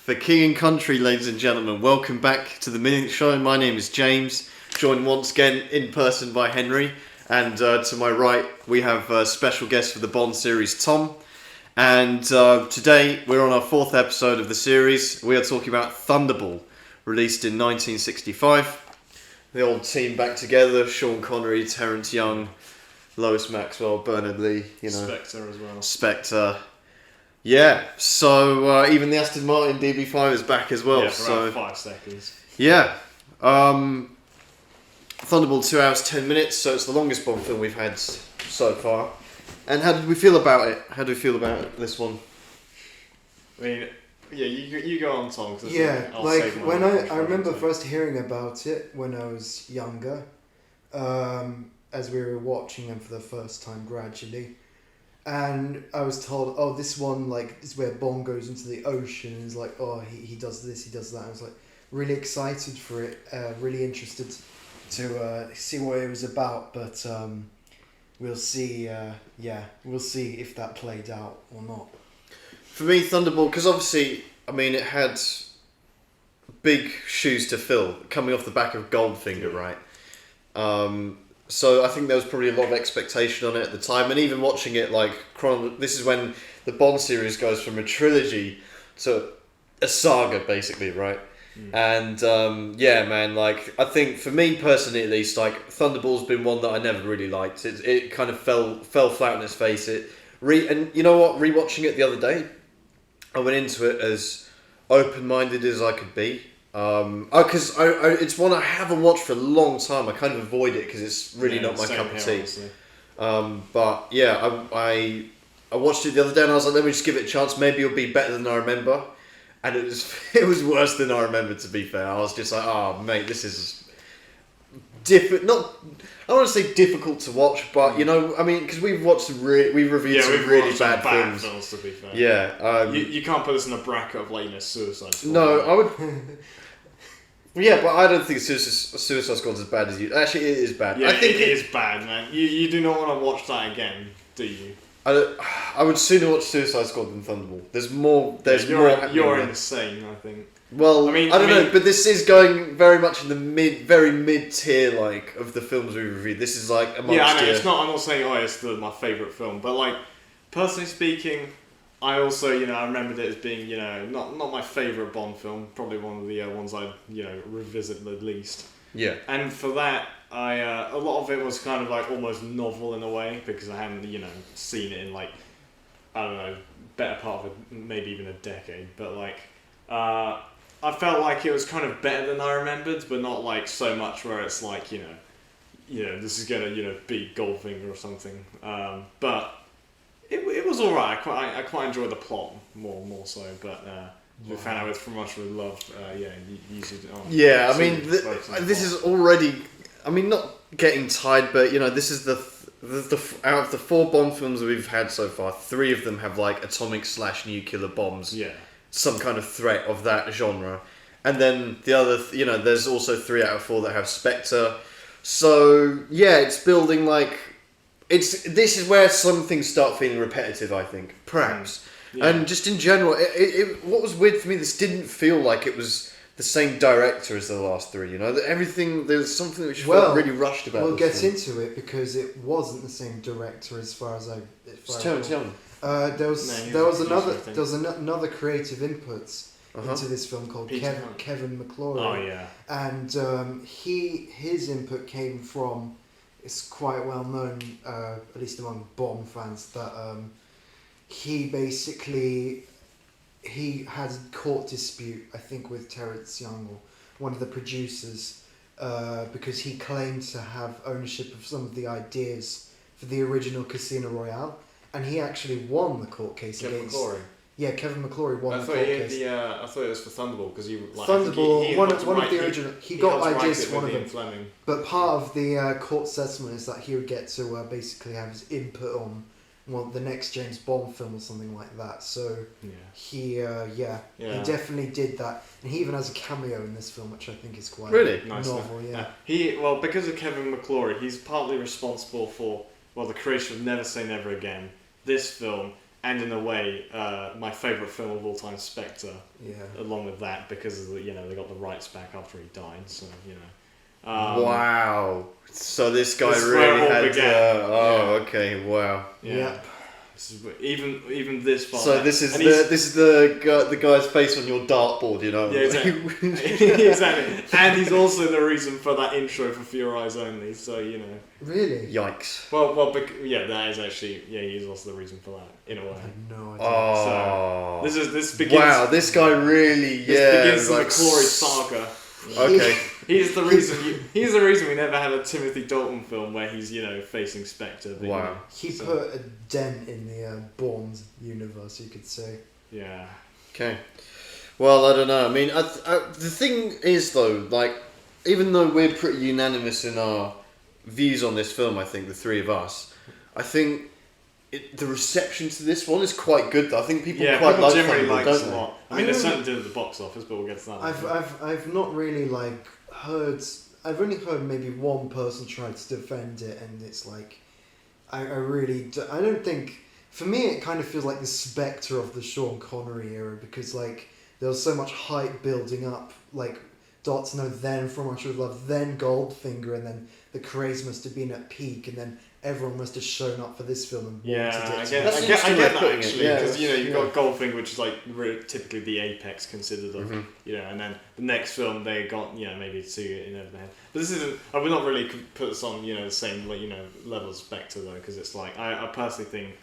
For King and Country, ladies and gentlemen, welcome back to the Millionth show. My name is James, joined once again in person by Henry, and to my right we have a special guest for the Bond series, Tom. And today we're on our fourth episode of the series. We are talking about Thunderball, released in 1965. The old team back together: Sean Connery, Terence Young, Lois Maxwell, Bernard Lee, Spectre as well. Spectre. Yeah, so even the Aston Martin DB5 is back as well. Yeah, for about 5 seconds. Yeah. Thunderball, 2 hours, 10 minutes, so it's the longest Bond film we've had so far. And how did we feel about it? How do we feel about this one? I mean, yeah, you go on, Tom. Yeah, like when I remember first hearing about it when I was younger, as we were watching them for the first time gradually. And I was told, oh, this one, like, is where Bond goes into the ocean and is like, oh, he does this, he does that. I was like really excited for it, really interested to see what it was about. But we'll see, we'll see if that played out or not. For me, Thunderball, because obviously, I mean, it had big shoes to fill, coming off the back of Goldfinger, right? So I think there was probably a lot of expectation on it at the time, and even watching it, like, this is when the Bond series goes from a trilogy to a saga, basically, right? And yeah, man, like, I think for me personally, at least, like, Thunderball's been one that I never really liked. It kind of fell flat on its face. And you know what? Rewatching it the other day, I went into it as open-minded as I could be. Because it's one I haven't watched for a long time. I kind of avoid it because it's really not my cup of tea. But yeah, I watched it the other day and I was like, let me just give it a chance. Maybe it'll be better than I remember. And it was worse than I remember, to be fair. I was just like, oh mate, this is I don't want to say difficult to watch, but I mean, because we've reviewed some really bad films. To be fair. Yeah, you can't put this in a bracket of like Suicide Squad. No, I would. Yeah, but I don't think Suicide Squad's as bad as you. Actually, it is bad. Yeah, I think it is bad, man. You do not want to watch that again, do you? I would sooner watch Suicide Squad than Thunderball. There's more. You're insane, I think. Well, I don't know, but this is going very much in the very mid tier, like, of the films we reviewed. This is like amongst. Yeah, I know. I'm not saying it's my favourite film, but like, personally speaking, I also I remembered it as being not my favourite Bond film, probably one of the ones I'd revisit the least. Yeah. And for that, a lot of it was kind of like almost novel in a way because I hadn't seen it in like, I don't know, better part of maybe even a decade, but like. I felt like it was kind of better than I remembered, but not like so much where it's like this is gonna beat Goldfinger or something. But it was alright. I quite enjoyed the plot more so. But we found out with From Russia with Love. You used it on. Yeah, I mean this is already. I mean, not getting tied, but this is the out of the 4 Bond films we've had so far, 3 of them have like atomic/nuclear bombs. Yeah. Some kind of threat of that genre, and then the other, there's also 3 out of 4 that have Spectre. So yeah, it's building like this is where some things start feeling repetitive, I think, perhaps. Yeah. And just in general, what was weird for me, this didn't feel like it was the same director as the last 3. Everything, there's something which felt really rushed about. We'll get into it because it wasn't the same director as far as I. It's Terence Young. There was another creative input into this film called Kevin McClory. Oh yeah. And his input came from, it's quite well known, at least among Bond fans, that he had a court dispute, I think, with Terence Young or one of the producers, because he claimed to have ownership of some of the ideas for the original Casino Royale. And he actually won the court case against. McClory. Yeah, Kevin McClory won the court case. I thought it was for Thunderball because Thunderball, one of the original. He got ideas for one of them. Fleming. But part of the court settlement is that he would get to basically have his input on the next James Bond film or something like that. So he definitely did that, and he even has a cameo in this film, which I think is quite novel. Yeah. Because of Kevin McClory, he's partly responsible for the creation of Never Say Never Again, this film, and in a way, my favourite film of all time, Spectre. Yeah. Along with that, because of the, they got the rights back after he died. So Wow. So this guy This is where really it all had. began. Okay. Wow. Yeah. This is, even this part. So this is the guy's face on your dartboard, you know. Yeah, exactly. Exactly. And he's also the reason for that intro for For Your Eyes Only. So Really? Yikes. Well, that is actually he's also the reason for that in a way. I had no idea. Oh. So this begins. Wow, this guy really. This begins the McClory saga. Okay. He's the reason. He's the reason we never had a Timothy Dalton film where he's facing Spectre. But, Wow. He put a dent in the Bourne universe, you could say. Yeah. Okay. Well, I don't know. I mean, the thing is though, like, even though we're pretty unanimous in our views on this film, I think the three of us, I think the reception to this one is quite good. Though. I think people quite like generally Thunderball, like don't it a they? lot. I mean, they certainly did at the box office, but we'll get to that. I've not really heard. I've only heard maybe one person try to defend it, and it's like, I don't think. For me, it kind of feels like the Spectre of the Sean Connery era, because there was so much hype building up, Dot to Know, then From Russia with Love, then Goldfinger, and then the craze must have been at peak, and then everyone must have shown up for this film and wanted it. I to get that actually, Yeah, because you've got Goldfinger, which is typically the apex considered of, and then the next film they got maybe two in over the head. But this isn't. I would not really put this on the same level as Spectre though, because it's I personally think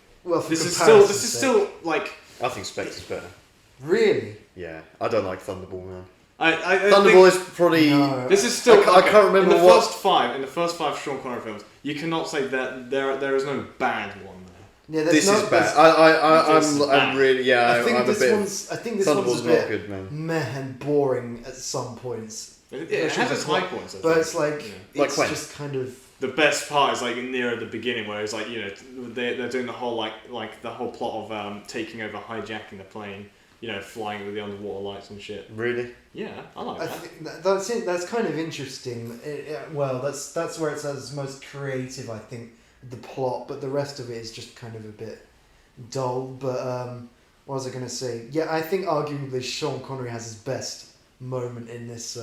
this is still I think Spectre's better. Really? Yeah, I don't like Thunderball, man. I Thunderball is probably. No. This is still. I can't remember in the what. first five Sean Connery films, you cannot say that there is no bad one there. Yeah, This is bad. I'm really I'm a bit. I think this one's Thunderball's a bit not good, man. meh and boring at some points. It has its high points, but it's Like it's when? just kind of. The best part is near the beginning where it's they're doing the whole the whole plot of taking over, hijacking the plane, flying with the underwater lights and shit. Really? Yeah, I like I that. think that's kind of interesting. That's where it's as most creative, I think, the plot, but the rest of it is just kind of a bit dull. But what was I going to say? Yeah, I think arguably Sean Connery has his best moment in this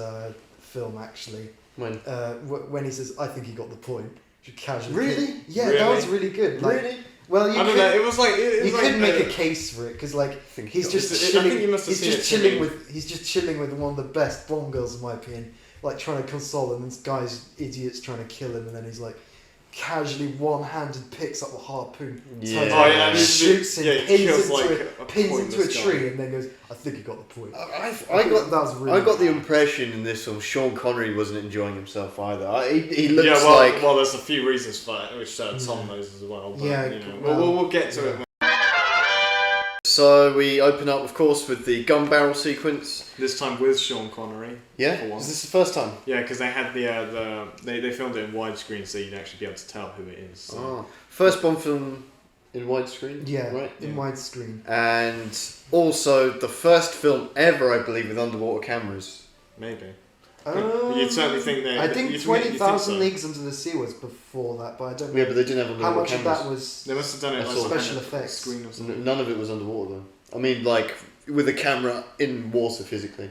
film actually. When he says, "I think he got the point." Casually. Really? Yeah, Really? that was really good. Really? Well, I don't know. It was you could make a case for it because he's just chilling. I think you must have He's seen just it to chilling me. he's just chilling with one of the best Bond girls in my opinion, trying to console him. And this guy's idiots trying to kill him, and then he's casually one-handed picks up the harpoon, shoots him, pins into a tree, and then goes, "I think he got the point." I got the impression in this film Sean Connery wasn't enjoying himself either. He looks like. Well, there's a few reasons for that, which Tom knows as well. But, Yeah, we'll get to it. So we open up, of course, with the gun barrel sequence. This time with Sean Connery. Yeah, For once. is this the first time? Yeah, because they had they filmed it in widescreen, so you'd actually be able to tell who it is. So. Oh, first Bond film in widescreen. Yeah, right. in widescreen. And also the first film ever, I believe, with underwater cameras. Maybe. You'd certainly think that. I think you'd 20,000 so. Leagues Under the Sea was before that, but I don't know. Yeah, but they didn't have how underwater much cameras. of that was. They must have done it That's like all. some Special kind of effects. screen or something. None of it was underwater though. I mean, with a camera in water physically.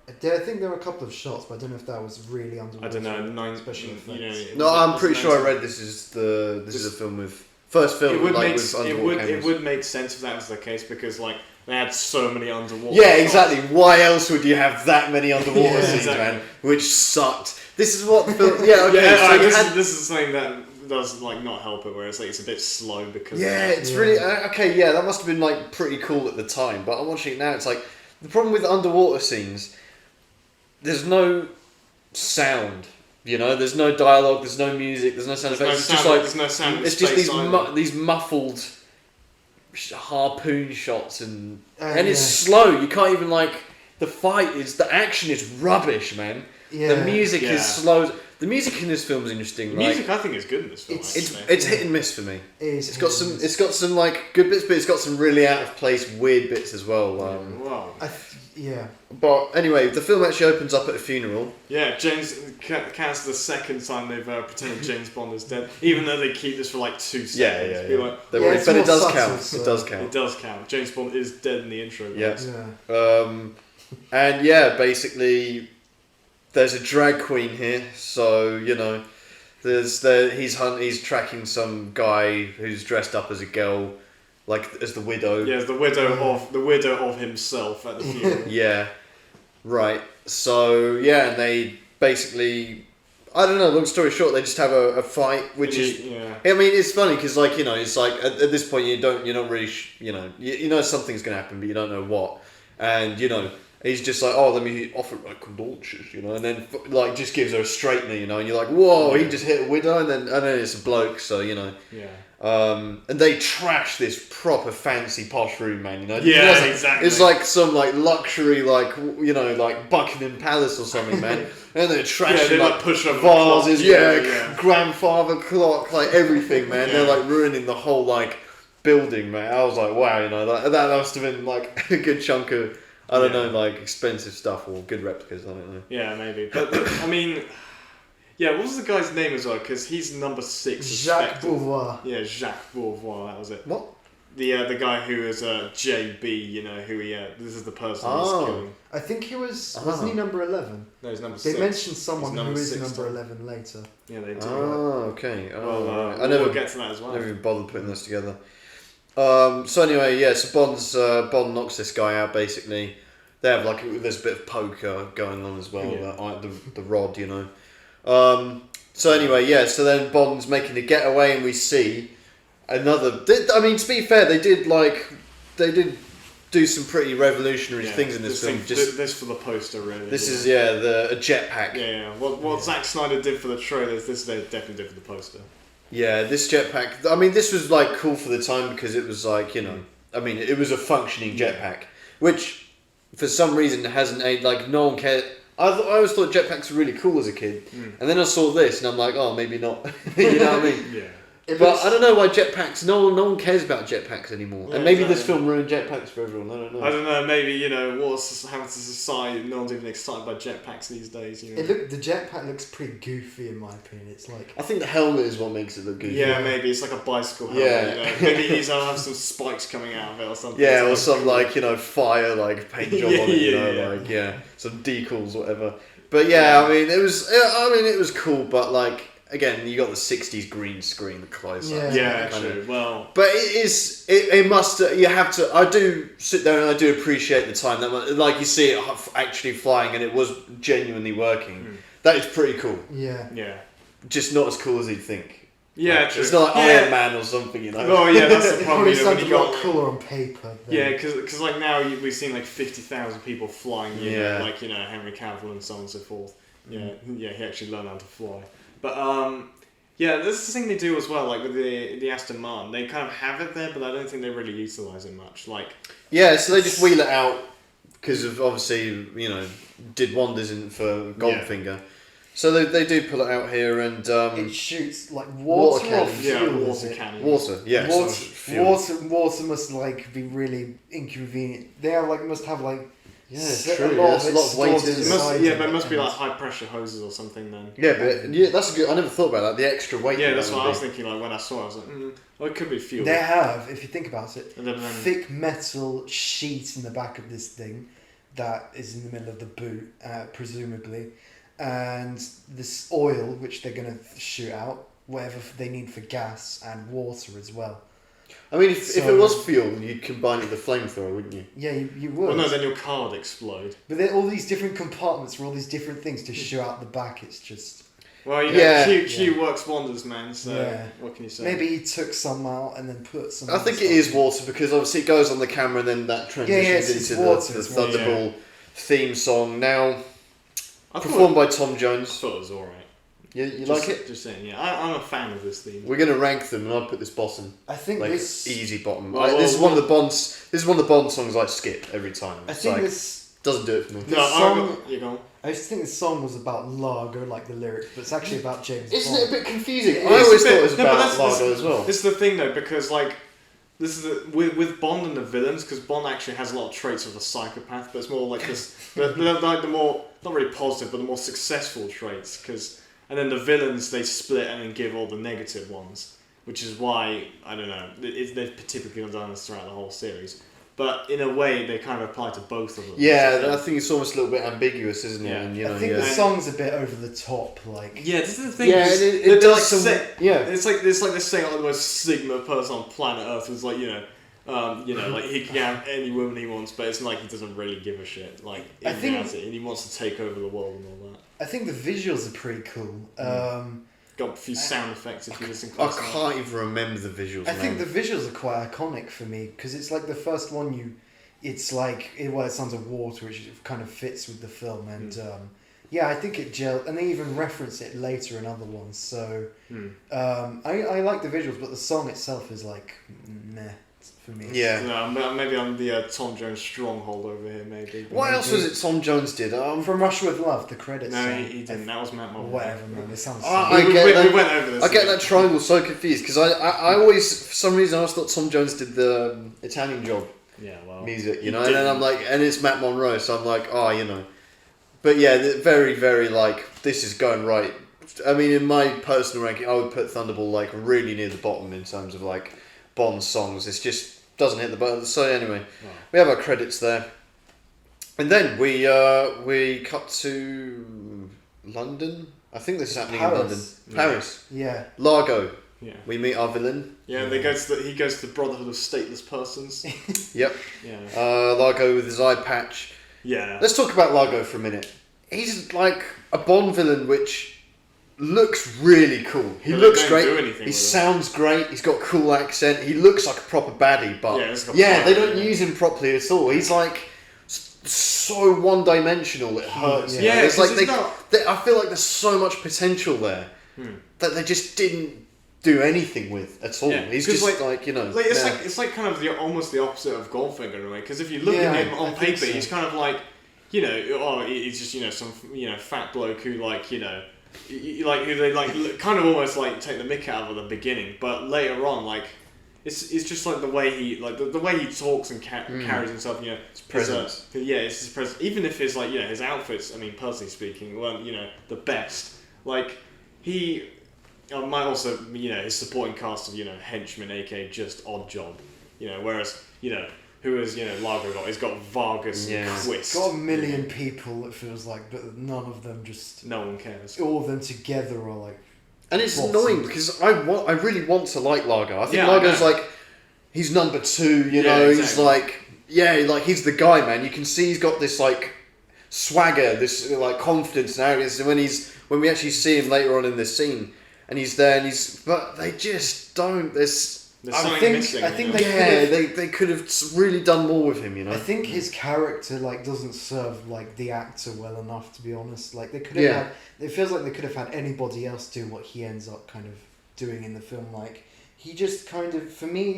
I think there were a couple of shots, but I don't know if that was really underwater. I don't know. Special effects. No, I'm pretty sure I read this is a film with first film with underwater cameras. It would make sense if that was the case because they had so many underwater. Yeah, shots. exactly. Why else would you have that many underwater Yeah, scenes, exactly. man? Which sucked. This is what film. Yeah, okay. Yeah, so this is something that does not help it, where it's a bit slow because. Yeah, of that. it's really okay. Yeah, that must have been pretty cool at the time. But I'm watching it now. It's the problem with underwater scenes. There's no sound. There's no dialogue. There's no music. There's no sound effects. There's no sound. It's just these muffled harpoon shots and it's slow. You can't even the action is rubbish, man. Yeah. The music is slow. The music in this film is interesting. The music I think is good in this film. It's hit and miss for me. It's got some good bits, but it's got some really out of place weird bits as well. Yeah. But anyway, the film actually opens up at a funeral. Yeah, James counts the second time they've pretended James Bond is dead, even though they keep this for like 2 seconds. Yeah. Be like, But it's it more does subtle, count. so- It does count. it does count. James Bond is dead in the intro. Yes. Yeah. And yeah, basically, there's a drag queen here, so you know, he's tracking some guy who's dressed up as a girl, like as the widow. Yeah, the widow of himself at the funeral. Yeah, right. So yeah, and they basically, I don't know. Long story short, they just have a fight, which is. Yeah. I mean, it's funny because, like, you know, it's like at this point you're not really, you know something's gonna happen, but you don't know what, and you know. He's just like, oh, let me offer my condolences, you know, and then like just gives her a straightener, you know, and you're like, whoa, he just hit a widow, and then it's a bloke, so you know. Yeah. And they trash this proper fancy posh room, man, you know. Yeah, exactly. It's like some like luxury, like you know, like Buckingham Palace or something, man. And they're trashing they like push over vases, the clock. Yeah. grandfather clock, like everything, man. Yeah. They're like ruining the whole like building, man. I was like, wow, you know, that must have been like a good chunk of. I don't know, like expensive stuff or good replicas. I don't know. Yeah, maybe. But I mean, yeah. What was the guy's name as well? Because he's number 6. Jacques suspected. Beauvoir. Yeah, Jacques Beauvoir. That was it. What? The guy who is JB. You know who he. This is the person he's killing. I think he was. Wasn't he number 11? No, he's number They 6. mentioned someone He's who number is 6 number then. 11 later. Yeah, they do. Oh, okay. Oh, Well, right. we'll get to that as well. Never even bothered putting this together. So anyway, yeah. So Bond knocks this guy out basically. They have like there's a bit of poker going on as well. Yeah. The rod, you know. So anyway, yeah. So then Bond's making a getaway, and we see another. I mean, to be fair, they did do some pretty revolutionary things in this film. This for the poster, really. This is a jetpack. Yeah. What Zack Snyder did for the trailers, this they definitely did for the poster. Yeah, this jetpack. I mean, this was like cool for the time because it was like, you know, I mean, it was a functioning jetpack, which for some reason hasn't aged. Like no one cared. I always thought jetpacks were really cool as a kid, and then I saw this and I'm like, oh, maybe not. You know what I mean? Yeah. But I don't know why jetpacks. No one cares about jetpacks anymore. Yeah, and maybe exactly. this film ruined jetpacks for everyone. I don't know. I don't know. Maybe you know what's happened to society. No one's even excited by jetpacks these days. You know. The jetpack looks pretty goofy in my opinion. It's like I think the helmet is what makes it look good. Yeah, maybe it's like a bicycle helmet. Yeah. You know? Maybe he's gonna have some spikes coming out of it or something. Yeah, or It's some like, you know, fire like paint job on it, you know, like some decals, whatever. But yeah, I mean, it was cool, but like again, you got the '60s green screen, the close up. Yeah, true. Well, but it must. You have to. I do sit there and I do appreciate the time that, like, you see it actually flying and it was genuinely working. That is pretty cool. yeah. Just not as cool as you'd think. Yeah, Like, true. it's not like Yeah. Iron Man or something, you know. Oh yeah, that's the It problem. probably You know, when sounded you a lot got cooler on paper. Than yeah, because like now we've seen like 50,000 people flying. You Yeah. know, like you know Henry Cavill and so on and so forth. Yeah, he actually learned how to fly. But yeah, this is the thing they do as well. Like with the Aston Martin, they kind of have it there, but I don't think they really utilize it much. Like Yeah, so they just wheel it out because of obviously, you know, did wonders for Goldfinger. So they do pull it out here and it shoots like water or cannons. fuel. water is it? cannon. water. Yeah, so it's fuel. Water must like be really inconvenient. They are like must have like Yeah, a true. lot There's of a lot of weight stored in it. inside Yeah, of but it must be like and- high pressure hoses or something then. Yeah, but that's a good. I never thought about that. The extra weight. Yeah, that that's would what I was be. thinking. Like when I saw it, I was like, well, it could be fuel. They have, if you think about it, And then, thick metal sheet in the back of this thing that is in the middle of the boot, presumably, and this oil which they're going to shoot out, whatever they need for gas and water as well. I mean, if it So- was fuel, you'd combine it with a flamethrower, wouldn't you? Yeah, you would. well, no, then your car would explode. But there are all these different compartments for all these different things to shoot out the back. It's just Well, you know, Yeah. Q works wonders, man. So Yeah. what can you say? maybe he took some out and then put some. I think it is water because obviously it goes on the camera and then that transitions it's into water, the it's water. Thunderball theme song. Now I performed thought, by Tom I Jones. thought it was alright. You Just- like it? Just saying, yeah. I'm a fan of this theme. We're gonna rank them, and I'll put this bottom, I think like this. easy bottom. Well, This is well, one of the Bonds. This is one of the Bond songs I skip every time. I It's think like, this. doesn't do it for me. No, song- you go. I just think the song was about Largo, like the lyrics, but it's actually about James Isn't Bond. it a bit confusing? It I is always a thought bit- it was no, but about that's- Largo as well. This is the thing though, because like this is with Bond and the villains, because Bond actually has a lot of traits of a psychopath, but it's more like this, like the more, not really positive, but the more successful traits, and then the villains, they split and then give all the negative ones, which is why, I don't know, they've typically done this throughout the whole series. But in a way, they kind of apply to both of them. Yeah, I think it's almost a little bit ambiguous, isn't it? Yeah. And, I think the song's a bit over the top, like. Yeah, this is the thing. Yeah, it does some. Yeah, it's like they're saying like the most Sigma person on planet Earth who's like like he can have any woman he wants, but it's like he doesn't really give a shit. Like in reality, and he wants to take over the world and all that. I think the visuals are pretty cool. Got a few sound effects if you listen I close. can't even remember the visuals. I think the visuals are quite iconic for me because it's like the first one it's like it sounds of water, which kind of fits with the film, and I think it gelled, and they even reference it later in other ones. So I like the visuals, but the song itself is like meh for me. Yeah. No, maybe I'm the Tom Jones stronghold over here. Maybe. What else was it Tom Jones did? From Russia with Love, the credits. No, he didn't. That was Matt Mullen. Whatever, man. It sounds. We went over this. I get that triangle so confused because I always, for some reason, I always thought Tom Jones did the Italian Job music, and then I'm like, and it's Matt Monroe, so I'm like, But yeah, very, very like, this is going right. I mean, in my personal ranking, I would put Thunderball like really near the bottom in terms of like Bond songs. It's just doesn't hit the button. So anyway, we have our credits there, and then we cut to London. I think this is happening in London. Paris. Yeah. Largo. Yeah. We meet our villain. Yeah, he goes to the Brotherhood of Stateless Persons. Yep. Yeah. Largo with his eye patch. Yeah. Let's talk about Largo for a minute. He's like a Bond villain which looks really cool. He looks great. He sounds great. He's got a cool accent. He looks like a proper baddie, but they don't use him properly at all. He's like so one-dimensional. It hurts. Yeah, it's like I feel like there's so much potential there that they just didn't do anything with at all. Yeah, he's just it's like kind of almost the opposite of Goldfinger in a way. Because if you look at him on paper, he's kind of like he's just some fat bloke who who they kind of almost like take the mick out of at the beginning, but later on it's just like the way he the way he talks and carries himself. His presence. It's his presence. Even if his his outfits, I mean, personally speaking, weren't the best. Like he might also his supporting cast of henchmen, aka just odd job. Whereas who has Largo got? He's got Vargas and Quist. Got a million people. It feels like, but none of them no one cares. All of them together are like. And it's annoying because I really want to like Largo. I think Largo's like he's number 2. Exactly. He's like he's the guy, man. You can see he's got this like swagger, this like confidence and arrogance. And when we actually see him later on in this scene, and he's there, but they just don't. I think they could have really done more with him, I think his character doesn't serve the actor well enough, to be honest. They could have had. It feels like they could have had anybody else do what he ends up kind of doing in the film. He just kind of, for me,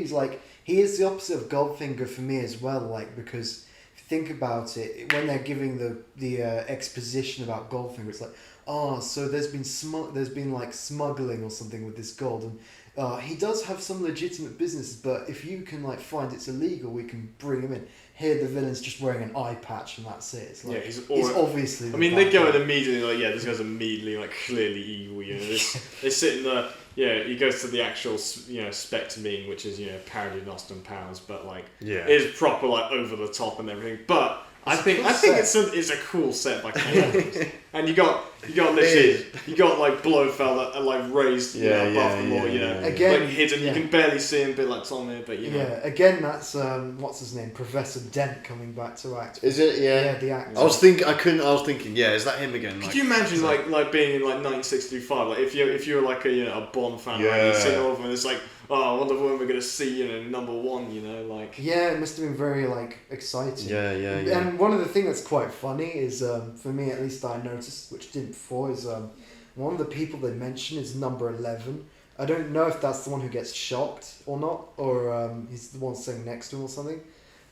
he is the opposite of Goldfinger for me as well. Because if you think about it, when they're giving the exposition about Goldfinger, it's so there's been smuggling or something with this gold, and he does have some legitimate business, but if you can find it's illegal, we can bring him in. Here, the villain's just wearing an eye patch, and that's it. It's he's obviously. I mean, they go in immediately this guy's immediately clearly evil. They sit in the he goes to the actual Spectre meeting, which is parody of Austin Powers, but it is proper over the top and everything, but. I think it's a cool set by Ken Adams. And you got Blofeld that raised above them all, again hidden. You can barely see him, a bit like Tom here, but again that's what's his name, Professor Dent coming back to act. Is it? Yeah, the actor. I was thinking, is that him again? Could you imagine being in 1965? If you were a Bond fan, you see all of them, and it's I wonder when we're gonna see number 1. Yeah, it must have been very exciting. Yeah. And one of the things that's quite funny is for me at least, I noticed, which didn't before, is one of the people they mention is number 11. I don't know if that's the one who gets shocked or not, or he's the one sitting next to him or something.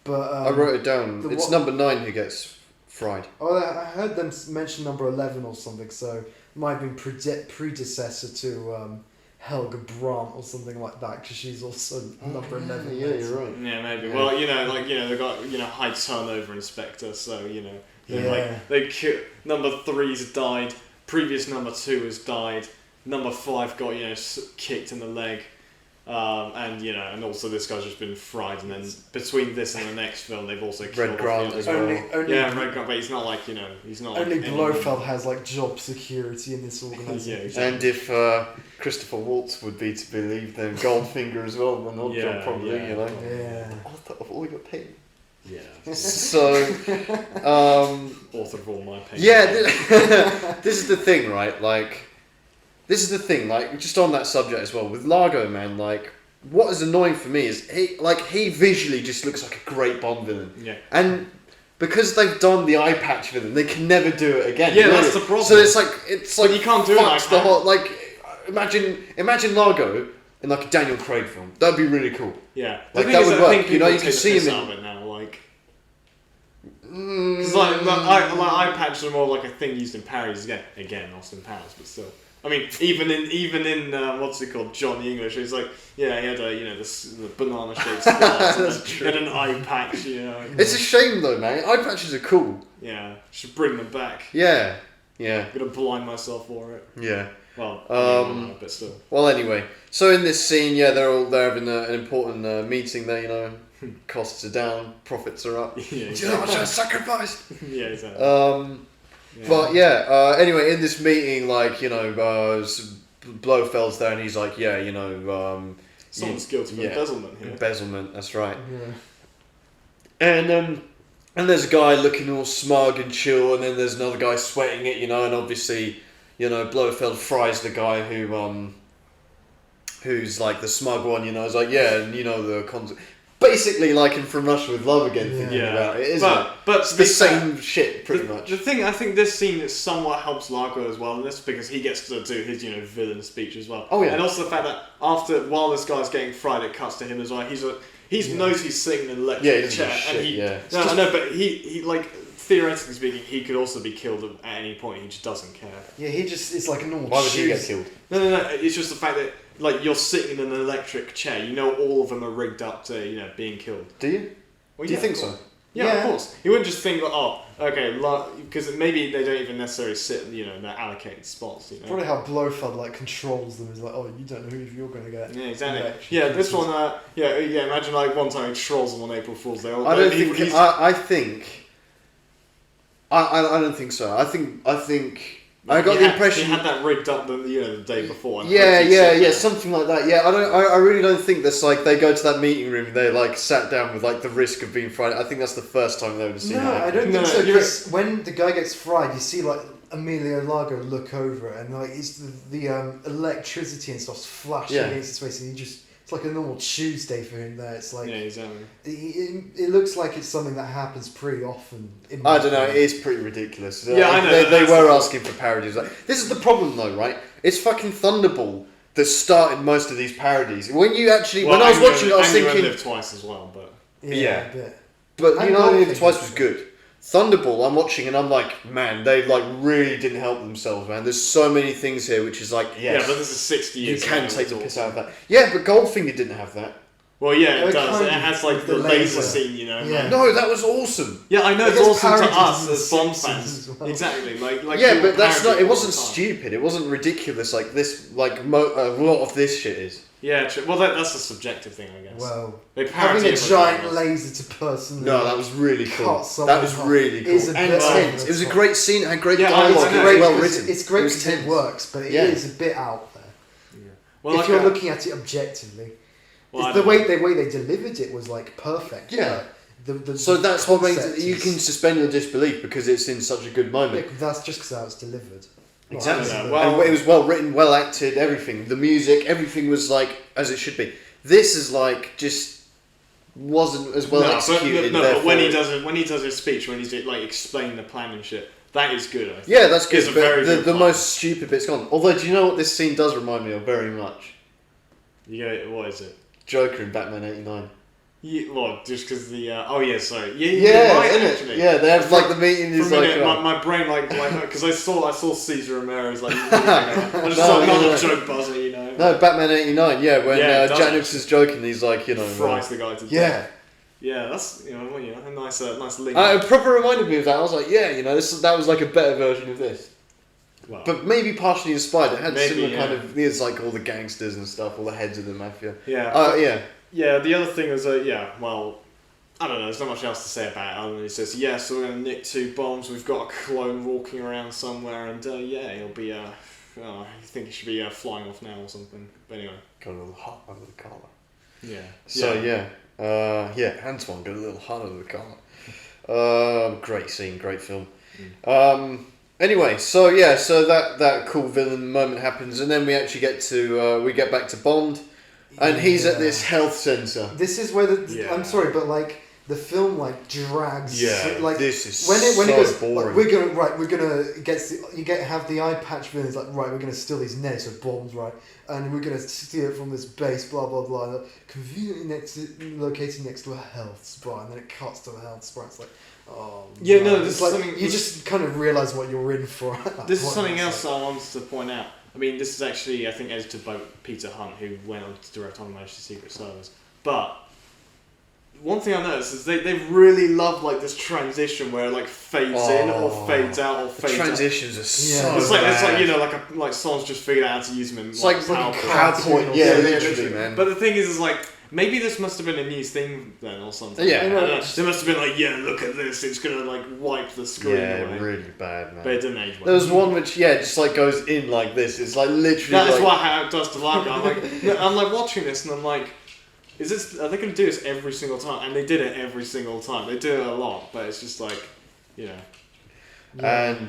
But I wrote it down. It's number 9 who gets fried. Oh, I heard them mention number 11 or something, so it might have been predecessor to Helga Brandt or something like that, because she's also number 11. Yeah, you're right. Yeah, maybe. Yeah. Well, they've got high turnover inspector, so Yeah. number 3's died. Previous number 2 has died. Number 5 got kicked in the leg. And also this guy's just been fried, and then between this and the next film, they've also killed Red Grant off as the well. other- Yeah, Red Grant, but he's not like he's not. Only like Blofeld has like job security in this organisation. Yeah, exactly. And if Christopher Waltz would be to believe, then Goldfinger as well, an odd job probably, Yeah. I've always got pain. Yeah. So, Author of all my pain. yeah, this is the thing, right? Just on that subject as well, with Largo, man, what is annoying for me is he visually just looks like a great Bond villain. Yeah. And because they've done the eye patch villain, they can never do it again. Yeah, really. that's the problem. So it's like you can't do an eye fucks the patch. whole imagine Largo in like a Daniel Craig film. That'd be really cool. Yeah. Like, The thing that is, would I work, think you know, people you can take the see piss him out of it now, because eye patches are more like a thing used in parodies. Again, Austin Powers, but still. I mean, even in what's it called, Johnny English, it's like he had the banana shaped stars. That's He had an eye patch. It's a shame though, man. Eye patches are cool. Yeah, should bring them back. Yeah. I'm gonna blind myself for it. Yeah. Well, but still. Well, anyway, so in this scene, they're having an important meeting there. Costs are down, profits are up. Yeah, Do you know how much I sacrificed? Yeah, exactly. Yeah. But anyway, in this meeting, Blofeld's there, and he's like, Someone's guilty of embezzlement here. Embezzlement, that's right. Yeah. And there's a guy looking all smug and chill, and then there's another guy sweating it, and obviously, Blofeld fries the guy who's like the smug one, is like, and the basically like in From Russia with Love again, thinking about it, isn't it? But It's the same shit, pretty much. The thing, I think this scene somewhat helps Largo as well in this, because he gets to do his, villain speech as well. Oh, yeah. And also the fact that while this guy's getting fried, it cuts to him as well. He knows he's sitting in an electric chair. I know, but he theoretically speaking, he could also be killed at any point. He just doesn't care. Yeah, it's like a normal. Why would he get killed? No. It's just the fact that you're sitting in an electric chair. All of them are rigged up to being killed. Do you? Well, Do you think so? Yeah, Yeah. of course. You wouldn't just think, because maybe they don't even necessarily sit, in their allocated spots. Probably how Blofeld controls them is like, oh, you don't know who you're going to get. Yeah, exactly. electrocuted. Yeah, this one. Imagine one time he trolls them on April Fool's Day. I don't think. I think. I don't think so. I think. I got the impression he had that rigged up the day before. And something like that. Yeah, I really don't think that's they go to that meeting room and they sat down with the risk of being fried. I think that's the first time they would have seen No, that. I don't think so. Because when the guy gets fried, you see Emilio Largo look over and it's the electricity and stuff's flashing against his face, and it's like a normal Tuesday for him there. It's like exactly. It looks like it's something that happens pretty often. I don't know. It is pretty ridiculous. Yeah, I know. They were asking for parodies. This is the problem, though, right? It's fucking Thunderball that started most of these parodies. When I was watching it, I was thinking. Live Twice as well, but Yeah. A bit. But And Only Goldfinger Live Twice was too. good. Thunderball, I'm watching and I'm like, man, they really didn't help themselves, man. There's so many things here which is yes, yeah, but this is 60 you years. can ago, take the it's piss awesome. out of that. Yeah, but Goldfinger didn't have that. Well, yeah, it Oh, does. kind It of. has The the laser laser. scene, Yeah. No, that was awesome. Yeah, I know But it's there's awesome to parodies us in The as Bond Simpsons fans. as well. Exactly, like Yeah, people but that's parody not. It all wasn't the time. stupid. It wasn't ridiculous like this. A lot of this shit is. Yeah, true. Well, that's a subjective thing, I guess. Well, They parody having a it giant regardless. laser to personally. No, that was really cool. cut someone That was off really cool. is a And bit tense. over It was the a top. great scene. It had great Yeah, dialogue. I It's It great was well because written. it's great It was because it tense. works, but it Yeah. is a bit out there. Well, if you're looking at it objectively, well, it's the way they delivered it was perfect. Yeah. The So that's what makes concept it. You is- can suspend your disbelief because it's in such a good moment. That's just because how it's delivered. Exactly. Yeah, And well- it was well written, well acted, everything. The music, everything was as it should be. This is just wasn't as well executed. But when he therefore- does his speech, when he's explaining the plan and shit, that is good. I think. Yeah, that's good. It's a very But good the plan. most stupid bit's gone. Although, do you know what this scene does remind me of very much? What is it? Joker in Batman '89. Yeah, well, just because the sorry, yeah, Yeah, right, isn't actually. it? Yeah, they have the meeting. For Is a minute, my brain because I saw Cesar Ramirez I just saw No, another no. joke buzzer, point? No, Batman 89, yeah, when Yeah, Jack Nicholson's joking, he's like, you know... Fries the guy to yeah. death. Yeah, that's, a nice link. It proper reminded me of that. I was like, yeah, that was like a better version of this. Well, But maybe partially inspired. It had Maybe, similar yeah. kind of... There's like all the gangsters and stuff, all the heads of the mafia. yeah. Yeah. Yeah, the other thing was, well, I don't know, there's not much else to say about it other than he says, yeah, so we're going to nick 2 bombs, we've got a clone walking around somewhere, and he'll be, I think he should be flying off now or something. But anyway. Got a little hot under the collar. Yeah. So, Antoine got a little hot under the collar. Great scene, great film. Anyway, so that cool villain moment happens, and then we actually we get back to Bond. And he's at this health centre. This is where I'm sorry, but like the film like drags. Yeah, like this is when it goes, boring. Like, we're gonna have the eye patch villains like right, we're gonna steal these nets of bombs, right, and we're gonna steal it from this base, blah blah blah, conveniently located next to a health spa, and then it cuts to a health spa. It's like, oh yeah, no, this is like something you just kind of realise what you're in for. This is something else I wanted to point out. I mean, this is actually, I think, edited by Peter Hunt, who went on to direct On Majesty's Secret Service. But one thing I noticed is they really love like this transition where it like fades in or fades out or fades out. Transitions are so It's like bad. like someone's just figured out how to use them in It's like PowerPoint. Yeah, literally, man. But the thing is like maybe this must have been a new thing then or something. Yeah. I don't know. They must have been like, yeah, look at this. It's gonna like wipe the screen away. Really bad, man. But it didn't age well. There was one which, just like goes in like this. It's like literally. That's like, how it does to Vargas. I'm like watching this and I'm like, are they going to do this every single time? And they did it every single time. They do it a lot, but it's just like, And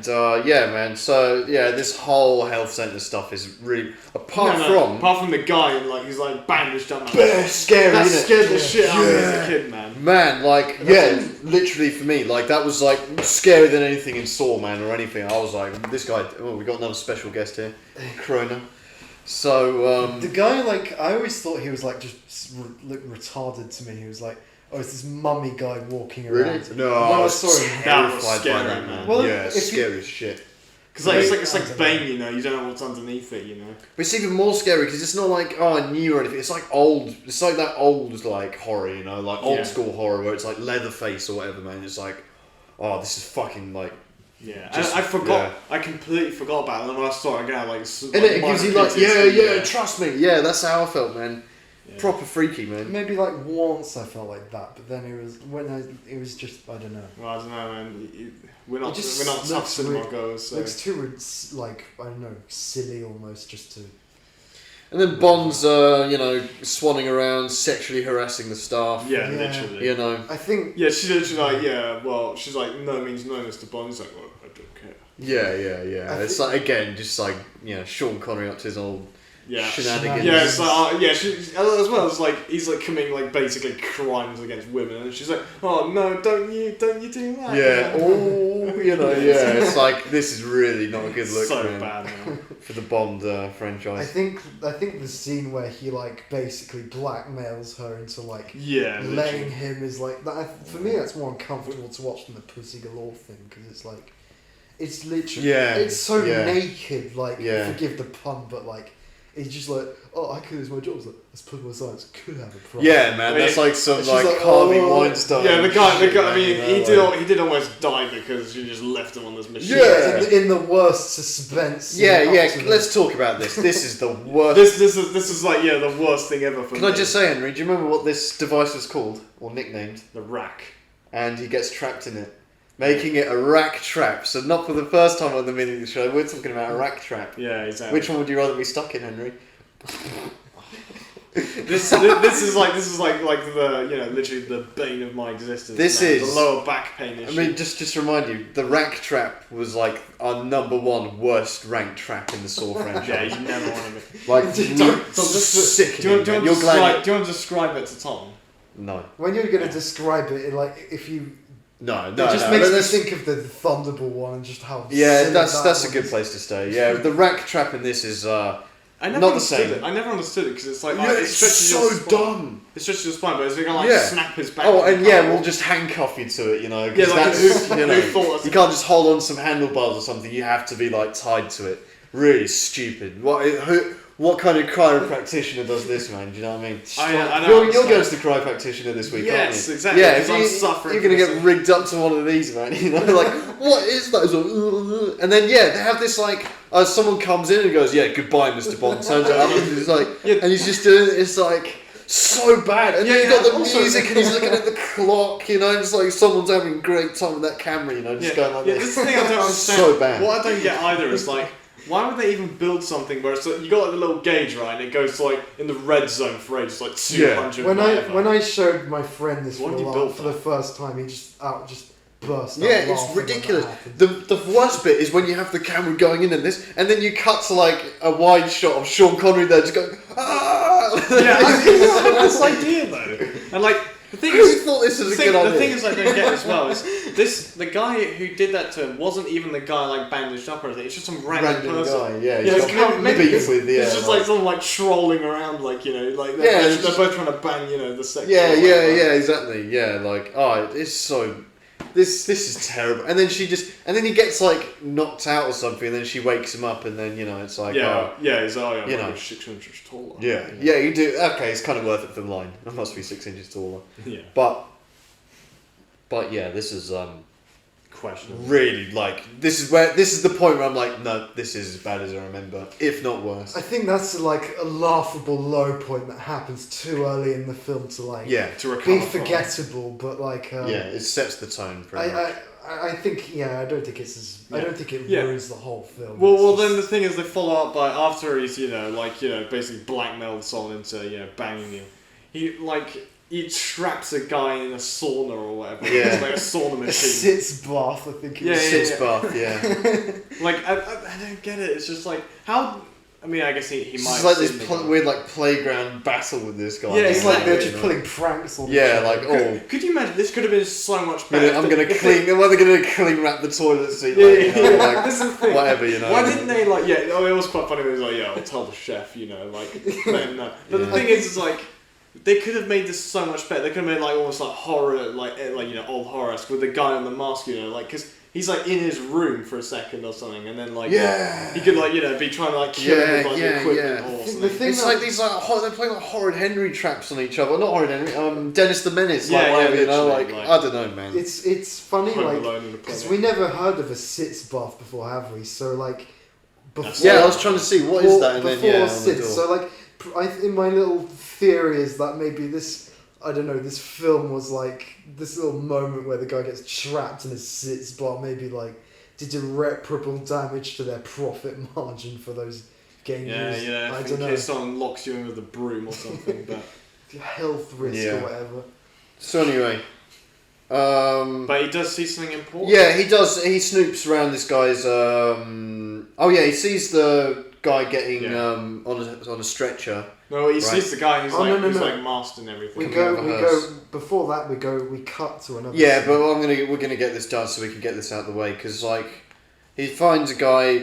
man. So this whole health centre stuff is really apart from the guy and like he's like bandaged up. Scary. That innit? scared the shit out of me as a kid, man. Man, like literally for me, like that was like scarier than anything in Saw, man, or anything. I was like, this guy. Oh, we got another special guest here, Corona. So the guy, like, I always thought he was like just looked retarded to me. He was like, oh, it's this mummy guy walking around. really? No, I I was saw him. That was terrified by scary, that, man. Well, it's scary as shit. Because like, it's like Bane, you don't know what's underneath it, But it's even more scary because it's not like new or anything. It's like old. It's like that old like horror, like old school horror where it's like Leatherface or whatever, man. It's like, oh, this is fucking like. Yeah, Just, I forgot. I completely forgot about it. And when I saw it again, like, And it gives you like, trust me. Yeah, that's how I felt, man. Yeah. Proper freaky, man. Maybe like once I felt like that, but then it was just, I don't know. Well, I don't know, man. We're not just tough looks cinema weird. goers. So. Looks too like, I don't know, silly almost just to. And then Bond's, swanning around, sexually harassing the staff. Yeah, Yeah. literally. I think. Yeah, she's like, she's like, no means no, Mr. Bond. He's like, well, I don't care. Yeah. It's like, again, just like, Sean Connery up to his old shenanigans. Yeah, it's like, she, as well as like, he's like committing like basically crimes against women, and she's like, oh no, don't you do that? It's like, this is really not a good look, so man, bad, man. for the Bond franchise. I think the scene where he like basically blackmails her into like laying him is like that. For me, that's more uncomfortable to watch than the Pussy Galore thing because it's like, it's literally it's so naked. Like, forgive the pun, but like. He's just like, oh, I could lose my job. It's like, let's put my science. Could have a problem. Yeah, man, that's like some like like, Harvey Weinstein. Yeah, the guy. shit, I mean, man, he did almost die because you just left him on this machine. Yeah. In the worst suspense. Let's talk about this. This is the worst. This is like the worst thing ever for me. Can I just say, Henry? Do you remember what this device was called or nicknamed? The rack. And he gets trapped in it, making it a rack trap. So not for the first time on the Millionth of the show, we're talking about a rack trap. Yeah, exactly. Which one would you rather be stuck in, Henry? This is like the literally the bane of my existence. This man. is the lower back pain issue. I mean, just to remind you, the rack trap was like our #1 worst ranked trap in the Saw franchise. Yeah, you never want to be. Like, do you want to describe it to Tom? No. When you're going to describe it, like if you. No. It just makes me think of the Thunderball one and just how. Yeah, silly that's a one good is. place to stay. Yeah, the rack trap in this is I never not the understood same. it. I never understood it because it's like It's so dumb. It stretches your spine, but it's gonna like snap his back. Oh, and we'll just handcuff you to it, Cause that's, you can't just hold on some handlebars or something. You have to be like tied to it. Really stupid. what kind of chiropractitioner does this, man? Do you know what I mean? I know. You're going to the chiropractitioner this week, aren't you? Yes, exactly. Yeah, because I'm suffering. you're going to get rigged up to one of these, man. You know, like, what is that? It's like, and then, they have this, like, someone comes in and goes, yeah, goodbye, Mr. Bond. Turns it up and he's like, and he's just doing it. It's like, so bad. And then you've got the music and he's looking at the clock, you know, and it's like someone's having a great time with that camera, you know, just going like this. This is the thing I don't understand. So bad. What I don't get either is like, why would they even build something where it's like, you got like the little gauge, right, and it goes to like in the red zone for ages, like 200. When I showed my friend this What did you film build for the first time, he just burst out. Yeah, it's laughing when ridiculous. that happened. The worst bit is when you have the camera going in and this, and then you cut to like a wide shot of Sean Connery there just going, ah! Yeah, I had this idea though, and like the thing Who is, thought this was a good idea? the thing is I don't get as well is the guy who did that to him wasn't even the guy like bandaged up or anything. It's just some random person. guy, yeah. Yeah, He's it's got beef with it's just like someone like trolling around, like like they're both trying to bang, the sex. Yeah, exactly. Yeah, like it's so. This is terrible. And then and then he gets like knocked out or something, and then she wakes him up, and then it's like he's I'm 6 inches taller. Yeah, you do. Okay, it's kind of worth it for the line. I must be 6 inches taller. Yeah, but yeah, this is questionable. Really, like this is the point where I'm like, no, this is as bad as I remember, if not worse. I think that's like a laughable low point that happens too early in the film to like to be forgettable, but like it sets the tone. Pretty much. I think I don't think it's as I don't think it ruins the whole film. Well, then the thing is, they follow up by after he's basically blackmailed someone into banging him. He traps a guy in a sauna or whatever. Yeah. It's like a sauna machine. A sitz bath, I think it was. Sitz bath, yeah. Like, I don't get it. It's just like, how... I mean, I guess he might... It's like this weird like playground battle with this guy. Yeah, it's like they're just pulling pranks on each other. Could you imagine? This could have been so much better. I'm going to clean... Well, they're going to clean wrap the toilet seat. Like, this is the thing. Whatever, Why didn't they, like... Yeah, it was quite funny when he was like, I'll tell the chef, like... No. But the thing is, like... They could have made this so much better. They could have made like almost like horror, like old horror-esque with the guy on the mask, because he's like in his room for a second or something, and then he could be trying to kill him with the equipment or something. It's like these they're playing like Horrid Henry traps on each other. Not Horrid Henry, Dennis the Menace. I don't know, man. It's funny, because we never heard of a sitz bath before, have we? So before, I was trying to see what is that, and then on the door. So in my little theory is that maybe this film was like this little moment where the guy gets trapped in a sitz bar, maybe did irreparable damage to their profit margin for those game users. I don't know. Someone locks you in with a broom or something, but health risk or whatever. So anyway, but he does see something important. Yeah, he does. He snoops around this guy's. He sees the guy getting on a stretcher. No, he sees the guy who's like masked and everything. We go before that. We cut to another. Yeah, scene. but we're gonna get this done so we can get this out of the way, because he finds a guy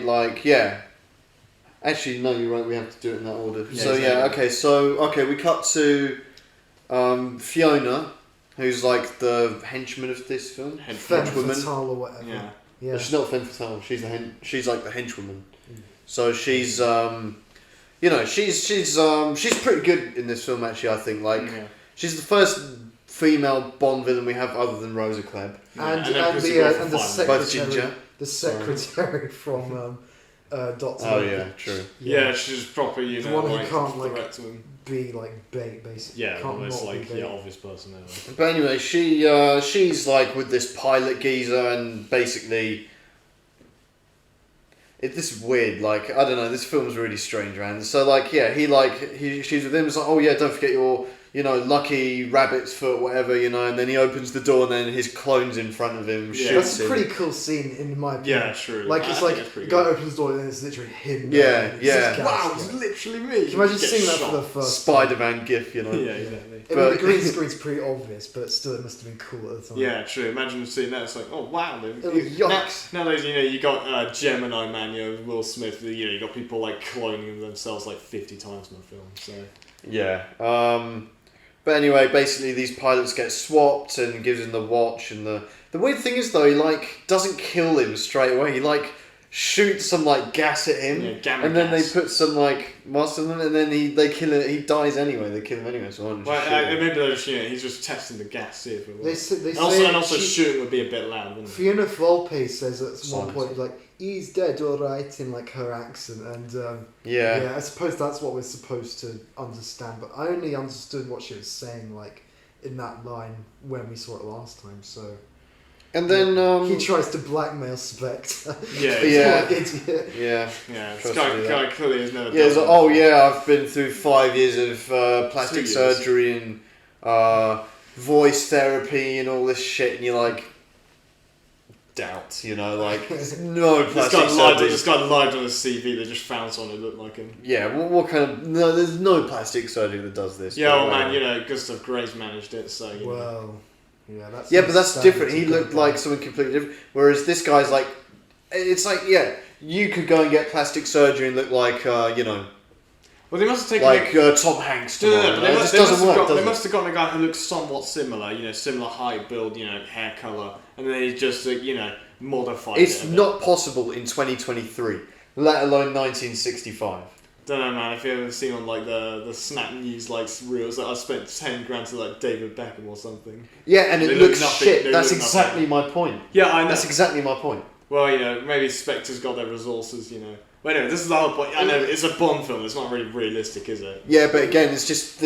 Actually, no, you're right. We have to do it in that order. We cut to Fiona, who's like the henchman of this film. Henchwoman or whatever. Yeah. Well, she's not femme fatale. She's like the henchwoman. So she's she's pretty good in this film, actually. I think she's the first female Bond villain we have other than Rosa Klebb. And the secretary. Both ginger. The secretary from Doctor. Oh yeah, true. Yeah, she's proper. The one who can't be bait, basically. Yeah, almost obvious person. But anyway, she's with this pilot geezer, and basically. This is weird, I don't know, this film's really strange, man. So, she's with him, it's don't forget your, lucky rabbit's foot, whatever, and then he opens the door and then his clone's in front of him, shoots That's a him. pretty cool scene, in my opinion. Yeah, true. The guy opens the door and then it's literally him. Wow, it's literally me. Can you imagine seeing that for the first Spider-Man gif, Yeah, exactly. The green screen's pretty obvious, but still it must have been cool at the time. Yeah, true. Imagine seeing that, it's like, oh wow. Yucks. Nowadays, you got Gemini Man, Will Smith, you got people cloning themselves 50 times in the film, so... Yeah. But anyway, basically these pilots get swapped and gives him the watch, and the weird thing is though, he doesn't kill him straight away. He shoot some like gas at him, and then gas. they put some like mustard on him, and then they kill him. He dies anyway. They kill him anyway. So maybe they're just, he's just testing the gas, see if it works. They and also shooting would be a bit loud, wouldn't it? Fiona Volpe says at one point, like, he's dead, alright, in like her accent, and I suppose that's what we're supposed to understand. But I only understood what she was saying, like, in that line when we saw it last time. So. And then he tries to blackmail Spectre. Yeah. Idiot. Yeah. This guy clearly has never. Yeah. He's like, oh yeah, I've been through 5 years of plastic surgery and voice therapy and all this shit, and you're like, doubt, like there's no plastic surgery. This guy lied on his CV. They just found someone who looked like him. Yeah. What kind of? No, there's no plastic surgery that does this. Yeah, well, man, Gustav Gray's managed it, so. Well. Yeah, but that's different. He looked like something completely different. Whereas this guy's like, it's like, you could go and get plastic surgery and look like, Well, they must have taken like Tom Hanks. It just doesn't work. They must have gotten a guy who looks somewhat similar, similar height, build, hair color, and then he just, modified it. It's not possible in 2023, let alone 1965. Don't know, man. If you ever seen on like the Snap News like reels, I spent 10 grand to like David Beckham or something. Yeah, and it looks shit. That's exactly my point. Yeah, I know. That's exactly my point. Well, maybe Spectre's got their resources, Well, anyway, this is the whole point. I know it's a Bond film. It's not really realistic, is it? Yeah, but again, this just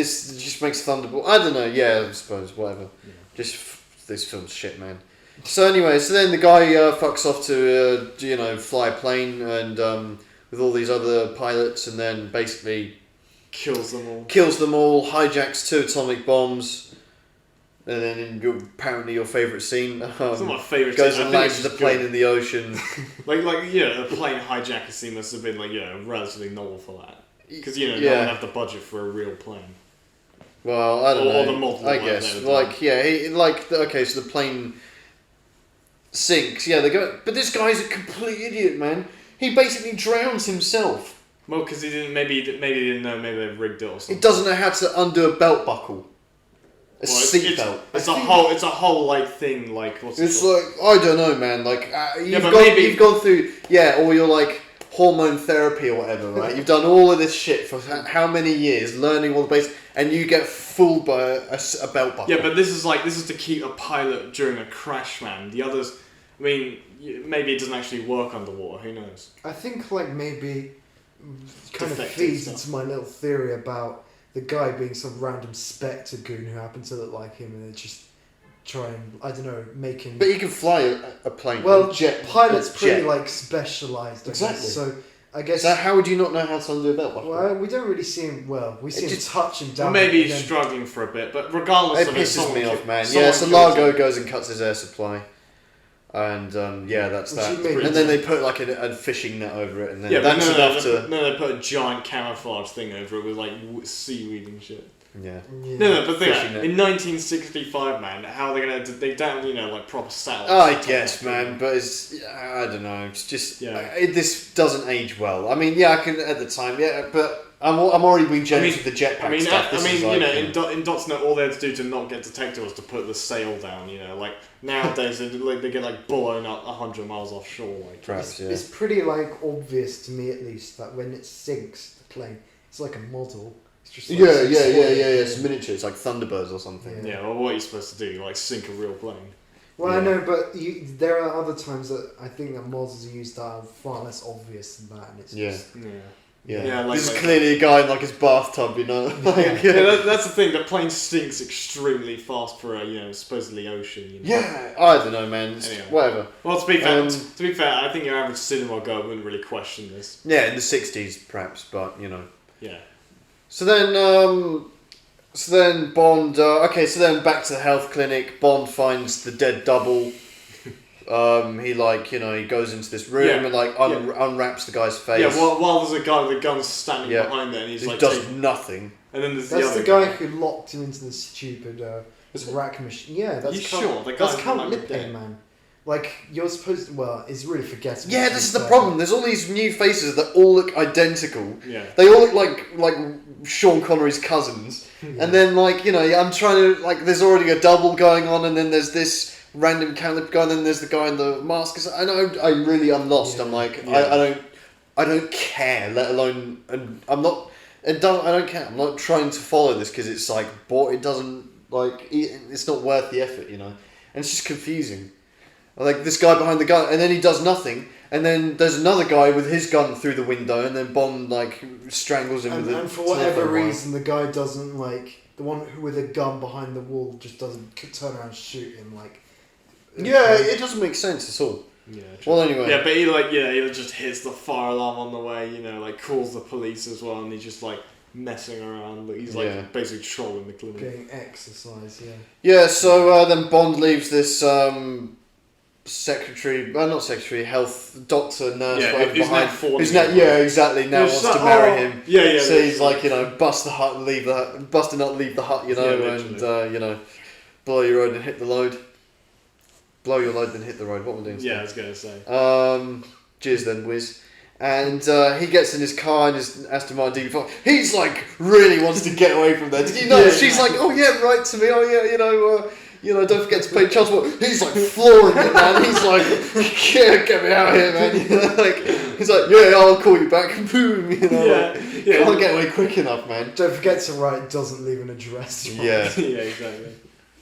makes Thunderball. I don't know. Yeah, I suppose whatever. Yeah. This film's shit, man. So anyway, so then the guy fucks off to fly a plane and. With all these other pilots, and then basically kills them all, hijacks 2 atomic bombs, and then apparently your favourite scene. It's not my favourite. Goes and lands the plane in the ocean. a plane hijacker scene must have been relatively novel for that, because no one had the budget for a real plane. Well, I don't know. Or the model. I guess, so the plane sinks. Yeah, they go, but this guy's a complete idiot, man. He basically drowns himself. Well, because he didn't. Maybe he didn't know. Maybe they've rigged it or something. He doesn't know how to undo a belt buckle. Seatbelt. It's a whole like thing. Like what's it's like I don't know, man. Like you've gone through all your like hormone therapy or whatever, right? You've done all of this shit for how many years, learning all the basics, and you get fooled by a belt buckle. Yeah, but this is to keep a pilot during a crash, man. The others. I mean, maybe it doesn't actually work underwater. Who knows? I think maybe kind of feeds into my little theory about the guy being some random Spectre goon who happened to look like him, and they just try and make him. But he can fly a plane. Well, pilot's pretty specialised. Exactly. So I guess. So how would you not know how to undo a belt buckle? Well, we don't really see him. Well, we see him touch him down. Well, maybe he's struggling for a bit, but regardless, it pisses me off, man. Yeah, so Largo goes and cuts his air supply. And that's that. And then they put like a fishing net over it, and then that's enough to. No, they put a giant camouflage thing over it with like seaweed and shit. Yeah. But in 1965, man, how are they gonna? They don't, like proper satellites. Oh, I guess, man, but I don't know. It's just this doesn't age well. I mean, I can at the time, but. I'm already being generous with the jetpack stuff. In Dots Note, all they had to do to not get detected was to put the sail down. Like nowadays, they get like blown up 100 miles offshore. Like perhaps, it's pretty obvious to me at least that when it sinks the plane, it's like a model. It's just it's miniature. It's like Thunderbirds or something. Yeah. Well, what are you supposed to do? Like sink a real plane? Well, I know, but there are other times that I think that models are used that are far less obvious than that, and it's just. Yeah, this is clearly a guy in like his bathtub, that's the thing. The plane sinks extremely fast for a supposedly ocean. Yeah, I don't know, man. Whatever. Well, to be fair, I think your average cinema goer wouldn't really question this. Yeah, in the 60s perhaps, but Yeah. So then Bond. So then back to the health clinic. Bond finds the dead double. He he goes into this room and unwraps the guy's face. Yeah, while there's a guy with a gun standing behind there, and he does nothing. And then there's the guy who locked him into the stupid rack machine. Yeah, that's that's Count Lippe, man. Like you're supposed to. Well, it's really forgettable. Yeah, this is the problem. There's all these new faces that all look identical. Yeah. They all look like Sean Connery's cousins. And then I'm trying to there's already a double going on, and then there's this random cowlip guy, and then there's the guy in the mask. And I'm lost. Yeah. I'm like, Yeah. I don't care. Let alone, and I'm not. I don't care. I'm not trying to follow this because it's like, it doesn't like. It's not worth the effort, you know. And it's just confusing. Like this guy behind the gun, and then he does nothing. And then there's another guy with his gun through the window, and then Bond like strangles him with it. And for whatever reason, the guy doesn't like the one who with a gun behind the wall just doesn't turn around and shoot him like. Yeah, it doesn't make sense at all. Yeah. Well, anyway. Yeah, but he just hits the fire alarm on the way. You know, like calls the police as well, and he's just like messing around. He's like basically trolling the clinic. Getting exercise, yeah. Yeah. So then Bond leaves this health doctor, nurse, whatever behind. Who's now, exactly. Now wants to marry him. Yeah. So he's like, bust the hut and leave the hut, bust and not leave the hut, and blow your load and hit the load. Blow your load then hit the road. What am I doing? Yeah, I was gonna say. Cheers then, Wiz. And he gets in his car in his Aston Martin DB5. He's like really wants to get away from there. Did you know? She's like, oh yeah, right to me. Oh yeah, don't forget to pay child support. He's like flooring it, man. He's like, yeah, get me out of here, man. He's like, yeah, I'll call you back. Boom, can't get away quick enough, man. Don't forget to write doesn't leave an address. Right? Yeah. Yeah, exactly.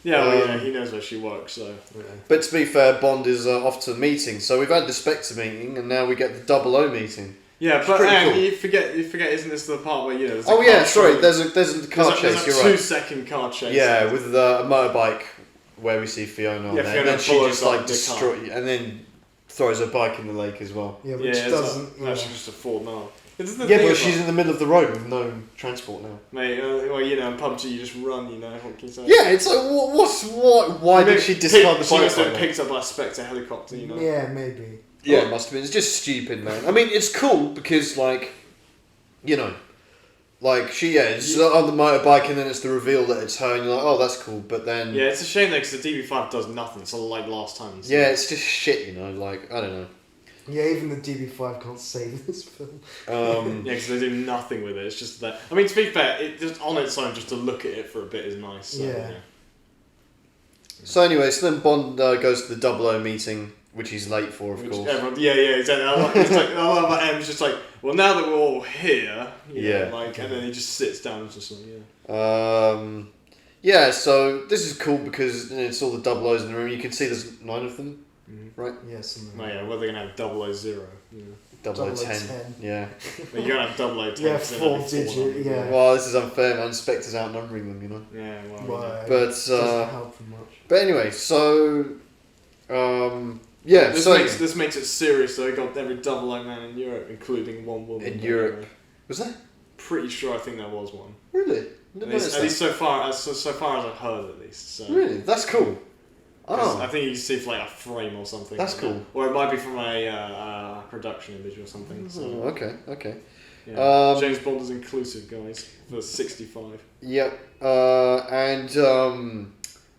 Yeah, he knows where she works, so. Yeah. But to be fair, Bond is off to the meeting. So we've had the Spectre meeting, and now we get the 00 meeting. Yeah, but cool. you forget, isn't this the part where, there's a Oh car yeah, sorry, chase? there's a car chase, There's a you're right. 2-second car chase. Yeah, with a motorbike where we see Fiona on there. Fiona And then she follows just up like the destroys, and then throws her bike in the lake as well. Yeah, which doesn't. That's just a Ford now. Yeah, but she's in the middle of the road with no transport now. Mate, in PUBG you just run, what can you say? Yeah, it's like, why did she discard the She bike? must have been picked up by a Spectre helicopter, Yeah, maybe. Yeah, it must have been. It's just stupid, man. I mean, it's cool because, she, is on the motorbike and then it's the reveal that it's her and you're like, oh, that's cool, but then... Yeah, it's a shame though, because the DB5 does nothing, so like last time. So. Yeah, it's just shit, I don't know. Yeah, even the DB5 can't save this film. Yeah, because they do nothing with it, it's just that... I mean, to be fair, it just on its own, just to look at it for a bit is nice. So, Yeah. So anyway, so then Bond goes to the 00 meeting, which he's late for, of course. Exactly. I love that M's just like, well, now that we're all here, and then he just sits down and just so this is cool because it's all the 00s in the room. You can see there's 9 of them, right? Yeah, something. Oh yeah, well they're gonna have 000. 0010. Yeah. But you're gonna have 0010. Yeah, 4-digit. Yeah. Well, this is unfair, man. Spectre's outnumbering them, Yeah. Well, But doesn't help them much. But anyway, so This makes it serious though. Got every 00 man in Europe, including one woman. In Europe. Was that? Pretty sure I think there was one. Really? At least so far as I've heard, at least. So. Really? That's cool. Oh. I think you see like a frame or something. That's cool. Or it might be from a production image or something. So. Oh, okay. Yeah. James Bond is inclusive, guys. For 65. Yep. And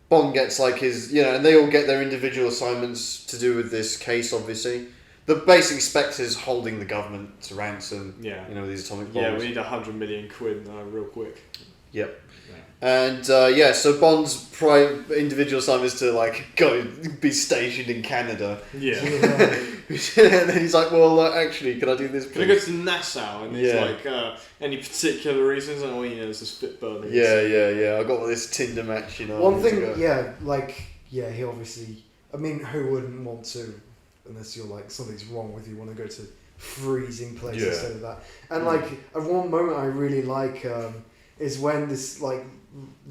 Bond gets like his, and they all get their individual assignments to do with this case, obviously. The basic Spectre's holding the government to ransom, these atomic bombs. Yeah, we need 100 million quid real quick. Yep. And so Bond's individual assignment is to go be stationed in Canada. Yeah. And then he's like, well, actually, can I do this? Can I go to Nassau? And he's like, any particular reasons? And all you know is this fit burning. Yeah. I got this Tinder match, One thing, he obviously. I mean, who wouldn't want to, unless you're like something's wrong with you, want to go to freezing place instead of that. And at one moment, I really like is when this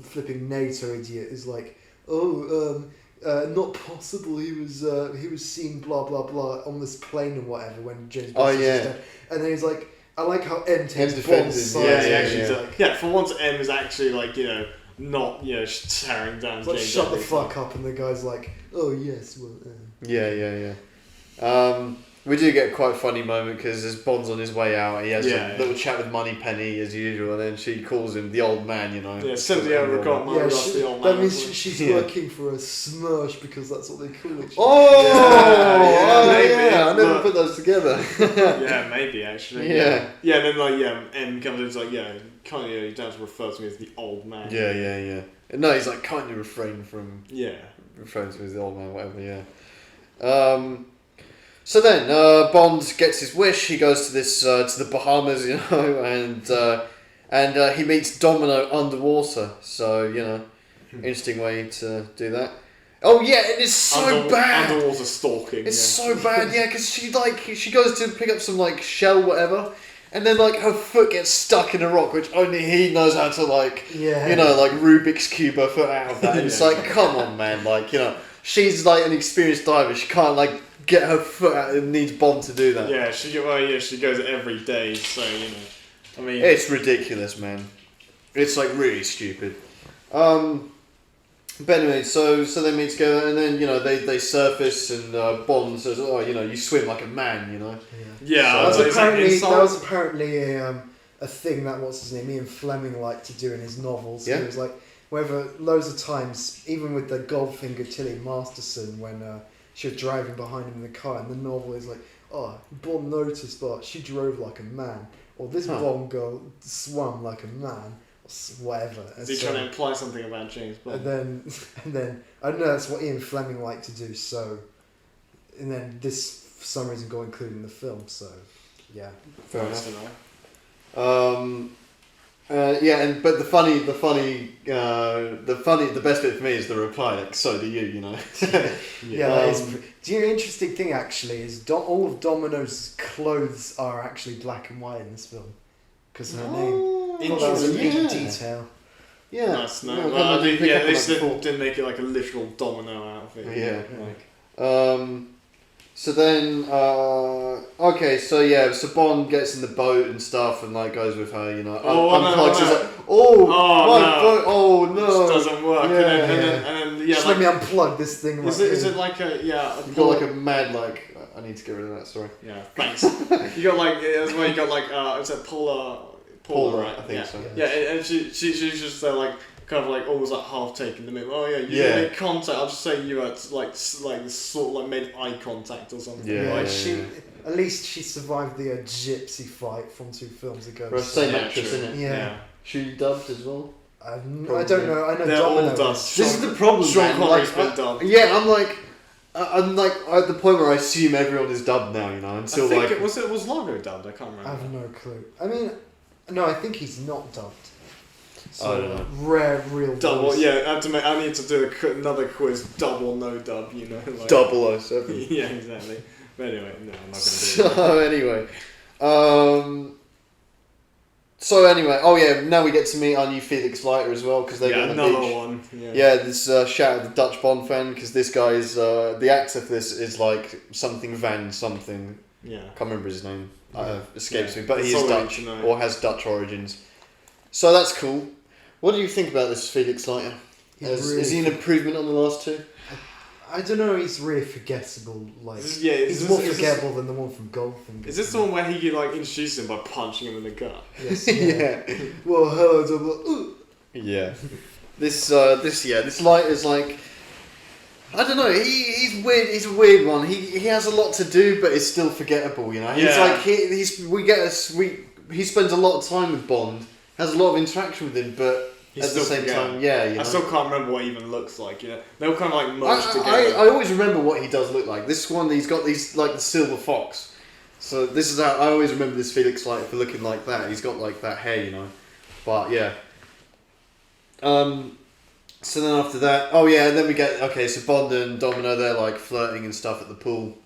flipping NATO idiot is like, not possible. He was seen blah blah blah on this plane and whatever when James Bond is dead. And then he's like, I like how M takes Bond's side. For once, M is actually not tearing down. It's like James shut the fuck up, and the guy's like, oh yes, well. Yeah. We do get quite a funny moment because as Bond's on his way out, he has a little chat with Moneypenny as usual, and then she calls him the old man, Yeah, simply overgot my rusty old man. That means she's working for a Smirch because that's what they call it. Maybe. I never put those together. Yeah, maybe actually. Yeah. Yeah, and then M comes in, it's like, kind of, you don't have to refer to me as the old man. Yeah. No, he's like, kind of refrain from. Yeah. referring to him as the old man, whatever. Yeah. So then Bond gets his wish. He goes to this to the Bahamas, you know, and he meets Domino underwater. So you know, interesting way to do that. Oh yeah, and it's so bad. Underwater stalking. It's so bad, yeah, because she goes to pick up some like shell, whatever, and then like her foot gets stuck in a rock, which only he knows how to you know, like Rubik's cube her foot out of that. And it's like, come on, man, like you know, she's like an experienced diver. She can't like get her foot out. It needs Bond to do that. Yeah, she goes every day, so you know, I mean, It's ridiculous, man. It's like really stupid. But anyway, so they meet together, and then you know they surface, and Bond says, "Oh, you know, you swim like a man," you know. Yeah, So that was apparently a thing that what's his name, Ian Fleming liked to do in his novels. Yeah. He was like, whether loads of times, even with the Goldfinger Tilly Masterson, when she was driving behind him in the car, and the novel is like, oh, Bond noticed, but she drove like a man, or this Bond girl swam like a man. Whatever. Is he trying to imply something about James Bond? And then I don't know, that's what Ian Fleming liked to do. So, and then this for some reason got included in the film. So, yeah. Fair Nice enough. to know. Yeah, but the best bit for me is the reply, like, so do you know. Yeah, that is. Do you know, interesting thing actually is all of Domino's clothes are actually black and white in this film because her name. That was a neat detail. Yeah. Nice. No, No, well, they before. didn't make it like a literal domino outfit. Yeah. Like, So then, okay, so Bond gets in the boat and stuff, and like goes with her, you know. Unplugs. She's like, my boat. Oh no, it doesn't work. Yeah, and then Just let me unplug this thing. Is it like a You've got like a mad like. I need to get rid of that. Sorry. Yeah, thanks. You got like as well. You got like it's a Paula, right? I think so. Yeah, and she's just like kind of like always like half taking the middle. Oh yeah, you made contact. I'll just say you had like sort of like made eye contact or something. Yeah, like at least she survived the gypsy fight from 2 films ago. Right, same actress, isn't it? Yeah. She dubbed as well. I don't know. I know They're all Domino. dubbed. This is the problem, Sean man. Connery's Like, been dubbed. yeah, I'm like at the point where I assume everyone is dubbed now, you know, until I think like it was Largo dubbed. I can't remember. I have no clue. I mean, no, I think he's not dubbed. So I don't know. Rare, real Double, voice. yeah. I need to do another quiz. Double, no dub. You know, like 007. Yeah, exactly. But anyway, no, I'm not gonna do So anyway, oh yeah, now we get to meet our new Felix Leiter as well because they yeah, got the another beach. one. Yeah, Yeah, this shout out the Dutch Bond fan because this guy is the actor for this is like something Van something. yeah. Can't remember his name. Escapes me, but he That's is all Dutch you know. or has Dutch origins. So that's cool. What do you think about this Felix Leiter? Is he an improvement on the last two? I don't know. He's really forgettable. Like Is he's more forgettable than the one from Goldfinger. Is this the one where he like introduced him by punching him in the gut? Yes. Yeah. Well, hello, double. Yeah. This Leiter's like. I don't know. He's weird. He's a weird one. He has a lot to do, but it's still forgettable. You know. He's like he spends a lot of time with Bond, has a lot of interaction with him, but He's at the still same forgettable. time, yeah. You know? I still can't remember what he even looks like. You know, they all kind of like merged together. I always remember what he does look like. This one, he's got these like the silver fox. So this is how I always remember this Felix Leiter for looking like that. He's got like that hair, you know. But yeah. So then after that, oh yeah, and then we get so Bond and Domino, they're like flirting and stuff at the pool.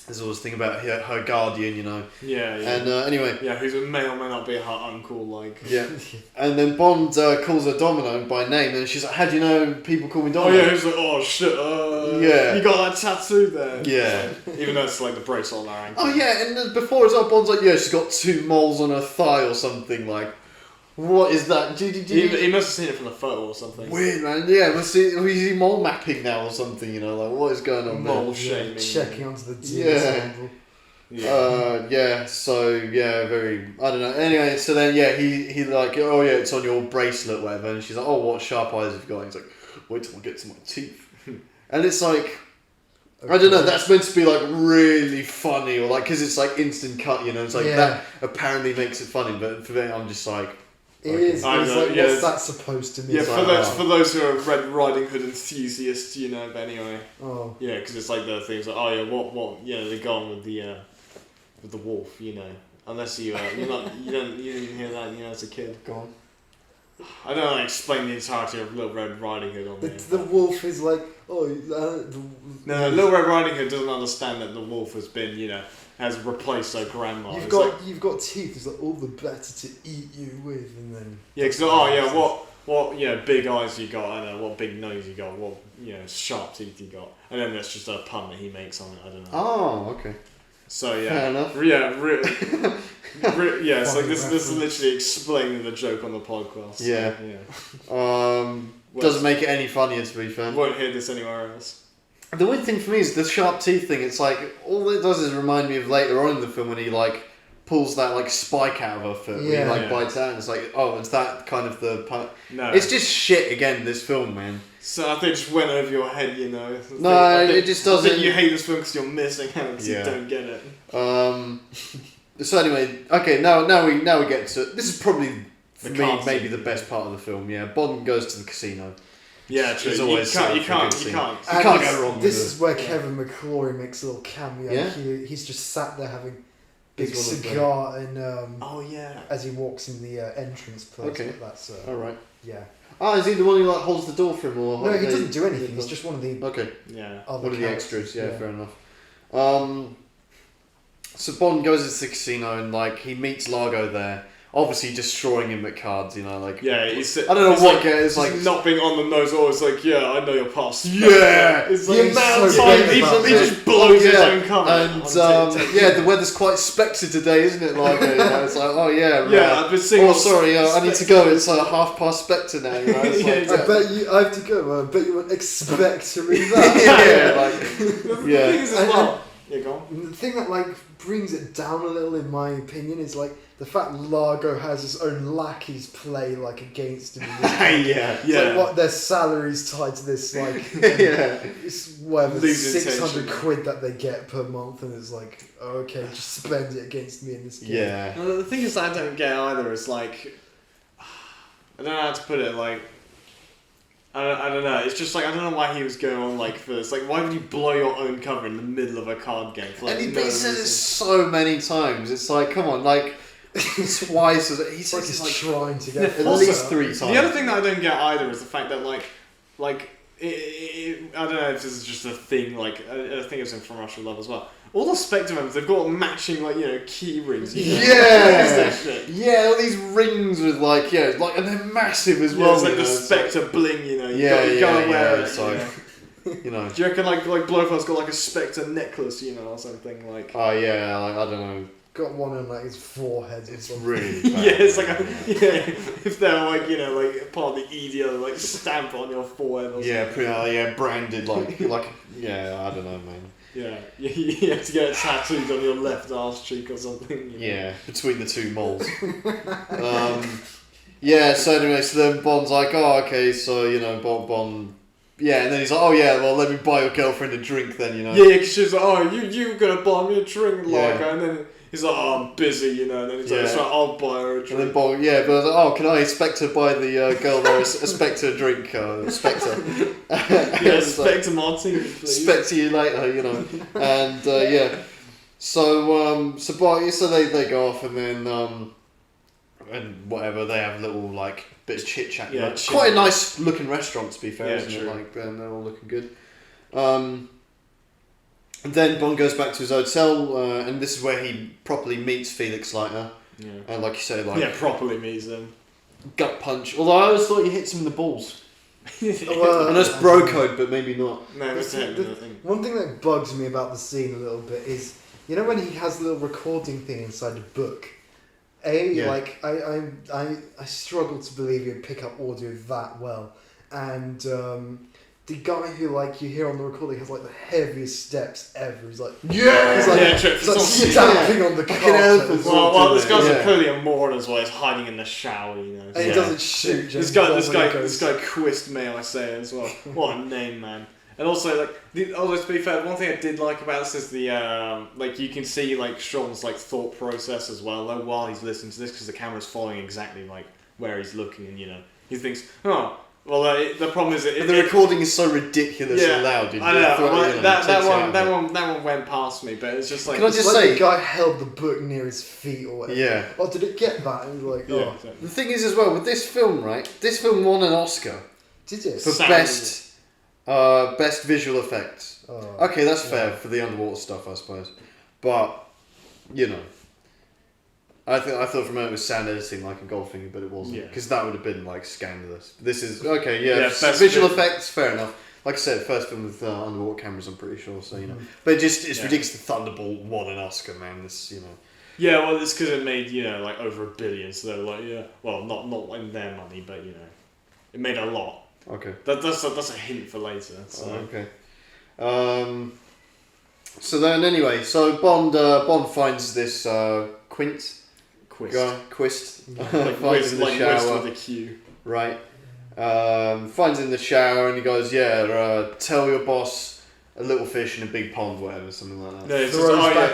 There's all this thing about her guardian, you know. Yeah. And anyway. Yeah, who's may or may not be her uncle, like. Yeah. And then Bond calls her Domino by name, and she's like, "How do you know people call me Domino?" Oh yeah, he's like, "Oh shit, yeah. you got that tattoo there." Yeah. Like, even though it's like the bracelet on her ankle. Oh yeah, and then before it's up, Bond's like, "Yeah, she's got 2 moles on her thigh or something." Like, what is that? He must have seen it from the photo or something. Weird, man. Yeah, is he mole mapping now or something? You know, like what is going on Mole there? shaming. Checking onto the DNA Yeah. sample. Yeah. So very. I don't know. Anyway, so then he like, oh yeah, it's on your bracelet, whatever. And she's like, oh, what sharp eyes have you got? And he's like, wait till I get to my teeth. And it's like, I don't know. That's meant to be like really funny, or like because it's like instant cut, you know. It's like that apparently makes it funny, but for me, I'm just like, It is. I It's know, like, yeah, what's that supposed to mean? Yeah, It's for like, those oh. for those who are Red Riding Hood enthusiasts, you know. But anyway, Oh. yeah, because it's like the things like, oh yeah, what, you know, they go on with the wolf, you know. Unless you you didn't hear that, you know, as a kid. Go on. I don't know, explain the entirety of Little Red Riding Hood on there. The wolf is like, oh, No, Little Red Riding Hood doesn't understand that the wolf has been, you know, has replaced her grandma. You've It's got like, you've got teeth. It's like all the better to eat you with, and then yeah, because what you know, big eyes you got, I don't know, what big nose you got, what, you know, sharp teeth you got, and then that's just a pun that he makes on it. I don't know. Oh, okay. So yeah, Fair enough. Yeah, yeah. It's like this is Reference. literally explaining the joke on the podcast. Yeah. Yeah. Doesn't make it any funnier, to be fair. Won't hear this anywhere else. The weird thing for me is the sharp teeth thing. It's like all it does is remind me of later on in the film when he like pulls that like spike out of her foot. When he Yeah. like Yeah. bites out. And it's like, oh, is that kind of the pun? No. It's just shit again. This film, man. So I think it just went over your head, you know. It just doesn't. I think you hate this film because you're missing out because Yeah. you don't get it. So anyway, okay. Now we get to this is probably for The me cast maybe scene, the best part of the film. Yeah, Bond goes to the casino. Yeah, true. It's You always set can't. up You for a can't. good You scene. can't. You can't go wrong with This it. is where Kevin McClory makes a little cameo. Yeah? He's just sat there having big He's one of them. cigar and Oh yeah. as he walks in the entrance place. Okay. But that's All right. yeah. Oh, is he the one who like holds the door for him, or No, he they- doesn't do anything. He's just one of the okay. Yeah. other One of the characters. extras, yeah, fair enough. So Bond goes into the casino and like he meets Largo there, obviously destroying him at cards, you know, like Yeah, he's. I don't know it's what like, guy is like. not being on the nose. Always like, yeah, I know your past. Yeah, It's The like amount of so time big, he he just blows his own cover. And yeah, the weather's quite Spectre today, isn't it? Like, you know, it's like, oh yeah, right. Yeah, I've been seeing. Oh sorry, I need to go. It's 1:30 now. You know, it's Yeah, like, exactly. I bet you. I have to go. I bet you wouldn't expect to read that. yeah, like The yeah. thing is as And- well. Yeah, go on. And the thing that like brings it down a little, in my opinion, is like the fact Largo has his own lackeys play like against him. In this film. yeah, It's Yeah. like what their salaries tied to this like yeah. it's whatever Losing 600 tension. quid that they get per month, and it's like, oh, okay, just spend it against me in this game. Yeah. No, the thing is I don't get either. It's like I don't know how to put it. Like I don't know. It's just like I don't know why he was going on like for this. Like why would you blow your own cover in the middle of a card game? For, like, And he no says it reason? so many times. It's like, come on, like twice. He It's like says he's it like trying to get at closer. least 3 times. The other thing that I don't get either is the fact that like I don't know if this is just a thing. Like I think it's in From Russia with Love as well. All the Spectre members, they've got matching like key rings. You know? Yeah. What is that shit? Yeah, all these rings with like and they're massive as Yeah, well. it's like you the know, it's like- Spectre bling. You know, you Yeah, gotta yeah, wear yeah, it. it's you like- know? you know. Do you reckon like Blofeld's got like a Spectre necklace, or something like? Oh yeah, like, I don't know. Got one on like his forehead. It's or something. really Yeah, bad. it's like if they're like part of the EDO, like stamp on your forehead. Or Yeah, something. branded like yeah, I don't know, man. Yeah, you have to get it tattooed on your left arse cheek or something. You know? Yeah, between the two moles. Yeah, so anyway, so then Bond's like, oh, okay, so, Bond, yeah, and then he's like, oh, yeah, well, let me buy your girlfriend a drink then, Yeah, because she's like, oh, you gonna buy me a drink, Yeah. and then he's like, oh, I'm busy, and then he's like, Yeah. so I'll buy her a And then drink. Bond, yeah, but I was like, oh, can I expect to buy the girl there a Spectre a drink, Spectre? Yeah, It's like, Spectre Martini, please. Spec to you later, and yeah, so they go off and then and whatever, they have a little like bit of chit chat. Yeah, It's quite a nice looking restaurant, to be fair, Yeah, isn't true. it? Like, and they're all looking good. And then Bond goes back to his hotel, and this is where he properly meets Felix Leiter. Yeah. And like you say, like Properly meets them. gut punch. Although I always thought he hits him in the balls. Well, I know it's bro code, but maybe not. No, it's The- him, I think. One thing that bugs me about the scene a little bit is, when he has the little recording thing inside the book. Yeah. Like I struggle to believe he'd pick up audio that well, and the guy who like you hear on the recording has like the heaviest steps ever. He's like, Yeah! he's like, Yeah, true. he's like It's all- stamping on the Fucking carpet, elephants. Well, this guy's Yeah. clearly a moron as well. He's hiding in the shower, and he Yeah. doesn't shoot. This James guy, Bond this when he guy, goes- this guy, Quist, may I say as well. What a name, man! And also, although to be fair, one thing I did like about this is the you can see like Sean's like thought process as well. Though while he's listening to this, because the camera's following exactly like where he's looking, and he thinks, oh, well, the problem is But the recording is so ridiculously loud. I know. Well, that one went past me, but it's just like. Can I just say, the guy held the book near his feet or whatever. Yeah. Oh, did it get that? And he was like, oh. Exactly. The thing is, as well, with this film, right? This film won an Oscar Did it? for best visual effects. Oh, Okay, that's fair for the underwater stuff, I suppose. But I thought for a moment it was sound editing like a Goldfinger, but it wasn't, because that would have been like scandalous. This is okay, visual effects, fair enough. Like I said, first film with underwater cameras, I'm pretty sure. So but it's ridiculous. The Thunderball won an Oscar, man. This Yeah, well, it's because it made like over $1 billion. So they were like, well, not in their money, but it made a lot. Okay. That's a hint for later. So. Okay. So then, anyway, so Bond finds this Quist. Finds in the shower. With a Q. Right. Finds in the shower and he goes, tell your boss a little fish in a big pond, whatever, something like that. No, it's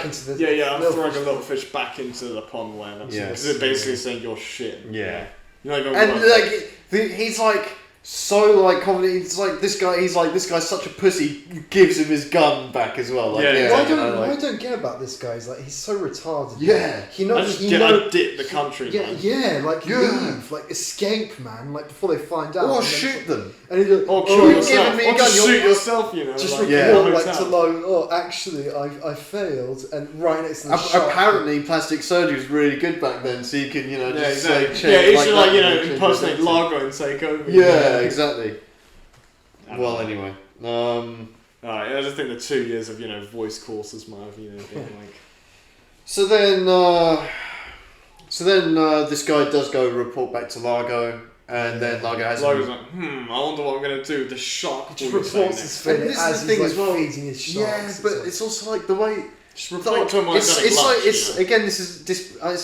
into the I'm throwing a little fish back into the pond, whatever. Because it's basically saying you're shit. Yeah. You're not even And he's like so like confident. He's like this guy's such a pussy. He gives him his gun back as well. Like, what I don't get about this guy is like he's so retarded. Yeah. I dip the country. Leave, like escape, man. Like before they find out. Or shoot them. And he's like, kill yourself. Giving me a gun, Shoot yourself. Just like, report to Lowe. Oh, actually, I failed, and right next to the shark. Apparently, plastic surgery was really good back then, so you can just exactly. say you should impersonate Largo and take over. Yeah, exactly. Well, anyway. Alright, I just think the 2 years of voice courses might have been like. So then this guy does go report back to Largo, and then Largo has. Largo's like, I wonder what I'm gonna do. The shark. Just reports his feeling as he's like feeding his sharks. Yeah, but it's also like the way. Just report to him like it's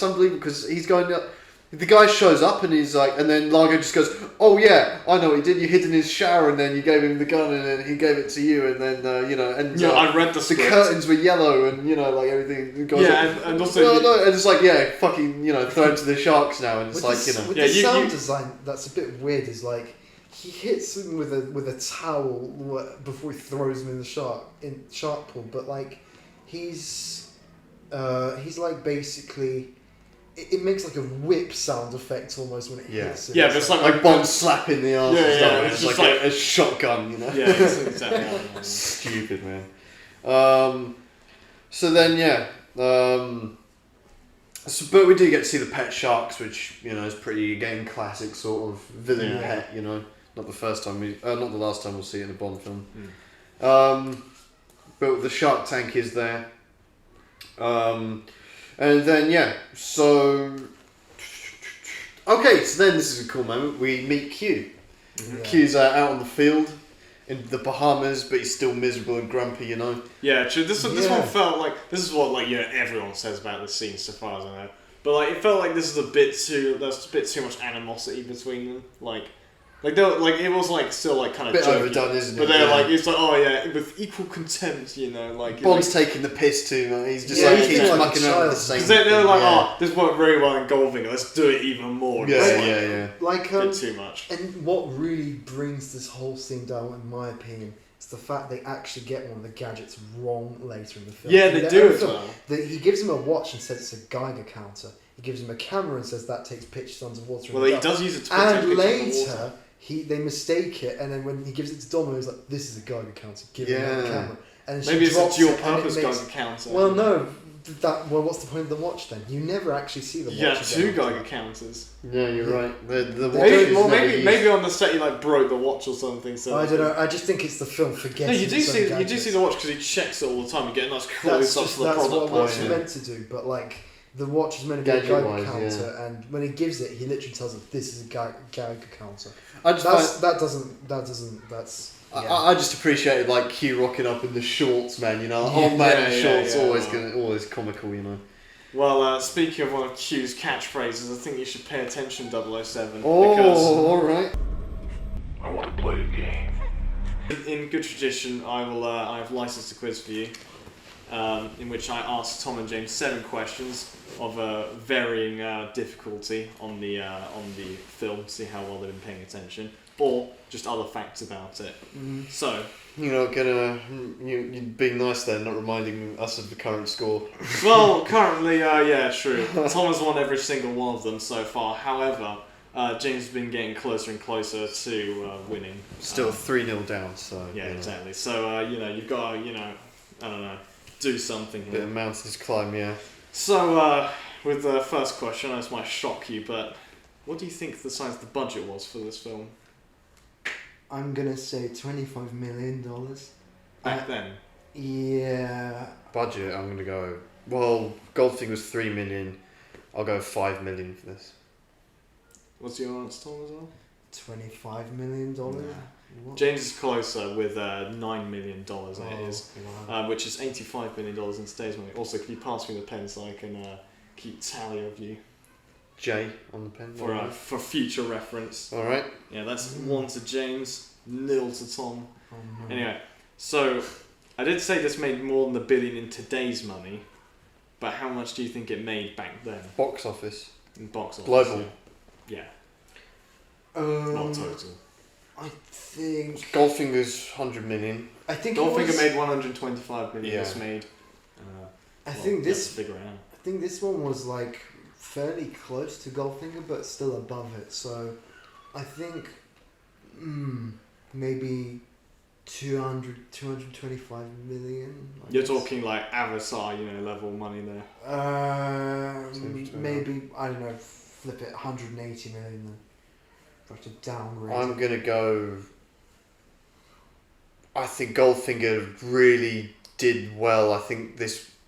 unbelievable because he's going up. The guy shows up and he's like, and then Largo just goes, "Oh yeah, I know what he did. You hid in his shower, and then you gave him the gun, and then he gave it to you, and then I read the script. The curtains were yellow, and like everything. Goes and also and it's like fucking throw him to the sharks now, and it's with the sound design that's a bit weird. Is like he hits him with a towel before he throws him in the shark pool, but like he's like basically. It makes like a whip sound effect almost when it hits. Yeah, but it's like Bond slapping the arse. It's just like a shotgun, Yeah, it's exactly. Stupid, man. So then, but we do get to see the pet sharks, which is pretty again classic sort of villain pet. Not the first time not the last time we'll see it in a Bond film. But the shark tank is there. And then so then this is a cool moment. We meet Q. Yeah. Q's out on the field in the Bahamas, but he's still miserable and grumpy, Yeah, true. This one felt like this is what everyone says about this scene so far as I know. But like it felt like there's a bit too much animosity between them. Like it was like still like kind of bit jokey, overdone, isn't it? But they're like it's like with equal contempt, like Bond's taking the piss too much. He's just keeps like mucking around with the same. Because they're like, this worked very well in Goldfinger. Let's do it even more. Yeah. Like a bit too much. And what really brings this whole scene down, in my opinion, is the fact they actually get one of the gadgets wrong later in the film. Yeah, they do as well. He gives him a watch and says it's a Geiger counter. He gives him a camera and says that takes pictures underwater. Well, he does use it to and later. They mistake it, and then when he gives it to Domino, he's like, "This is a Geiger counter. Give him the camera." And maybe it's a dual-purpose Geiger counter. Well, no. What's the point of the watch then? You never actually see the watch. Yeah, two Geiger counters. Yeah, you're right. The maybe on the set he broke the watch or something. So I don't know. I just think it's the film forgetting. No, you do see the watch because he checks it all the time. You get a nice close up to the product. That's what watch is meant to do, but like. The watch is meant to be a Geiger counter, and when he gives it, he literally tells it, "This is a Geiger counter." I just appreciated like Q rocking up in the shorts, man. Old man in shorts, always comical, Well, speaking of one of Q's catchphrases, I think you should pay attention, 007. All right. I want to play a game. In good tradition, I've licensed a quiz for you, in which I asked Tom and James 7 questions. of varying difficulty on the film, see how well they've been paying attention, or just other facts about it. So You're not gonna. You're being nice there, not reminding us of the current score. well, currently, yeah, true. Tom has won every single one of them so far. However, James has been getting closer and closer to winning. Still 3-0 down, so. Yeah, exactly. So you've got to, I don't know, do something Bit here. of mountains to climb, yeah. So with the first question, this might shock you, but what do you think the size of the budget was for this film I'm gonna say $25 million. back then? Yeah. Budget, I'm gonna go. Well, Goldfinger was 3 million. I'll go 5 million for this. What's your answer, Tom, as well? $25 million. What? James is closer with $9 million. It is. Wow. Which is $85 million in today's money. Also, can you pass me the pen so I can keep tally of you J on the pen. for future reference? Alright. Yeah, that's 1 to James, 0 to Tom. Oh, no. Anyway, so I did say this made more than $1 billion in today's money, but how much do you think it made back then Box office. in box office? Global. Yeah, not total. I think. Goldfinger's 100 million. I think Goldfinger it was, made 125 million. Yeah. This made. I well, think you have this. to figure it out. I think this one was like fairly close to Goldfinger, but still above it. So, I think, maybe 225 million. I You're guess. talking like Avatar, level money there. Seems to Maybe I don't know. Flip it, 180 million. Then. Try to downgrade. I'm gonna go. I think Goldfinger really did well. I think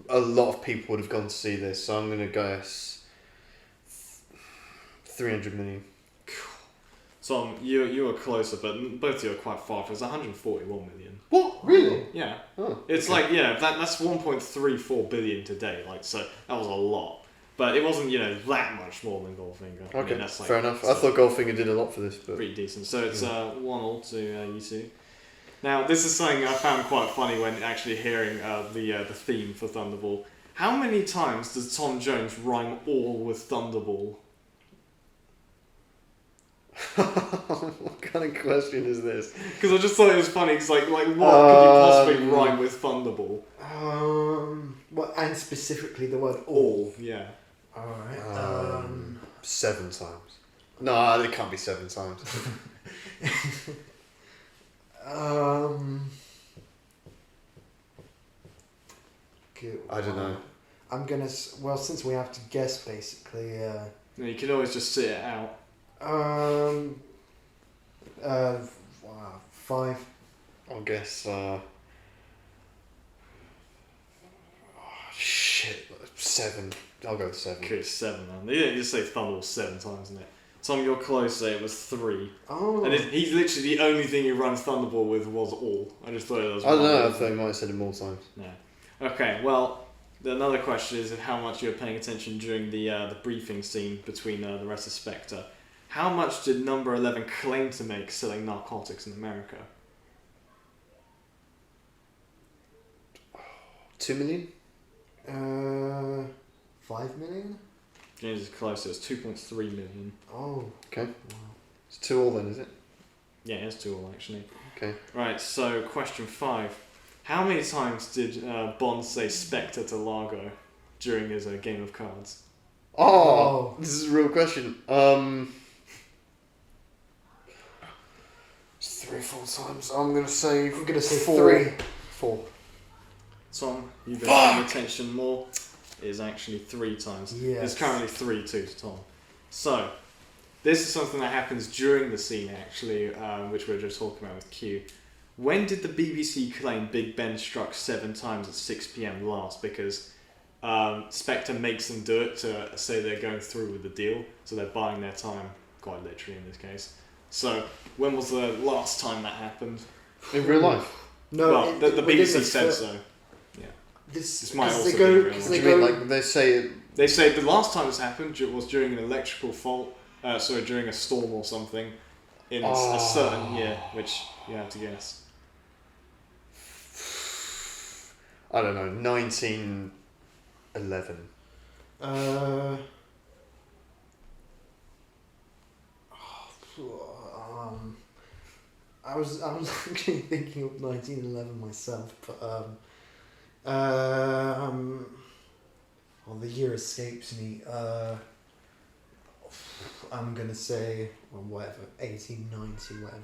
a lot of people would have gone to see this, so I'm gonna guess 300 million. So you were closer, but both of you are quite far. It was 141 million. What? Really? Yeah, Oh, it's okay. like that's 1.34 billion today. Like, so that was a lot, but it wasn't that much more than Goldfinger. Okay, that's like, fair enough. I thought Goldfinger did a lot for this, but pretty decent. So it's 1-1 to you two. Now this is something I found quite funny when actually hearing the theme for Thunderball. How many times does Tom Jones rhyme all with Thunderball? what kind of question is this? Because I just thought it was funny. It's like what could you possibly rhyme with Thunderball? What and specifically the word All, yeah. All right. 7 times. No, it can't be 7 times. Good. I don't know. I'm gonna. Well, since we have to guess, basically. You can always just sit it out. Wow, 5. I'll guess. Shit, 7. I'll go with 7. Okay, 7 then. You just say Thunderball 7 times, isn't it? Tom, you're closer. It was 3. Oh. And he's literally the only thing he runs Thunderball with was all. I just thought it was. I don't know. I thought you might have said it more times. No. Okay. Well, another question is how much you were paying attention during the briefing scene between the rest of Spectre. How much did Number 11 claim to make selling narcotics in America? 2 million? 5 million. James is closer. It's 2.3 million. Oh. Okay. Wow. It's 2-2 then, is it? Yeah, it's 2-all actually. Okay. Right. So question 5. How many times did Bond say Spectre to Largo during his game of cards? Oh, this is a real question. It's 3 or 4 times. I'm gonna say 3. 4. Tom, you've been paying attention more. It is actually 3 times. Yes. It's currently 3-2 to Tom. So, this is something that happens during the scene actually, which we were just talking about with Q. When did the BBC claim Big Ben struck 7 times at 6 PM last? Because Spectre makes them do it to say they're going through with the deal, so they're buying their time, quite literally in this case. So, when was the last time that happened? In real life? No. Well, the BBC said so. This might also they be go. real. Cause What they do you mean? go. Like they say it. They say the last time this happened was during an electrical fault, during a storm or something, in a certain year, which you have to guess. I don't know. 1911. I was actually thinking of 1911 myself, but the year escapes me. I'm gonna say whatever, 1890, whatever.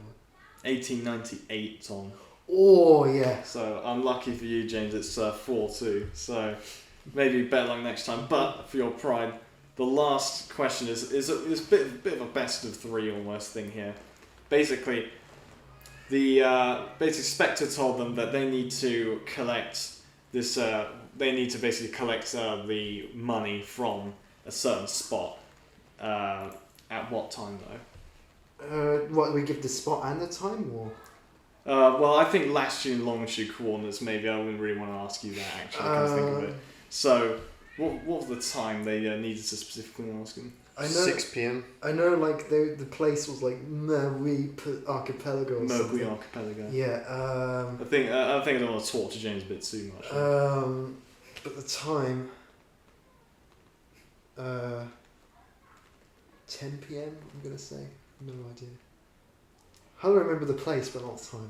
1898, Tom. Oh yeah. So unlucky for you, James. It's 4-2. So maybe better luck next time. But for your pride, the last question is a bit of a best of three almost thing here. Basically, Spectre told them that they need to collect this. They need to basically collect the money from a certain spot. At what time though? What, we give the spot and the time, or? Well, I think latitude and longitude coordinates. Maybe I wouldn't really want to ask you that actually. Come to think of it. So, what was the time they needed to specifically ask him? I know 6 p.m. I know, like the place was like Maui Archipelago or something. Maui Archipelago. Yeah. I think I don't want to talk to James a bit too much. But the time. 10 p.m. I'm gonna say. No idea. How do I remember the place, but not the time?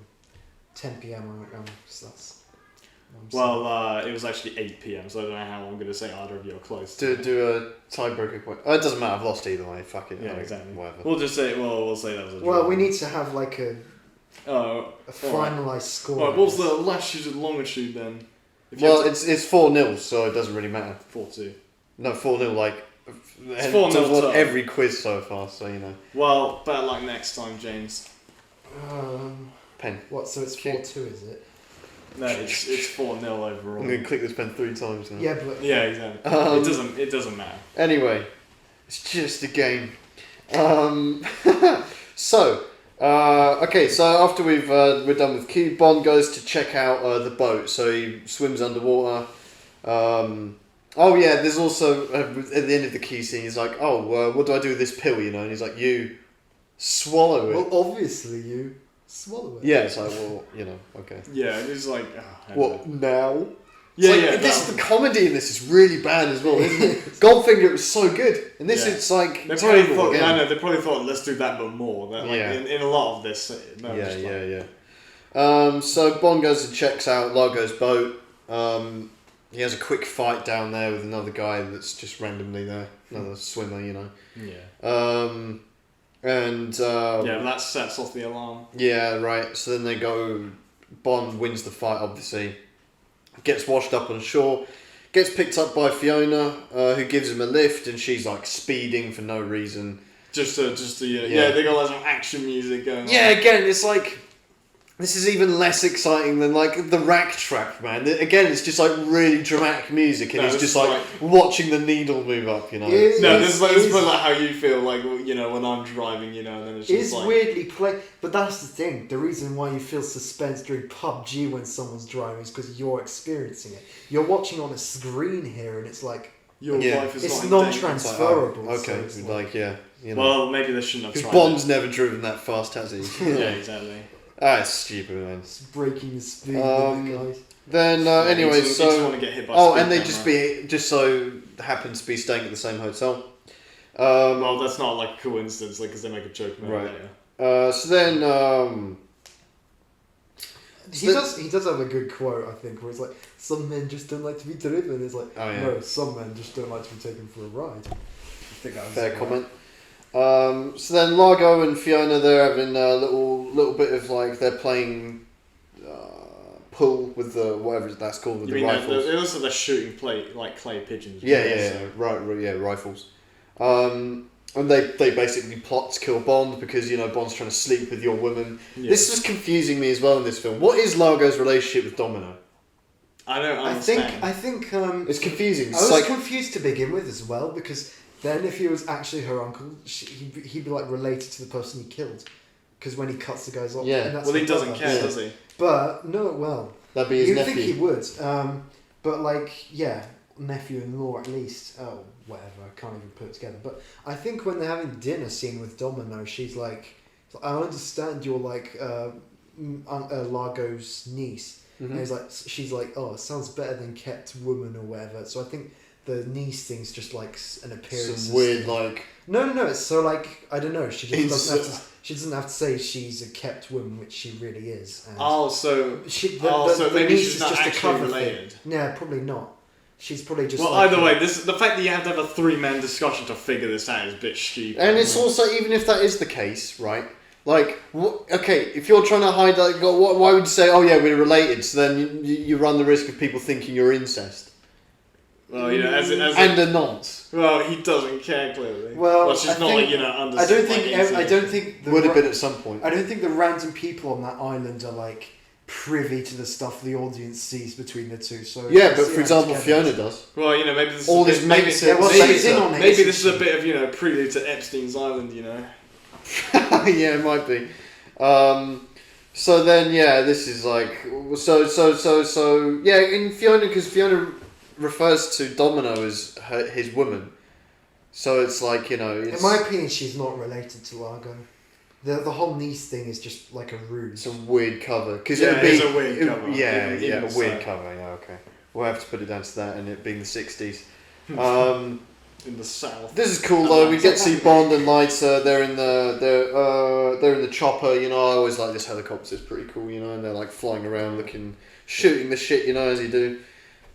10 p.m. So that's. Well, it was actually 8 p.m. So I don't know how I'm going to say either of you are close. Do a tiebreaker point. Oh, it doesn't matter. I've lost either way. Fuck it. Yeah, exactly. Whatever. We'll just say. Well, we'll say that was a draw. Well, we need to have like a finalised right. score. Right, what was the latitude and longitude then? Well, it's 4-0, so it doesn't really matter. 4-2. No, 4-0. Like it's 4-0 to won total. every quiz so far. So you know. Well, better luck next time, James. Pen. What? So it's 4-2, is it? No, it's 4-0 overall. I'm gonna click this pen 3 times now. Yeah, but Yeah, exactly. It doesn't matter. Anyway, it's just a game. So, okay. So after we're done with Q, Bond goes to check out the boat. So he swims underwater. Oh yeah, there's also at the end of the key scene. He's like, "Oh, what do I do with this pill?" You know, and he's like, "You swallow it." well, obviously you swallow it. Yeah, it's like, well, you know, okay. Yeah, it's like. What now? Yeah, It's like, yeah. This the comedy in this is really bad as well, isn't it? Goldfinger was so good, and this Yeah. it's like They probably terrible thought. again. I know. They probably thought, let's do that, but more. That, like, Yeah. in a lot of this. No, just like, Yeah. So Bond goes and checks out Largo's boat. He has a quick fight down there with another guy that's just randomly there, another swimmer, you know. Yeah. Yeah, that sets off the alarm. Yeah, right. So then they go. Bond wins the fight, obviously. Gets washed up on shore. Gets picked up by Fiona, who gives him a lift, and she's like speeding for no reason. Just to yeah, they got like some action music going. Yeah, on. again, it's like this is even less exciting than like the Rack Trap, man. Again, it's just like really dramatic music, and No, it's this just is like watching the needle move up, you know. It No, is- this is is- like how you feel, like, you know, when I'm driving, you know, and then it's just It's like. weirdly play, but that's the thing. The reason why you feel suspense during PUBG when someone's driving is because you're experiencing it. You're watching on a screen here, and it's like Your Yeah. life is it's not in non-transferable. It's like, oh, okay, so it's like yeah, you danger. know. Well, maybe they shouldn't have Because tried Bond's never driven that fast, has he? it. Yeah, exactly. Ah, it's stupid, man. it's breaking the speed, Um, guys. Then Yeah, anyway, you just want so to get hit by oh, speed and they camera. just so happen to be staying at the same hotel. Well, that's not like a coincidence, like, because they make a joke about Right. it later. So then He does have a good quote, I think, where it's like, some men just don't like to be driven. It's like, Oh, yeah. no, some men just don't like to be taken for a ride. I think that was fair comment. So then Largo and Fiona, they're having a little bit of like they're playing pool with the whatever that's called with You the mean rifles. it looks like they're shooting like clay pigeons. Yeah, so- right, yeah, rifles. And they basically plot to kill Bond because, you know, Bond's trying to sleep with your woman. Yeah. This was confusing me as well in this film. What is Largo's relationship with Domino? I don't I understand. think It's confusing. I It's was like, confused to begin with as well, because then if he was actually her uncle, he'd be like related to the person he killed, because when he cuts the guys off, Yeah. and that's Well, he her doesn't brother. care, Yeah. does he? But no, well, that'd be his you'd nephew. think he would, but like, yeah, nephew-in-law at least. Oh, whatever, I can't even put it together. But I think when they're having dinner scene with Domino, she's like, I understand you're like Largo's niece. Mhm. And she's like, oh, it sounds better than kept woman or whatever. So I think the niece thing's just like an appearance. Some weird like. No. It's so like I don't know. She just doesn't have to. She doesn't have to say she's a kept woman, which she really is. And so the maybe niece she's is not just a actually cover related. thing. Yeah, probably not. She's probably just. Well, like either way, the fact that you have to have a 3-man discussion to figure this out is a bit stupid. And it's also, even if that is the case, right? Like, okay, if you're trying to hide that, why would you say, oh yeah, we're related? So then you run the risk of people thinking you're incest. Well, and a nonce. Well, he doesn't care clearly. Well, she's I not think- under. I don't think. Would have been at some point. I don't think the random people on that island are like privy to the stuff the audience sees between the two. So Yeah, but for example, Fiona does. Well, maybe this All is his maybe, mates. Yeah, well, maybe, she's in on it, maybe isn't this is a she? bit of prelude to Epstein's Island. Yeah, it might be. So then, yeah, this is like so. Yeah, in Fiona, because Fiona refers to Domino as his woman, so it's like It's, in my opinion, she's not related to Largo. The whole niece thing is just like a ruse. it's a weird cover because Yeah, it would be it's a weird cover. Yeah, Even yeah, a so. weird cover. Yeah, okay. We'll have to put it down to that, and it being the 60s. In the south. This is cool though. We get to see Bond and Lighter. They're in the chopper. I always like this helicopter. It's pretty cool. And they're like flying around, shooting the shit. As you do.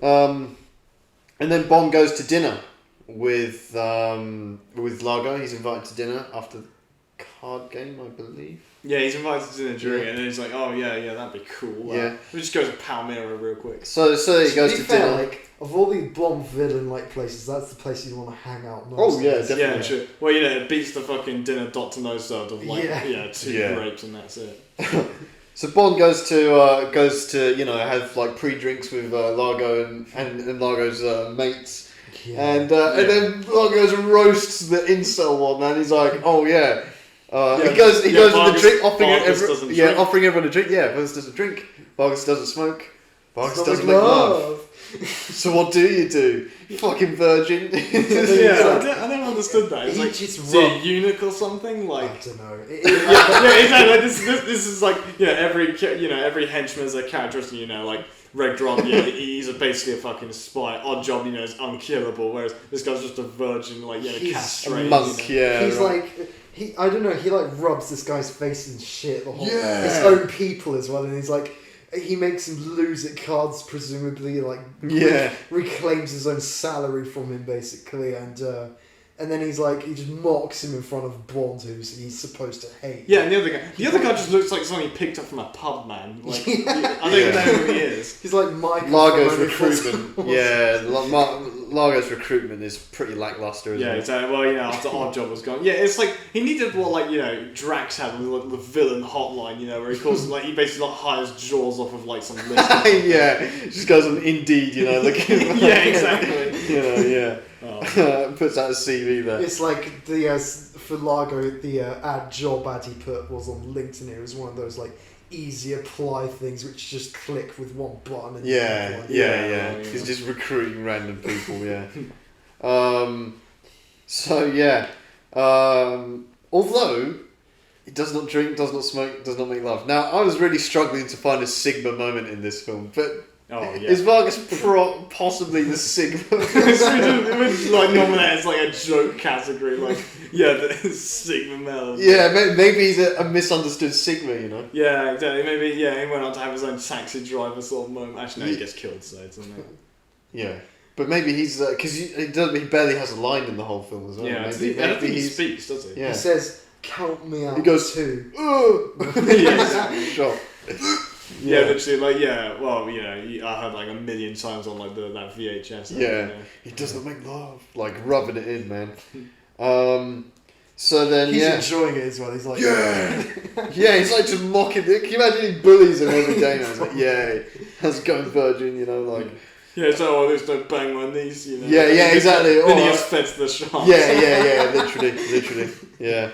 And then Bond goes to dinner with Largo. He's invited to dinner after the card game, I believe. Yeah, he's invited to dinner during it, and then he's like, "Oh yeah, that'd be cool." Yeah. We just go to Palmyra real quick. So he goes to dinner. Like of all the Bond villain like places, that's the place you want to hang out most. Oh, yeah, definitely. Yeah, true. Well, it beats the fucking dinner Dr. No served of like 2 Yeah. grapes and that's it. So Bond goes to have like pre-drinks with Largo and Largo's mates. Yeah. And then Vargas roasts the incel one, man. He's like, "Oh yeah." He goes to the drink, offering everyone a drink. Yeah, Vargas doesn't drink. Vargas doesn't smoke. Vargas doesn't make love. So what do you do? You fucking virgin. I never understood that. It's He like, just is he a rubbed- eunuch or something? I Like, don't know. yeah, exactly. Like, this is like every henchman is a characteristic. Like Red Drum, he's basically a fucking spy. Odd Job, is unkillable. Whereas this guy's just a virgin, like He's castrated. a monk. Yeah, He's right. like I don't know. He like rubs this guy's face and shit. The whole Yeah. his own people as well, and he's like. He makes him lose at cards, presumably, like reclaims his own salary from him, basically, and then he just mocks him in front of Bond, who he's supposed to hate. Yeah, and the other guy just looks like something he picked up from a pub, man. Like, I don't even know who he is. He's like Michael. Largo's from Only recruitment. Fools. Yeah, Largo's recruitment is pretty lackluster, isn't Yeah, it? exactly. Well, after Odd Job was gone. Yeah, it's like, he needed what, Drax had with the villain hotline, where he calls, he basically hires Jaws off of, some list. Yeah, just goes on Indeed, looking. Yeah, exactly. Yeah. Oh. Puts out a CV there. It's like for Largo, the job ad he put was on LinkedIn. It was one of those easy apply things which just click with one button. And Yeah. He's just recruiting random people. Yeah. Although he does not drink, does not smoke, does not make love. Now I was really struggling to find a Sigma moment in this film, but. Oh, yeah. Is Vargas possibly the Sigma? It's nominated as a joke category, the Sigma male. Yeah, maybe he's a misunderstood Sigma, Yeah, exactly. Maybe, he went on to have his own taxi driver sort of moment. Actually, no, he gets killed, so it doesn't matter. Yeah, but maybe he's because he barely has a line in the whole film as well. Yeah, maybe I don't think he speaks, does he? Yeah. He says, "Count me out." He goes, two. Yeah, sure. Yeah, literally, I heard a million times on that VHS. Yeah, he does not make love, rubbing it in, man. So then, he's enjoying it as well. He's like, yeah, he's just mocking it. Can you imagine he bullies him every day? And he's like, yeah, how's it going, virgin? Yeah, so there's no bang my niece, Yeah, exactly. Then he gets fed to the sharks. Yeah, literally, yeah.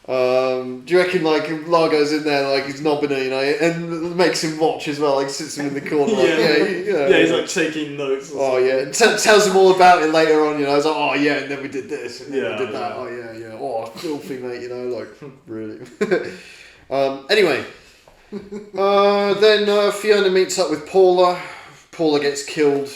Do you reckon Largo's in there he's knobbing her, and makes him watch as well, sits him in the corner, he's taking notes. Oh yeah, tells him all about it later on. It's like, oh yeah, and then we did this, and then we did that. Oh yeah. Oh, filthy mate, really. Anyway, then Fiona meets up with Paula. Paula gets killed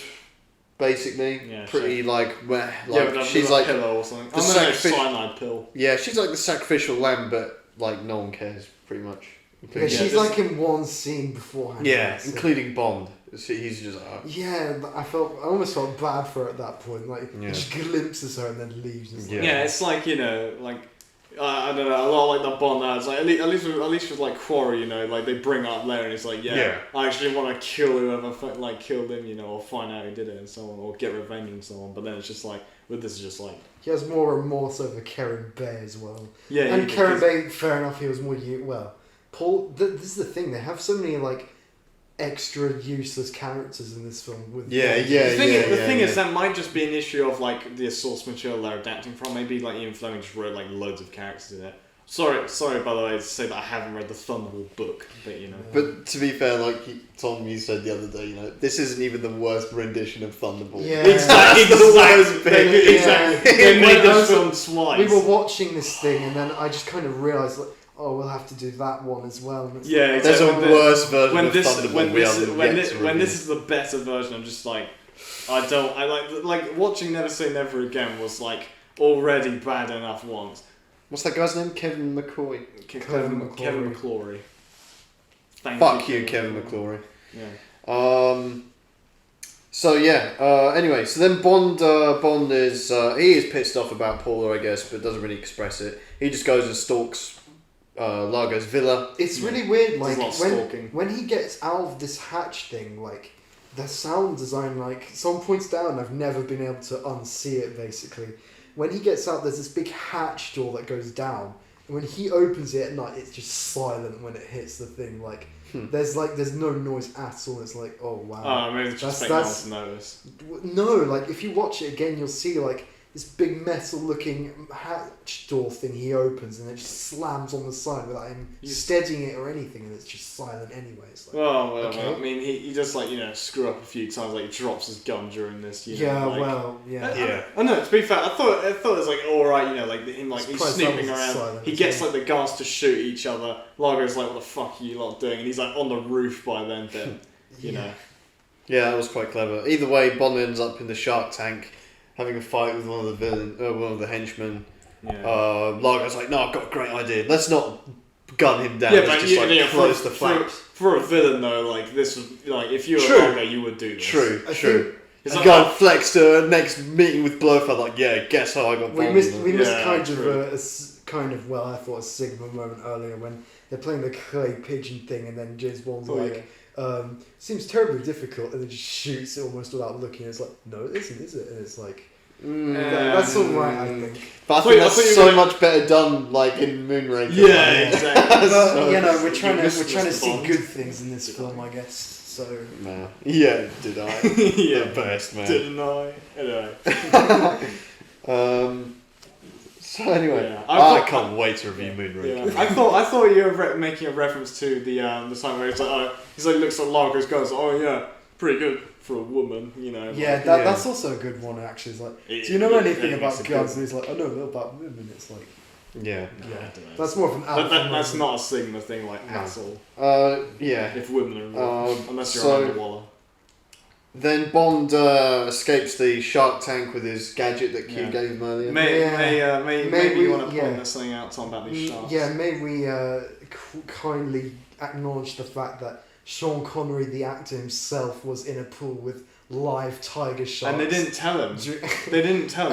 basically. Yeah, Pretty she's like pillow or something. Cyanide pill. Yeah, she's like the sacrificial lamb, but like no one cares pretty much. Yeah, she's like in one scene beforehand. Yeah, including Bond. He's just yeah, but I almost felt bad for her at that point. Like he just glimpses her and then leaves. And it's like I don't know, a lot like the Bond ads. Like at least with like Quarry, like they bring up Larry and it's like, I actually want to kill whoever killed him, or find out who did it and so on, or get revenge and so on. But then it's just like, with this is just like he has more remorse over Karen Bay as well. Yeah, and Karen Bay, fair enough, he was more Paul. This is the thing; they have so many like extra useless characters in this film. The thing is that might just be an issue of like the source material they're adapting from. Maybe like Ian Fleming just wrote like loads of characters in it. Sorry by the way to say that I haven't read the Thunderball book, but But to be fair, like Tom, you said the other day, this isn't even the worst rendition of Thunderball. Yeah, exactly. They made this film twice. We were watching this thing, and then I just kind of realised like, oh, we'll have to do that one as well. And there's a worse version of Thunderball. When this is the better version, I'm just like, I like watching Never Say Never Again was like already bad enough once. What's that guy's name? Kevin McCoy. Kevin McClory. Fuck you, Kevin McClory. Yeah. Anyway, so then Bond is he is pissed off about Paula, I guess, but doesn't really express it. He just goes and stalks Largo's villa. It's really weird, like when he gets out of this hatch thing, like the sound design, like someone points down, I've never been able to unsee it basically. When he gets out, there's this big hatch door that goes down, and when he opens it at night, it's just silent when it hits the thing. Like there's no noise at all. It's like, oh wow. Oh, maybe it's just that's to notice. No, like if you watch it again, you'll see like this big metal-looking hatch door thing he opens, and it just slams on the side without him steadying it or anything, and it's just silent anyway. It's like, I mean, he just like screw up a few times, like he drops his gun during this. I know. To be fair, I thought it was like all right, like him, like he's snooping around. He gets like the guards to shoot each other. Largo's like, "What the fuck are you lot doing?" And he's like on the roof by then. You know. Yeah, that was quite clever. Either way, Bond ends up in the shark tank, having a fight with one of the henchmen. Yeah. Largo's like, "No, I've got a great idea. Let's not gun him down. Yeah, but just close the flaps." For a villain though, like this was like if you were Largo, you would do this. True. He's like, go and flex to a next meeting with Blofeld. Like, yeah, guess how I got. We missed kind of I thought a Sigma moment earlier when they're playing the clay pigeon thing, and then James Bond's seems terribly difficult, and then just shoots it almost without looking. It's like, no, it isn't, is it? And it's like, that's all right, I think. But I think that's so much better done, like in Moonraker. Yeah, exactly. But we're trying to see good things in this film, I guess. So. Nah. Yeah, did I? The best, man. Didn't I? Anyway. So anyway, I can't wait to review Moonraker. Yeah. I thought you were making a reference to the time where he's like looks at Largo's goes, oh yeah, pretty good for a woman, that's also a good one actually. It's like, do you know anything about guns? And he's like, I know a little about women. It's like, yeah. That's more of an alpha. That's not a Sigma thing, like at all. If women are involved, unless you're Amanda Waller. Then Bond escapes the shark tank with his gadget that Q gave him earlier. Maybe you want to point something out, Tom, about these sharks. Yeah, may we kindly acknowledge the fact that Sean Connery, the actor himself, was in a pool with live tiger sharks. And they didn't tell him.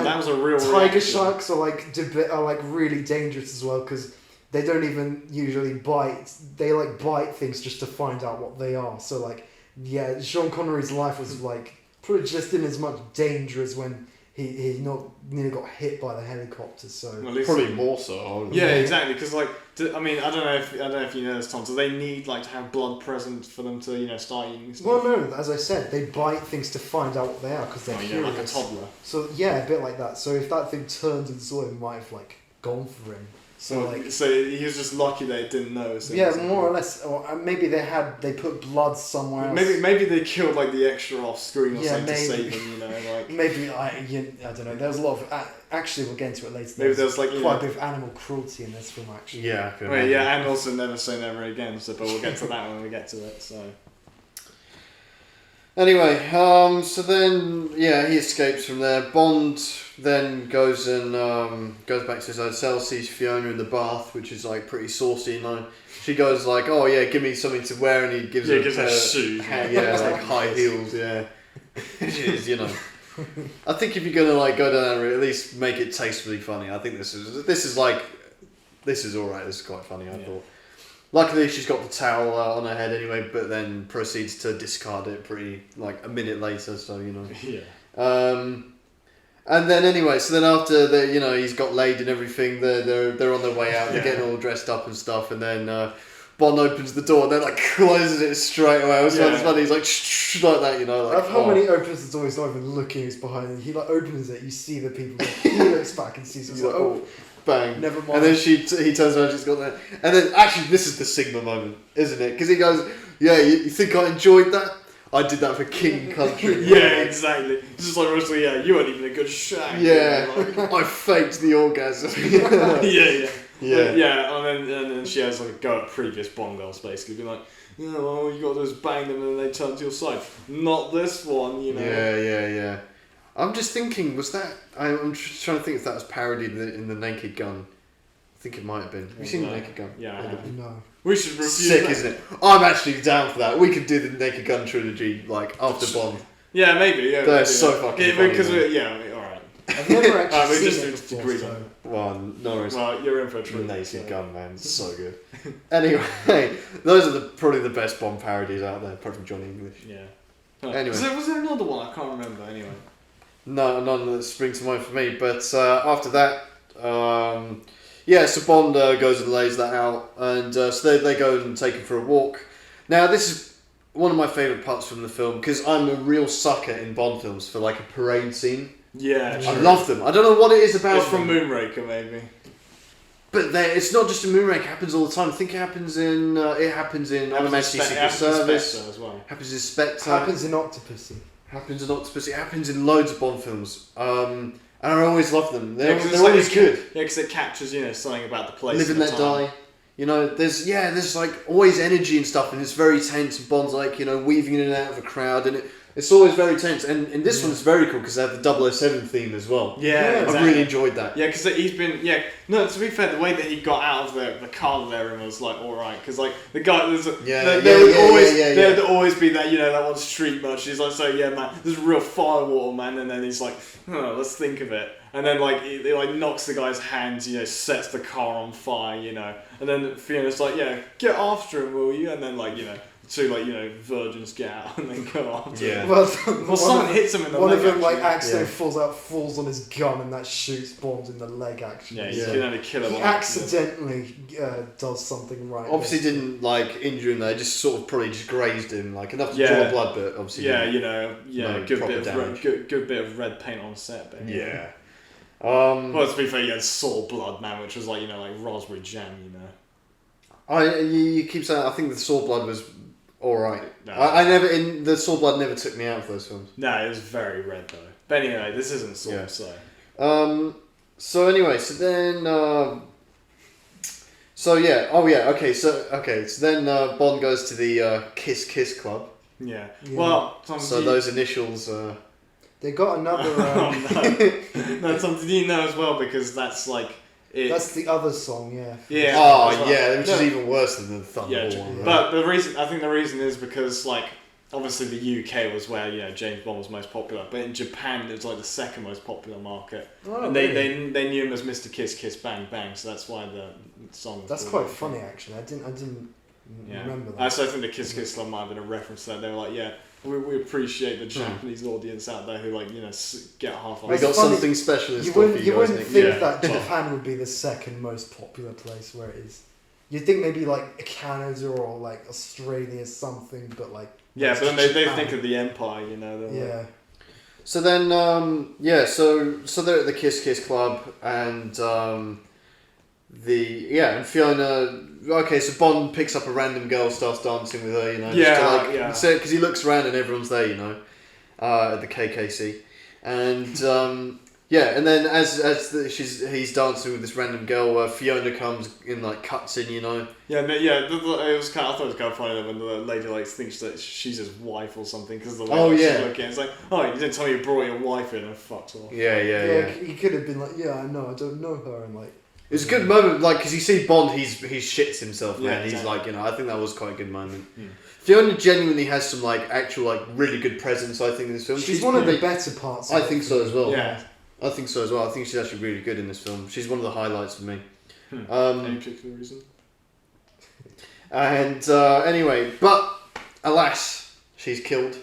That was a real tiger reaction. sharks are like really dangerous as well, because they don't even usually bite. They like bite things just to find out what they are. So like, yeah, Sean Connery's life was like probably just in as much danger as when he nearly got hit by the helicopter. So probably more so. Yeah, exactly. Because like, I don't know if you know this, Tom. Do they need like to have blood present for them to start eating stuff? Well, no. As I said, they bite things to find out what they are because they're curious. Like a toddler. So yeah, a bit like that. So if that thing turned and saw him, might have like gone for him. So he was just lucky they didn't know. Yeah, more or less. Or maybe they put blood somewhere else. Maybe they killed like the extra off screen or something to save him. Like maybe I don't know. There's a lot of actually we'll get into it later. Maybe there's like quite a bit of animal cruelty in this film actually. Yeah. And also Never Say Never Again. So, but we'll get to that when we get to it. So. Anyway, so then he escapes from there. Bond then goes goes back to his hotel, sees Fiona in the bath, which is like pretty saucy, you know. She goes like, "Oh yeah, give me something to wear," and he gives her shoes. Like high heels, yeah. Which is, you know. I think if you're gonna like go down that route, at least make it tastefully funny. I think this is alright. This is quite funny. I thought. Luckily, she's got the towel on her head anyway, but then proceeds to discard it pretty like a minute later. So you know. Yeah. And then anyway, so then after he's got laid and everything, they're on their way out. They're getting all dressed up and stuff, and then Bond opens the door and then like closes it straight away. It's funny. He's like shh, like that, you know. Like, I love how when he opens the door, he's not even looking who's behind him. He like opens it, you see the people. He looks back and sees. He's like, oh, bang, never mind. And then he turns around, she's got that. And then actually, this is the Sigma moment, isn't it? Because he goes, "Yeah, you think I enjoyed that? I did that for King Country." Yeah, exactly. It's just like, honestly, you weren't even a good shag. Yeah, I faked the orgasm. Yeah, and then she has like a go at previous Bond girls, basically, being like, "Oh, you got to just bang them and then they turn to your side. Not this one, you know." Yeah. I'm just thinking, was that? I'm just trying to think if that was parodied in the Naked Gun. I think it might have been. Have you seen the Naked Gun? Yeah, I have. No. We should review Sick, that. isn't it? I'm actually down for that. We could do the Naked Gun trilogy like after Bond. Yeah, maybe. Yeah, They're so fucking funny. Because alright. I've never actually we seen just it agreed before, on so. Well, no worries. Well, you're in for a treat. Naked Gun, man, it's so good. Anyway, those are probably the best Bond parodies out there, apart from Johnny English. Yeah. Anyway. Was there another one? I can't remember. Anyway. No, none that springs to mind for me. But after that, so Bond goes and lays that out, and so they go and take him for a walk. Now, this is one of my favourite parts from the film, because I'm a real sucker in Bond films for like a parade scene. Yeah, I love them. I don't know what it is about It's from them. Moonraker, maybe. But it's not just in Moonraker. It happens all the time. I think it happens in On Her Majesty's Secret Service. As well. Happens in Spectre. Happens in Octopussy. Happens in Octopus. It happens in loads of Bond films. And I always love them. They're 'cause it's always like, good. Yeah, because it captures, something about the place. Live and Let Die. You know, there's like always energy and stuff, and it's very tense. And Bond's like, weaving in and out of a crowd, and it's always very tense. And this one's very cool because they have the 007 theme as well. Yeah, exactly. I really enjoyed that. Yeah, because he's been. Yeah, no. To be fair, the way that he got out of the car there and was like, all right, because like the guy, there would always be that that one street merchant. He's like, so yeah, man, there's a real firewater, man, and then he's like, let's think of it. And then like he like knocks the guy's hands, sets the car on fire, and then Fiona's like, yeah, get after him, will you? And then like two virgins get out and then go after him. Well, someone hits him in the leg. One of them actually. accidentally falls on his gun, and that shoots Bond in the leg. Actually, Yeah, you can only kill him. He accidentally does something right. Obviously, didn't like injure him there. Just sort of probably just grazed him, like enough to draw blood, but obviously. Yeah, good bit of red paint on set. But, Yeah. Well, to be fair, you had saw blood, man, which was like like raspberry jam, You keep saying I think the Saw blood was all right. No. The Saw blood never took me out of those films. No, it was very red though. But anyway, this isn't Saw, so. So anyway, so then. So then Bond goes to the Kiss Club. Yeah. Yeah. Well, so those initials. They got another. No, Tom, did you know as well? Because that's like. That's the other song, yeah. Yeah. Oh, yeah, which is even worse than the Thunderball one. Right? But I think the reason is because like obviously the UK was where James Bond was most popular, but in Japan it was like the second most popular market, and they knew him as Mr. Kiss Kiss Bang Bang, so that's why the song. That's quite funny actually. I didn't remember that. So I think the Kiss Kiss Club might have been a reference to that. They were like, yeah. We appreciate the Japanese audience out there who get half. We got something special in You store for wouldn't you guys. think that Japan would be the second most popular place where it is. You'd think maybe like Canada or like Australia something, but like but then they think of the empire, Yeah. So then, so they're at the Kiss Kiss Club, and and Fiona. Okay, so Bond picks up a random girl, starts dancing with her, because he looks around and everyone's there, at the KKC, and Yeah, and then he's dancing with this random girl, Fiona comes in, like, cuts in, you know. Yeah, no, yeah. It was kind of, I thought it was kind of funny that when the lady like thinks that she's his wife or something because the way she's looking, it's like, oh, you didn't tell me you brought your wife in and fucked off. Yeah. He could have been like, yeah, I know, I don't know her, and like. It was a good moment, like, because you see Bond, he shits himself, man. Yeah, He's exactly. like, you know, I think that was quite a good moment. Fiona genuinely has some, like, actual, like, really good presence, I think, in this film. She's one of the better parts. I think so as well. Yeah. I think so as well. I think she's actually really good in this film. She's one of the highlights for me. Any particular reason? And anyway, but alas, she's killed.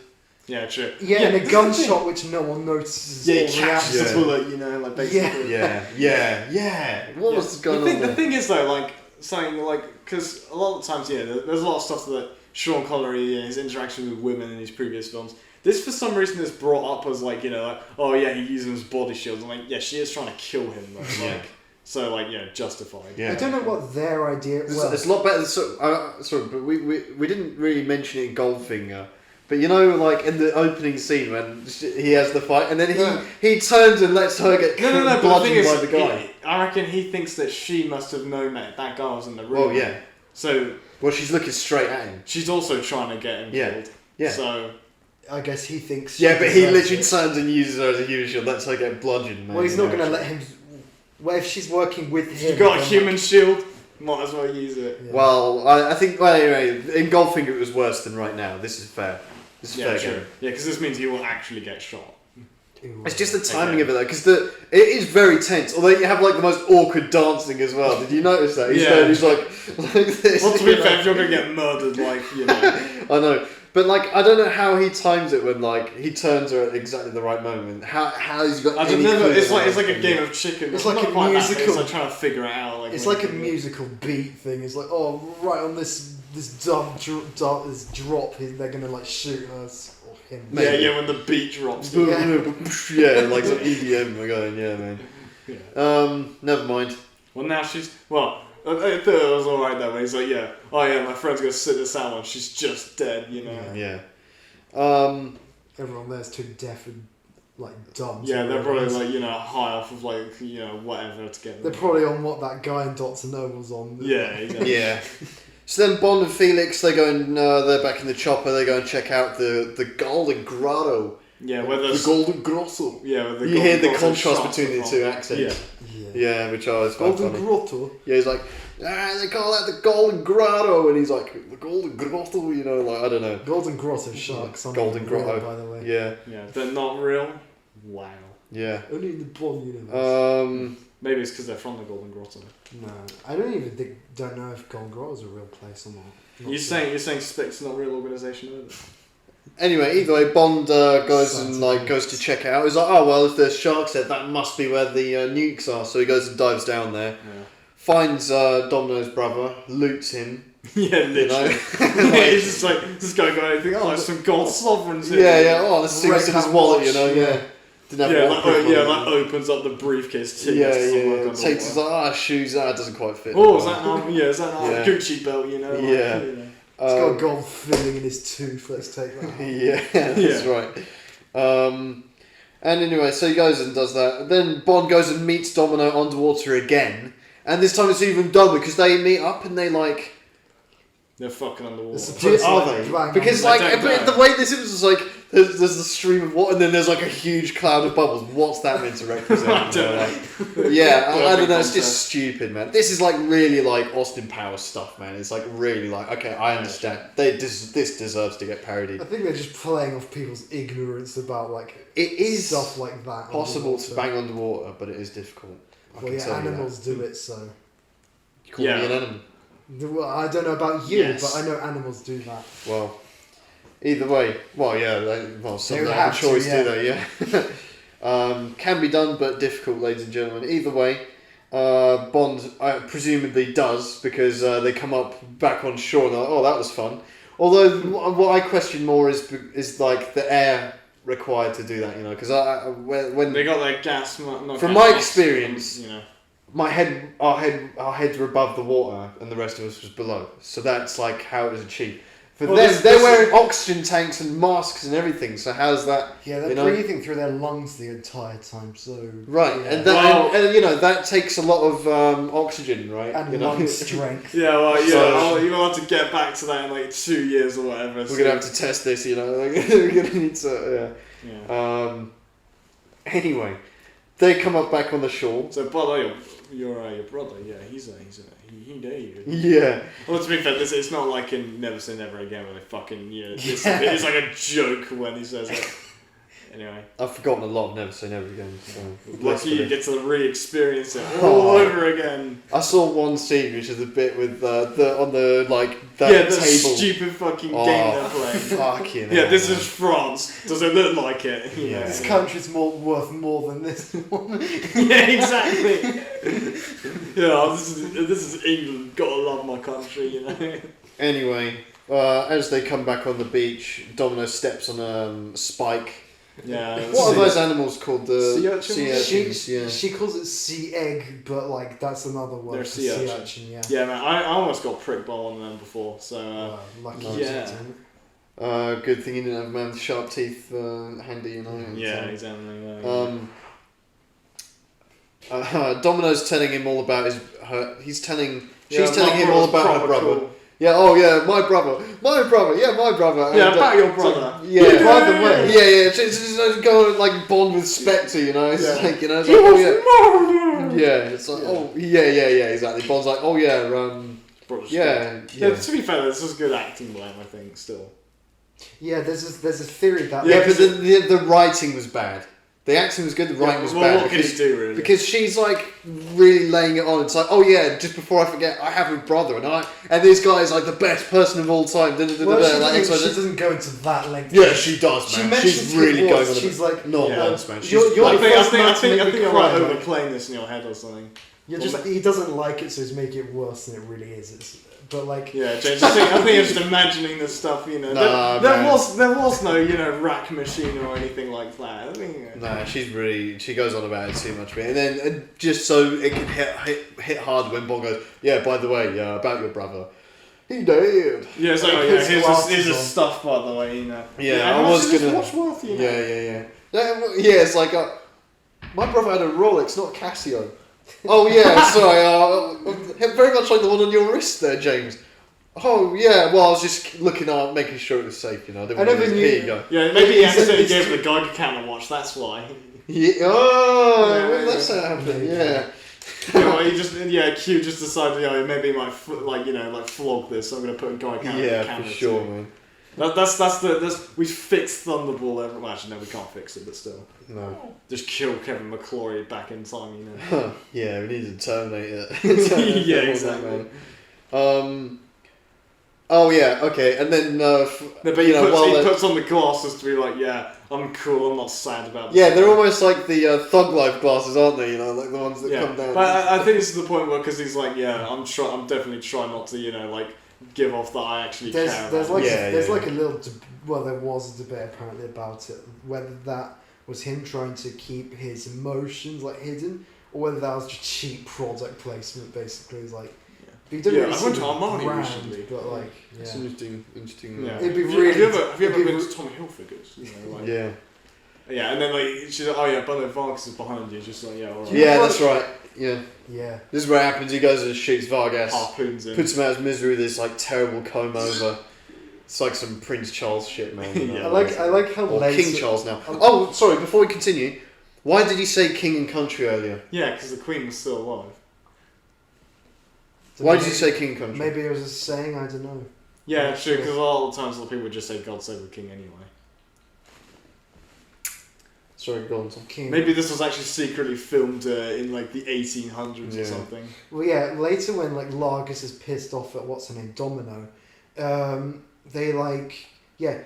Yeah, true. Yeah, and a gunshot which no one notices. Yeah, or catches reacts the to. bullet, you know, like basically. Yeah. What was going on there? The thing is though, like saying like, because a lot of times, there's a lot of stuff that Sean Connery, his interaction with women in his previous films. This, for some reason, is brought up as like, you know, like, oh yeah, he uses them as body shields. I'm like, yeah, she is trying to kill him though. Like, so like, justified. Yeah. I don't know what their idea. Well, It's a lot better. Sorry, but we didn't really mention it in Goldfinger. But you know, like in the opening scene when he has the fight, and then he turns and lets her get No, bludgeoned by the guy. I reckon he thinks that she must have known that guy was in the room. Oh yeah. So. Well, she's looking straight at him. She's also trying to get him killed. Yeah. So. I guess he thinks. Yeah, but he literally turns and uses her as a human shield, lets her get bludgeoned. Man, well, he's not going to let him. Well, if she's working with him, you've got a human shield. Might as well use it. Yeah. Well, I think. Well, anyway, in Goldfinger it was worse than right now. This is fair. This is fair true. game. Yeah, because this means he will actually get shot. It's just the timing of it though, because it is very tense. Although you have like the most awkward dancing as well. Did you notice that? He's there, he's like this. Well, to be fair, if you're gonna get murdered, like I know, but like I don't know how he times it when like he turns her at exactly the right moment. How has he got? I don't know. It's like a game of chicken. It's like a musical. musical. It's like trying to figure it out. Like it's like a musical beat thing. It's like, oh, right on this drop, they're gonna like shoot us or him. Maybe. Yeah, when the beat drops. Yeah, like some EDM. We're going, yeah, man. Yeah. Never mind. Well, now she's I thought it was alright that way. He's like, yeah, oh yeah, my friend's gonna sit this out one. She's just dead, you know. Yeah. Everyone there's too deaf and like dumb. Yeah, they're probably like high off of like whatever to get them. They're probably on what that guy in Dr. No was on. Yeah, exactly. Yeah. So then Bond and Felix, they go and they're back in the chopper. They go and check out the Golden Grotto. Yeah, where the Golden Grotto. Yeah, where you hear the contrast between the two accents. Yeah, which I was Golden funny. Grotto. Yeah, he's like, they call that the Golden Grotto, and he's like, the Golden Grotto, like I don't know. Golden Grotto sharks. Golden Grotto, real, by the way. Yeah, they're not real. Wow. Yeah. Only in the Bond universe. Maybe it's because they're from the Golden Grotto. No, I don't even don't know if Golden Grotto is a real place or not. You're saying Spectre's not a real organisation either? Anyway, either way, Bond goes to check it out. He's like, oh well, if there's sharks there, that must be where the nukes are. So he goes and dives down there, finds Domino's brother, loots him. Yeah, literally. He's just like, this guy got anything? Oh, there's some gold sovereigns here. Yeah. Oh, the cigarettes in his wallet, Yeah. Opens up the briefcase too. Takes his shoes. Doesn't quite fit. Oh, is that an Gucci belt? Yeah. It's got a gold filling in his tooth. Let's take that. That's right. And anyway, so he goes and does that. Then Bond goes and meets Domino underwater again, and this time it's even dumber because they meet up and they like. They're fucking underwater. Are they? Because like the way this is like there's the stream of water and then there's like a huge cloud of bubbles. What's that meant to represent? I don't know. I don't know. It's just stupid, man. This is like really like Austin Powers stuff, man. It's like really like okay, I understand. This deserves to get parodied. I think they're just playing off people's ignorance about like it is stuff like that. Possible to bang underwater, but it is difficult. Animals do it, so. You call me an animal. Well, I don't know about you, but I know animals do that. Well, either way, some they have a choice, do they? Yeah. Can be done, but difficult, ladies and gentlemen. Either way, Bond presumably does because they come up back on shore and they're like, oh, that was fun. Although what I question more is like the air required to do that, because when they got their gas. From my experience, our heads were above the water and the rest of us was below. So that's like how it was achieved. For Well, them, this- they're this- wearing oxygen tanks and masks and everything. So how's that? Yeah, they're you know? breathing through their lungs the entire time. So Right, yeah. and that, Well- and you know that takes a lot of oxygen, right? and you know? lung strength. Yeah, well, yeah, So- you'll have to get back to that in like 2 years or whatever. We're gonna have to test this, you know. We're gonna need to. Yeah. Anyway, they come up back on the shore. So, by the way, your brother, yeah, he knew you. Yeah. Well, to be fair, it's not like in Never Say Never Again where they fucking, it's like a joke when he says it. Anyway. I've forgotten a lot of Never Say Never Again. So Lucky you get to re-experience it Oh. all over again. I saw one scene, which is the bit with that The table. stupid fucking Oh, game they're playing. Fucking Yeah, hell, this man. is France. Does it look like it? Yeah. This country's worth more than this one. Yeah, exactly. Yeah, this is England. Gotta love my country, you know. Anyway, as they come back on the beach, Domino steps on a spike. Yeah. What are those animals called? The Sea urchins? Sea urchins, yeah. She calls it sea egg, but like that's another word They're for sea sea urchin. urchin. Yeah. Yeah, man, I almost got pricked by one of them before, so... Wow, lucky Nice. you Yeah. didn't. Good thing you didn't have a man with sharp teeth handy, you know. yeah, So, exactly. Domino's telling him all about she's telling him my all brother's about her proper brother. cool. Yeah, oh yeah, my brother, yeah, my brother. Yeah, And, about your it's brother. like, yeah, By the way, yeah, it's go and like bond with Spectre, you know. It's Yeah. like, you know, it's He like, oh was yeah, murdered! yeah, it's like, Yeah. oh yeah, exactly. Bond's like, oh yeah, Brother's yeah, Yeah, to be fair, this is good acting by him, I think, still. yeah. There's a theory that Yeah, like, but the writing was bad. The acting was good, the writing was well, bad. what can you do, really? Because she's like really laying it on. It's like, oh yeah, just before I forget, I have a brother, and this guy is like the best person of all time. well, Like, she doesn't go into that length. yeah, she does, She man. mentions She's really it going was, on. she's like, not Yeah. once, man. She's You're I the think first man to make me you're cry, like like- overplaying this in your head or something. he doesn't like it, so he's making it worse than it really is. But like, Yeah, James, I think you're just imagining the stuff, you know. Nah, there man. was no, rack machine or anything like that. I mean, Nah, she goes on about it too much, man. And then just so it can hit hard when Bond goes, yeah, by the way, about your brother. He died. Yeah, so Like, yeah, puts here's glasses his on. stuff, by the way, you know. Yeah, and I was just gonna- watch worth, you know. Yeah. Yeah, it's like, my brother had a Rolex, not a Casio. Oh yeah, sorry, very much like the one on your wrist there, James. Oh yeah, well I was just looking up, making sure it was safe, you know. I never knew- Here you go. Yeah, maybe he He said accidentally it's gave too- the Geiger counter watch. That's why. Yeah. Oh, Yeah, well, that's how it happened. maybe. Yeah. Q just decided, maybe he might flog this. So I'm gonna put a Geiger counter. Yeah, in the for camera sure, too. man. That's we fixed Thunderball. Well, actually, no, we can't fix it, but still, No. just kill Kevin McClory back in time, you know. Yeah, we need to terminate it. Yeah, All exactly. that, man. Oh yeah, okay, and then No, but you know, while he they're- puts on the glasses to be like, yeah, I'm cool. I'm not sad about. yeah, this. they're almost like the Thug Life glasses, aren't they? You know, like the ones that Yeah, come down. but I think this is the point where, because he's like, yeah, I'm definitely trying not to, give off that I actually care. there's about like it. Yeah, there's yeah. like a little there was a debate apparently about it, whether that was him trying to keep his emotions like hidden, or whether that was just cheap product placement. Basically, it's like. But you don't Yeah, really I see went to the Armani brand, recently. but like, It's yeah. interesting. Yeah. It'd be have really- you ever it'd be been re- to Tommy Hilfiger's? Yeah. Yeah, and then she's like, oh yeah, but Vargas is behind you. Just like, yeah, alright. Yeah, that's right. Yeah. Yeah. This is what happens. He goes and shoots Vargas, Harpoons in. puts him out of his misery with this like terrible comb over. It's like some Prince Charles shit, man. You know? Yeah. I like how Or later, King Charles now. Oh, sorry. Before we continue, why did he say king and country earlier? Yeah, because the Queen was still alive. So Why did maybe- you say king and country? Maybe it was a saying. I don't know. Yeah, Yeah, true. sure. Because a lot of the times, the people would just say "God save the King" anyway. Sorry, go on, Tom. King. Maybe this was actually secretly filmed in like the 1800s Yeah. or something. Well, yeah. Later, when like Largus is pissed off at what's her name, Domino, they like, yeah.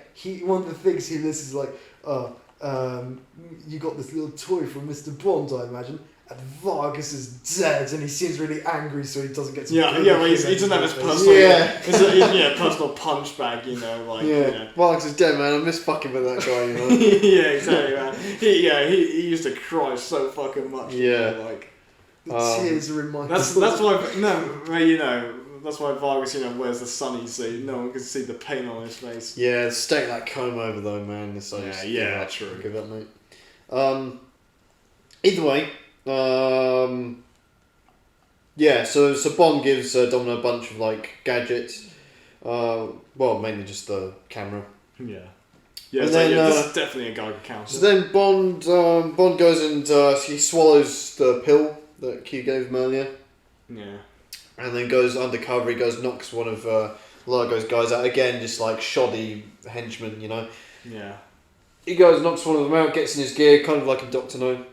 One of the things he lists is like, you got this little toy from Mr. Bond, I imagine. And Vargas is dead, and he seems really angry, so he doesn't get to. Yeah, kill yeah. the Well, kid he doesn't have his anymore. personal, Yeah. personal punch bag. You know. Yeah, Vargas is dead, man. I miss fucking with that guy, you know. Yeah, exactly, man. He used to cry so fucking much. Yeah. Like The tears remind. that's why That's why Vargas, wears the sunny suit. No one can see the pain on his face. Yeah, stake that comb over though, man. It's like, True. Give up, mate. Either way, so Bond gives Domino a bunch of like gadgets. Mainly just the camera. Yeah. Yeah, And then, this is definitely a Geiger counter. So then Bond goes and he swallows the pill that Q gave him earlier. Yeah. And then goes undercover. He knocks one of Largo's guys out again, just like shoddy henchman, Yeah. He knocks one of them out, gets in his gear, kind of like a Dr. No.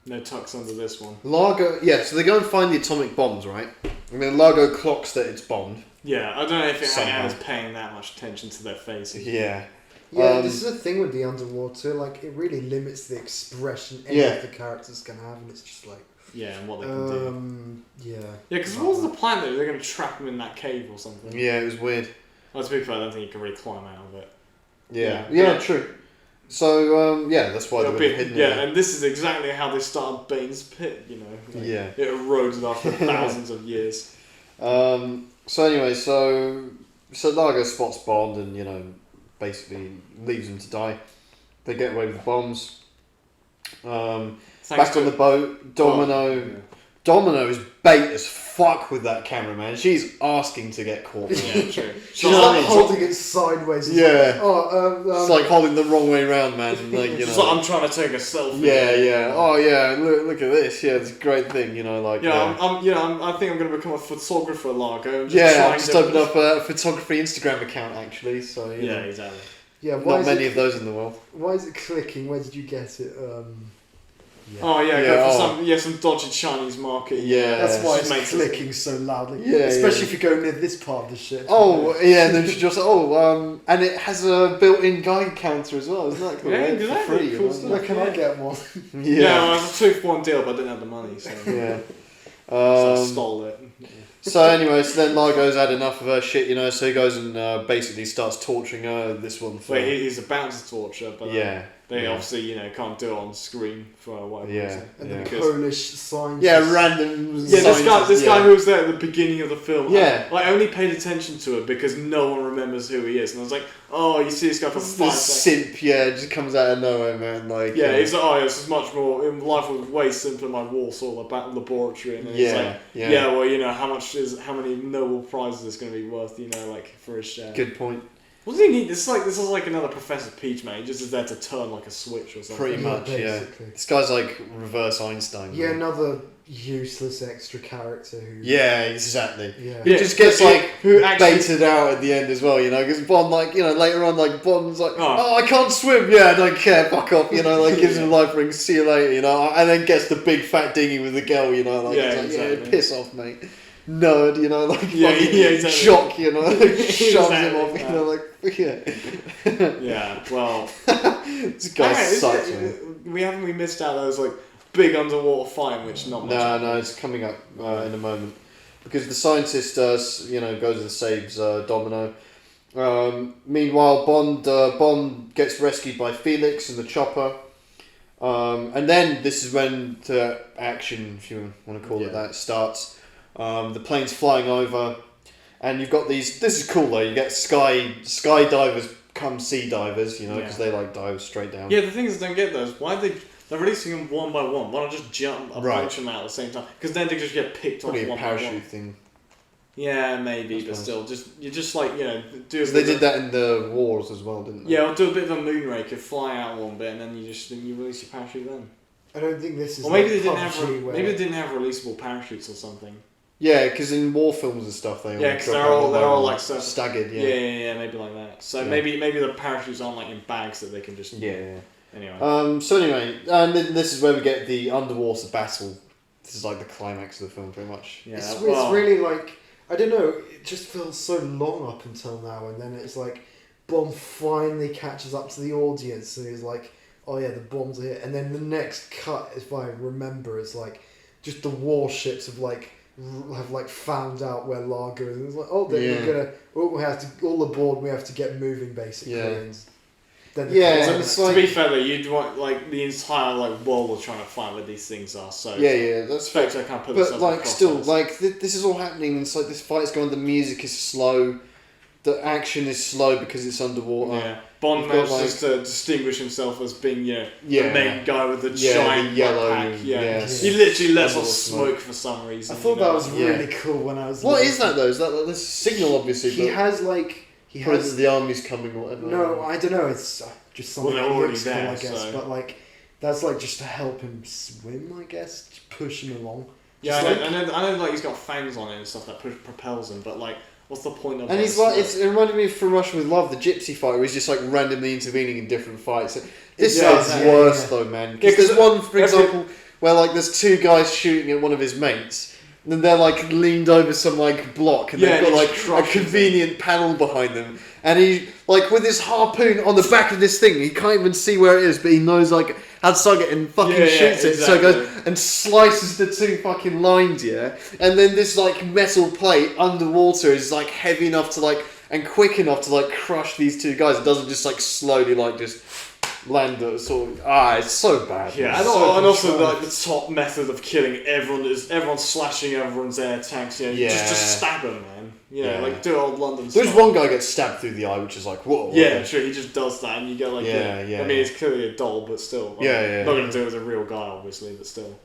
No tucks under this one. Largo, so they go and find the atomic bombs, right? And then Largo clocks that it's Bond. Yeah, I don't know if Somehow. is paying that much attention to their faces. Yeah. Yeah, this is the thing with the underwater. Like, it really limits the expression any of the characters can have, and it's just like. Yeah, and what they can do. Yeah. Yeah, because what was the plan though? They're going to trap him in that cave or something. Yeah, it was weird. Well, to be fair, I don't think you can really climb out of it. Yeah, true. So, that's why they were hidden. Yeah, and this is exactly how they started Bane's Pit, It eroded after thousands of years. So anyway, so Largo spots Bond and, basically leaves him to die. They get away with the bombs. Back on the boat, Domino is bait as fuck with that camera, man. She's asking to get caught. Yeah, true. She's like holding it sideways. Yeah. It's it's like holding the wrong way around, man. Like, She's like, I'm trying to take a selfie. Yeah. Oh yeah, look at this. Yeah, it's a great thing, like. I think I'm going to become a photographer, Largo. I've just opened up a photography Instagram account actually. So exactly. Yeah, not many of those in the world. Why is it clicking? Where did you get it? Some dodgy Chinese market. Yeah, that's why it it's clicking so loudly. Yeah, especially if you go near this part of the ship. Oh yeah, and then she just and it has a built-in Geiger counter as well. Isn't that cool? Yeah, exactly. For free. Cool stuff. Where can I get one? Well, it was a 2-for-1 deal, but I didn't have the money, so so I stole it. So anyway, then Largo's had enough of her shit, so he goes and basically starts torturing her. This one. He's about to torture, but they obviously can't do it on screen for whatever reason. And the Polish scientist. Yeah, random. Yeah, this guy who was there at the beginning of the film. Yeah, I only paid attention to it because no one remembers who he is, and I was like, oh, you see this guy for 5 seconds. Simp, just comes out of nowhere, man. Like, he's like, this is much more. Life was way simpler in my Warsaw laboratory, and he's like, how many Nobel prizes is going to be worth, for his share. Good point. What does he need? This is like another Professor Peach, man. He just is there to turn like a switch or something. Pretty much, basically. This guy's like reverse Einstein. Yeah, man. another useless extra character who. Yeah, exactly. Yeah. He just gets baited out at the end as well, because Bond, later on, Bond's like, oh, I can't swim. Yeah, I don't care. Fuck off. Gives him a life ring. See you later. And then gets the big fat dinghy with the girl. Exactly. Piss off, mate. Nerd, exactly. jock, shoves him off, Yeah, well, this guy sucks, man. We missed out those big underwater fight, which not much. No, it's coming up in a moment because the scientist, goes and saves Domino. Meanwhile, Bond gets rescued by Felix in the chopper. And then this is when the action, if you want to call it that, starts. The plane's flying over, and you've got these. This is cool though. You get skydivers come sea divers, because they dive straight down. Yeah, the thing is, I don't get those. Why are they're releasing them one by one? Why not just jump a bunch of them out at the same time? Because then they just get picked off one by one. Probably a parachute thing. Yeah, maybe, but still, do. They did that in the wars as well, didn't they? Yeah, or do a bit of a moonraker, fly out one bit, and then you release your parachute then. I don't think this is. Or maybe they didn't have releasable parachutes or something. Yeah, because in war films and stuff, they because they're all staggered. Yeah, maybe like that. So maybe the parachutes aren't in bags that they can just. Yeah. Anyway. So anyway, and then this is where we get the underwater battle. This is the climax of the film, pretty much. Yeah, it's really I don't know. It just feels so long up until now, and then it's Bond finally catches up to the audience, and he's like, "Oh yeah, the bombs are here." And then the next cut, if I remember, is just the warships have found out where Largo is. And it's we have to all aboard. We have to get moving, basically. Yeah. than the Yeah, climax. it's To like- be fair though, you'd want like the entire like world of trying to find where these things are. So Yeah, that's fair. Spectre can't put But themselves in like, still, crosshairs. like this is all happening. And it's like this fight's going. The music is slow. The action is slow because it's underwater. Yeah, Bond You've got, manages to distinguish himself as being the Yeah. main guy with the Yeah, giant the yellow, backpack. Yeah. yes. He literally lets off Yellow smoke for some reason. I thought you know? that was Yeah. really cool when I was. What little. is that though? Is that like, this signal obviously? He but has like he probably has. the army's coming or whatever. No, I don't know. It's just something Well, that they're already looks cool, there, I guess. so- But like, that's like just to help him swim, I guess, to push him along. Yeah, Just I know, like he's got fangs on it and stuff that propels him. But like, what's the point of? And that? he's like, it reminded me of From Russia with Love, the gypsy fighter, where he's just like randomly intervening in different fights. This Yeah, sounds exactly. worse Yeah. though, man. Yeah, Because 'cause there's one, for every- example, where like there's two guys shooting at one of his mates, and then they're like leaned over some like block, and Yeah, they've got and he like a crushes convenient panel behind them, and he like with his harpoon on the back of this thing, he can't even see where it is, but he knows like how to suck it and fucking Yeah, shoots it. So it exactly. goes and slices the two fucking lines, yeah, and then this like metal plate underwater is like heavy enough to like and quick enough to like crush these two guys. It doesn't just like slowly like just land at sort of it's so bad. Yeah, man. and, So and also contrived. like the top method of killing everyone is everyone slashing everyone's air tanks. You know, Yeah. just stab them, man. You know, Yeah. like do old London. There's style. one guy gets stabbed through the eye, which is like whoa. Yeah, true. He just does that, and you go like, Yeah, yeah, I mean, yeah. it's clearly a doll, but still. Like, Yeah, yeah, Not yeah. gonna do it as a real guy, obviously, but still.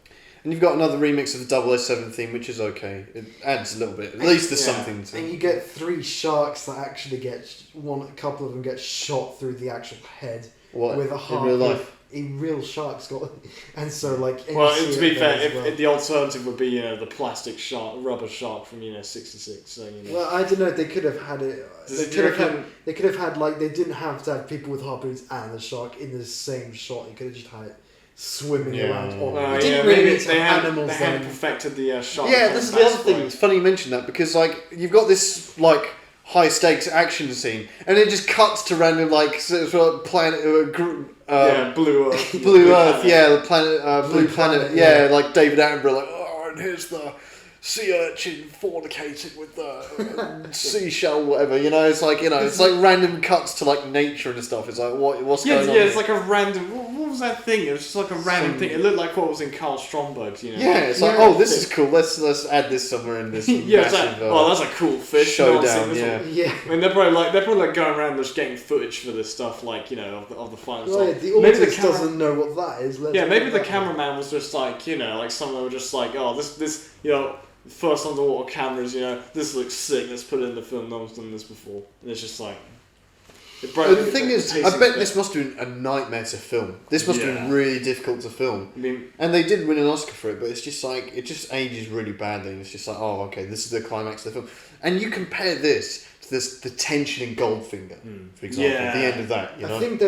And you've got another remix of the 007 theme, which is okay. It adds a little bit. At least there's Yeah. something to And it. you get 3 sharks that actually get a couple of them get shot through the actual head What with a in harpoon. real life? In real sharks got, and so like. and Well, you see to be it there fair, as well. if the alternative would be the plastic shark, rubber shark from '66. So Well, I don't know. They could have had it. Does They it- could have reckon- had. They could have had like they didn't have to have people with harpoons and the shark in the same shot. You could have just had it swimming Yeah. around. Or, Well, you didn't yeah, really maybe need to they have hadn't animals. then. perfected the shark. Yeah, this is the other thing. It's funny you mention that because like you've got this like high stakes action scene, and it just cuts to random like sort of planet. Blue Earth. Blue Earth, Planet. yeah, the planet, Blue Blue Planet, Planet, yeah, yeah. like David Attenborough, like, oh, and here's the sea urchin fornicating with the seashell, whatever. You know, it's like it's like random cuts to like nature and stuff. It's like what's Yeah, going on? yeah, here? it's like a random. What was that thing? It was just like a random thing. It looked like what was in Carl Stromberg's. You know. yeah, it's like Yeah. this is cool. Let's add this somewhere in this Yeah, it's like, massive oh, that's a cool fish. showdown. No one's seen this one. Yeah. Yeah. I mean, they're probably like going around just getting footage for this stuff, like of the fight. Well, yeah, the Maybe audience camera- doesn't know what that is. Let's Yeah, maybe put the that cameraman was just like like someone were just like, oh, this first underwater cameras, this looks sick. Let's put it in the film. No one's done this before. And it's just like. But the thing is, I bet this must have been a nightmare to film. This must have Yeah. been really difficult to film. I mean, And they did win an Oscar for it, but it's just like, it just ages really badly. And it's just like, oh, okay, this is the climax of the film. And you compare this to the tension in Goldfinger, for example, Yeah. the end of that, you know? I think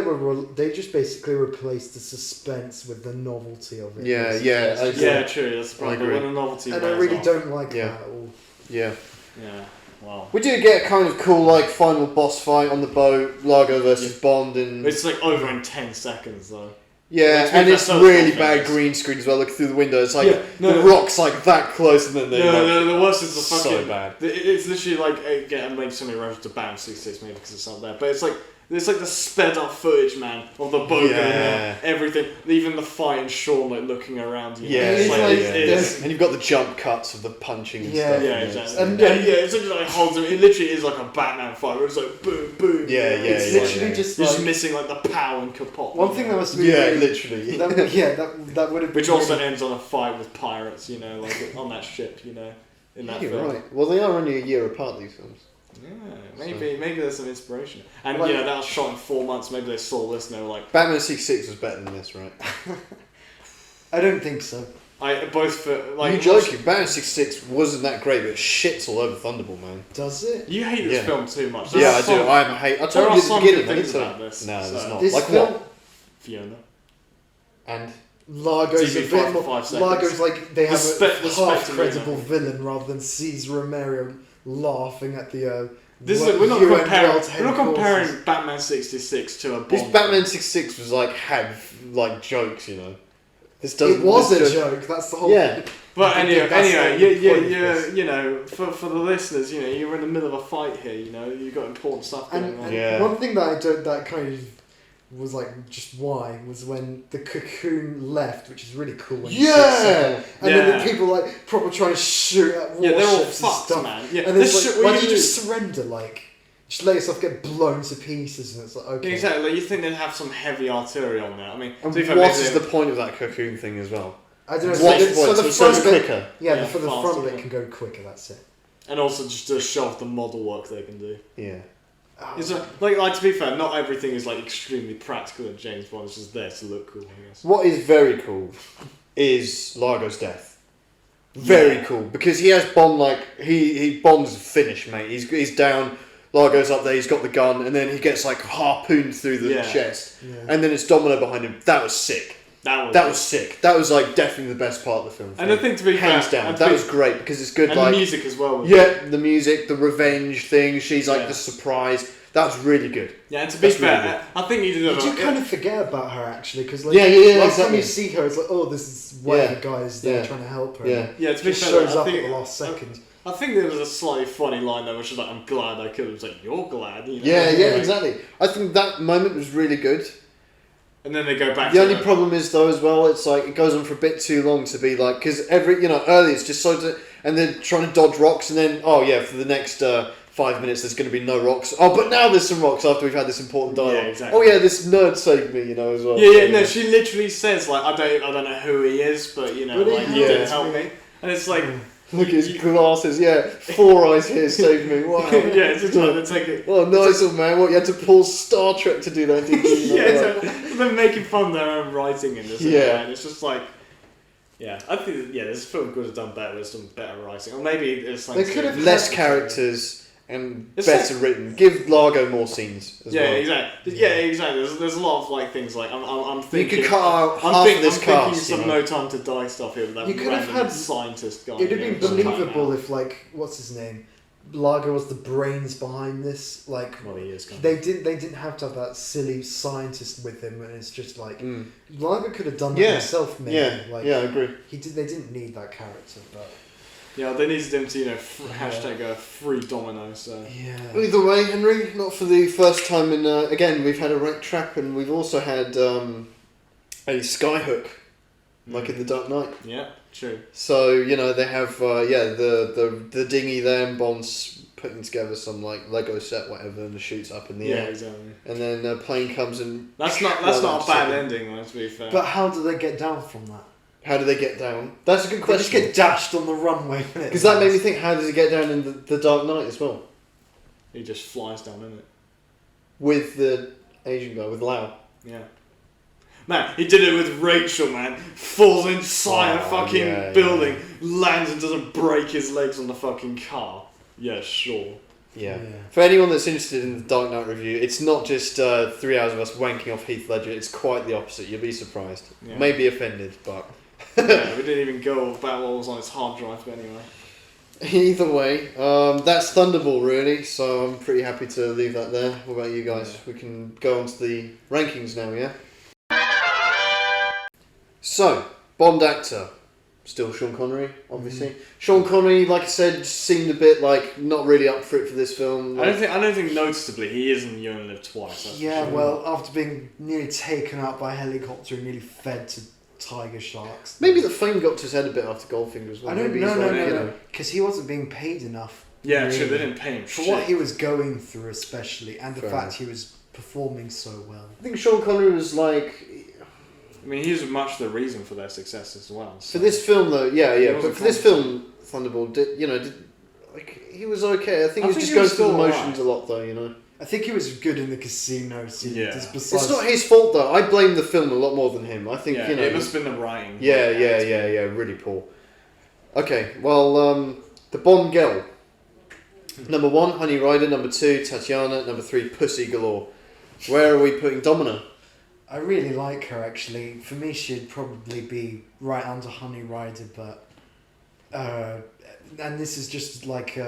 they just basically replaced the suspense with the novelty of it. Yeah, basically. yeah, It's I just- agree. yeah, true. That's the problem. agree. When a novelty And I wears really off. don't like Yeah. that at all. Yeah. Yeah. Wow. We do get a kind of cool, like, final boss fight on the boat, Largo versus Bond, and... It's like over in 10 seconds though. yeah, it's and been it's so really cool, bad thanks. green screen as well, look through the window. It's like, Yeah, no, the rock's like that close, and then they The worst is the so fucking. bad. It's literally like again, maybe so many references to Batman 66, maybe because it's not there, but it's like the sped up footage, man, of the boat going Yeah. there, everything, even the fight and Sean like looking around. You know? Yeah, it's it's like, like it's, and you've got the jump cuts of the punching and Yeah. stuff. yeah, you know, exactly. And- It's just like holds him. It literally is like a Batman fight where it's like boom, boom. Yeah, yeah, It's yeah, literally yeah. just You're like just missing like the pow and kapot. one thing that must be Yeah, really, literally. that would have been Which also really- ends on a fight with pirates, like on that ship, in that You're film. right. Well, they are only a year apart, these films. Yeah, maybe there's some inspiration. And Well- that was shot in 4 months. Maybe they saw this and they were like, Batman 66 was better than this, right? I don't think so. both for like. You joking? Batman 66 wasn't that great, but it shits all over Thunderball, man. Does it? You hate this Yeah. film too much. Yeah, I do. I hate. I There told are you at the some beginning. good I things didn't about tell- this. No, there's so- not. This Like film, what? Fiona. And Largo's TV a bit for more. 5 seconds. Largo's like they have The a Spectre half credible movie. villain rather than Cesar Romero laughing at the. This Wo- is, we're not UN comparing. World We're not headquarters. comparing Batman 66 to a Bond. this Batman 66 was like had like jokes, you know. This doesn't. It was this a just- joke. That's the whole. Yeah. thing. But I think anyway, that's the point of this. for the listeners, you're in the middle of a fight here. You've got important stuff going And on. Yeah. one thing that I don't, that kind of was like just why was when the cocoon left, which is really cool. When Yeah! and then the people like proper trying to shoot at warships Yeah, they're all and fucked, stuff. man. Yeah, And it's That's like, what why you don't you do. just surrender? Like, just let yourself get blown to pieces, and it's like okay. Yeah, exactly. Like, you think they'd have some heavy artillery on there? I mean, And to be fair, what maybe is they- the point of that cocoon thing as well? I don't know. What- So the so it's front bit, quicker. yeah, Yeah, for the faster, front bit yeah. can go quicker. That's it. and also just to show off the model work they can do. Yeah. It's like to be fair, not everything is like extremely practical in James Bond. It's just there to look cool, I guess. What is very cool is Largo's death. Very Yeah. cool because he has Bond like he Bond's finished, mate. He's down. Largo's up there. He's got the gun, and then he gets like harpooned through the Yeah. chest, Yeah. and then it's Domino behind him. That was sick. That was sick. That was like definitely the best part of the film. And I think to be hands fair, down, and that to be- was great because it's good. and Like the music as well. was yeah, the music, the revenge thing. She's like Yeah. the surprise. That was really good. Yeah, and to be That's really fair, I think he did You a do kind of forget about her actually, because like Yeah, last time exactly. you see her, it's like, oh, this is one of Yeah. the guys there Yeah. trying to help her. Yeah. Yeah, to be Just fair, shows I up think, at the last second. I think there was a slightly funny line though, which was like, "I'm glad I killed him." It's like, "You're glad," you know? Yeah, yeah, Like- exactly. I think that moment was really good. And then they go back. The to only problem is though as well, it's like it goes on for a bit too long to be like because early it's just and they're trying to dodge rocks and then for the next 5 minutes there's going to be no rocks. Oh, but now there's some rocks after we've had this important dialogue. Yeah, exactly. Oh yeah, this nerd saved me, as well. Yeah, no, she literally says like, I don't know who he is, but But he like he helped did help me. And it's like, Look at his glasses. Yeah, 4 eyes here saved me. Wow. yeah, it's just like they take it. Oh, nice one, man. What you had to pull Star Trek to do that, did you? Yeah, exactly. They're making fun of their own writing in this. Yeah. And it's just like, yeah, I think this film could have done better with some better writing, or maybe it's like They could have Less characters and It's better written. Give Largo more scenes as yeah, well. exactly. Yeah, exactly. There's a lot of like things like I'm thinking. You could cut out I'm half thinking, of this I'm thinking cast. some No Time to Die stuff here with that You could have random had- scientist guy. It'd have been just cutting believable out. if, like, what's his name, Largo was the brains behind this. Like, Well, he is. Kind of. they didn't have to have that silly scientist with him, and it's just like Mm. Largo could have done that Yeah. himself. Maybe. Yeah, Like, yeah, I agree. They didn't need that character, but Yeah, they needed him to hashtag free domino. So yeah. Either way, Henry, not for the first time in. Again, we've had a wreck trap, and we've also had a skyhook, like in The Dark Knight. yeah, true. So they have the dinghy there, and Bond's putting together some like Lego set, whatever, and the shoots up in the Yeah, air, exactly. and then a plane comes and. That's not a bad ending, though. To be fair. But how do they get down from that? How do they get down? That's a good They just question. get dashed on the runway. Because that made me think, how does he get down in the Dark Knight as well? he just flies down in it. With the Asian guy, with Lau. Yeah. Man, he did it with Rachel, man. Falls inside a fucking yeah, building, lands and doesn't break his legs on the fucking car. Yeah, sure. Yeah. Yeah. For anyone that's interested in the Dark Knight review, it's not just 3 hours of us wanking off Heath Ledger, it's quite the opposite. You'll be surprised. Yeah. Maybe offended, but... Yeah, we didn't even go about what was on his hard drive, but anyway. Either way, that's Thunderball really, so I'm pretty happy to leave that there. What about you guys? Yeah. We can go on to the rankings now, yeah? So, Bond actor. Still Sean Connery, obviously. Sean Connery, like I said, seemed a bit like not really up for it for this film. I don't think noticeably he is in You Only Live Twice. That's for Yeah, sure. well, after being nearly taken out by a helicopter and nearly fed to tiger sharks. Maybe the fame got to his head a bit after Goldfinger as well. I don't Maybe he's know, like, you no, because he wasn't being paid enough. Yeah, really, true. They didn't pay him for shit. what he was going through, especially, and the Fair fact enough. he was performing so well. I think Sean Connery was like... I mean, he was much the reason for their success as well. So. For this film though, yeah, He but wasn't for this film, Thunderball he was okay. I think he was just going through the motions a lot though, I think he was good in the casino scene. Yeah. just It's besides, not his fault though. I blame the film a lot more than him. I think, yeah, it must have been the writing. Yeah, really poor. Okay, well, the Bond girl. Number 1, Honey Rider. Number 2, Tatiana. Number 3, Pussy Galore. Where are we putting Domino? I really like her actually. For me, she'd probably be right under Honey Rider, but and this is just like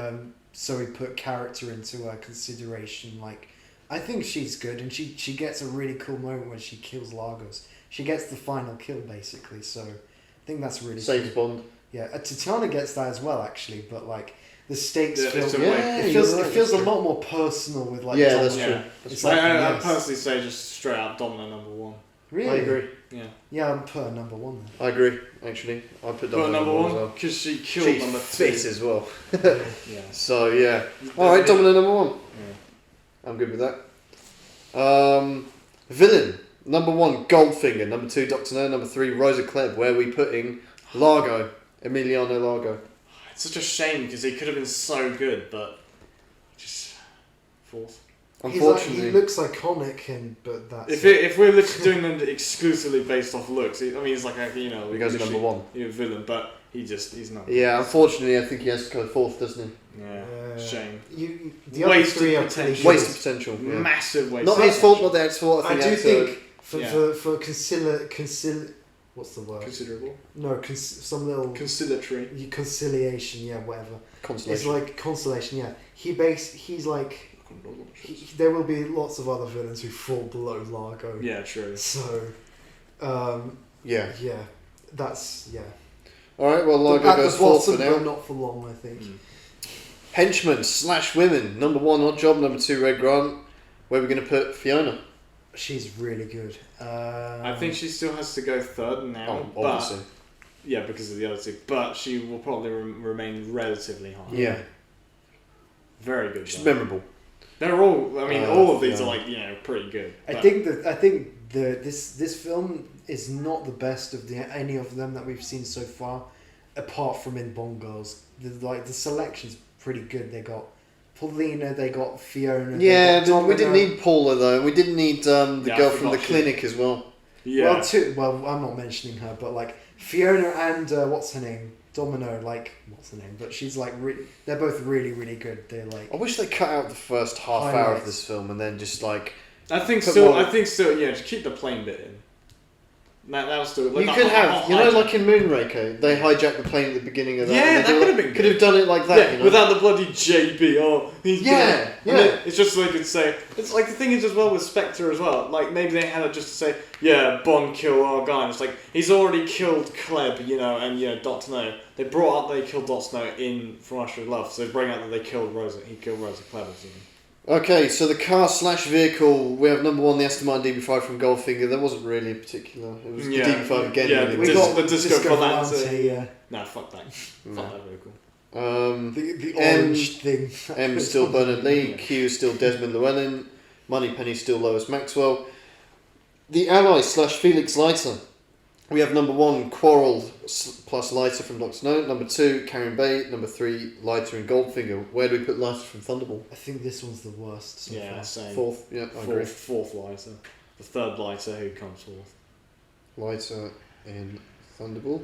so we put character into our consideration. Like, I think she's good, and she gets a really cool moment when she kills Lagos. She gets the final kill basically, so I think that's really Saves cool. Bond. Yeah, Tatiana gets that as well actually, but like the stakes Yeah, feel. it's a Yeah, It you're feels right, it feels a that's true. lot more personal with like. Yeah, that's Domino. true. It's That's like, I yes. personally say just straight out Domino number 1. Really? I agree. Yeah. Yeah, I'm put number 1 then. I agree. Actually, I put But Domino number as 1 well. because she killed She's number 2. fit as well. Yeah. So yeah. All right, Domino number 1. I'm good with that. Villain number 1, Goldfinger. Number 2, Dr. No. Number 3, Rosa Klebb. Where are we putting Largo? Emiliano Largo. It's such a shame because he could have been so good, but just 4th. Unfortunately, he looks iconic, but that's. If we're literally doing them exclusively based off looks, I mean, he's like a, you know, he goes number 1. He's a villain, but he's not. Yeah, unfortunately, I think he has to go 4th, doesn't he? Yeah, shame. The other Wasted 3 are pretty potential. good. Waste of potential. Yeah. Massive waste. Not of his fault, potential. not their fault. I do that's think Yeah. for what's the word? Considerable. No, some little Conciliatory. conciliation, yeah, whatever. It's consolation. like consolation, yeah. He's like there will be lots of other villains who fall below Largo. Yeah, true. So, Yeah. yeah, that's yeah. All right. Well, Largo At goes the 4th for bottom, now. but not for long, I think. Henchmen / women. Number 1, Odd Job. Number 2, Red Grant. Where are we going to put Fiona? She's really good. I think she still has to go 3rd now. Oh, obviously. But, yeah, because of the other 2. But she will probably remain relatively high. Yeah. Very good. She's though. memorable. They're all. I mean, all of these yeah. are like pretty good. I but- think this film is not the best of any of them that we've seen so far, apart from in Bond Girls. The selection's pretty good. They got Paulina, they got Fiona. Yeah, they got we didn't Domino. need Paula though. We didn't need the Yeah, I girl from the forgot clinic as well. Yeah. Well, I'm not mentioning her, but like Fiona and what's her name, Domino. Like what's her name? But she's like they're both really really good. They're like I wish they cut out the first half hour of Highlights. this film and then just like I think Put still. more- Yeah. Just keep the plane bit in. That'll still. you could have, you know, like in Moonraker, they hijack the plane at the beginning of that. Yeah, and that they could have been could good. have done it like that. Yeah, you know? without the bloody JB. Oh, he's Yeah, gonna- yeah. and then it's just so they could say. It's like the thing is as well with Spectre as well. Like maybe they had it just to say, yeah, Bond killed our guy. And it's like he's already killed Klebb, you know, and Dr. No. They brought up they killed Dr. No in From Russia with Love, so they bring out that they killed Rosa. He killed Rosa Klebb or something. Okay, so the car / vehicle, we have number 1, the Aston Martin DB5 from Goldfinger. There wasn't really a particular. It was Yeah. the DB5 again. Yeah, really. we Dis- got the Disco Volante. yeah. Nah, fuck that. No. Fuck that vehicle. The M- orange thing. M is still Bernard Lee, Yeah. Q is still Desmond Llewellyn, Moneypenny is still Lois Maxwell. The ally / Felix Leiter. We have number 1, Quarrel plus Leiter from Dr. No. Number 2, Karen Bay. Number 3, Leiter and Goldfinger. Where do we put Leiter from Thunderball? I think this one's the worst. So Yeah, far. same. 4th, yeah, I agree. Fourth lighter. The 3rd lighter who comes 4th. Leiter in Thunderball.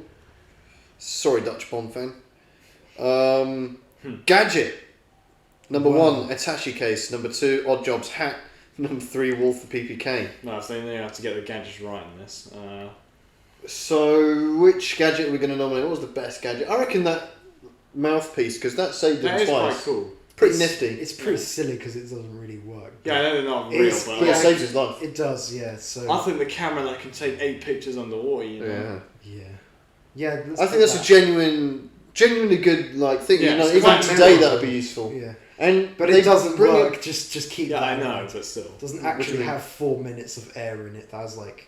Sorry, Dutch Bond fan. Gadget. Number Wow. 1, Attache case. Number 2, Odd Job's hat. Number 3, Wolf the PPK. No, so they have to get the gadgets right in this. So, which gadget are we going to nominate? What was the best gadget? I reckon that mouthpiece, because that saved him That is quite twice. cool. Pretty It's- nifty. It's pretty silly because it doesn't really work. Yeah, I know they're not real, It's- but But it yeah. saves his life. It does, yeah. So I think the camera that can take 8 pictures underwater, you know. Yeah. yeah. I think that's a genuinely good like thing. Yeah, you know, it's even quite today memorable. that would be useful. Yeah, And but they it doesn't bring work. Just keep. Yeah, that I in know, mind. but still. It doesn't What do you actually mean? have 4 minutes of air in it. That's like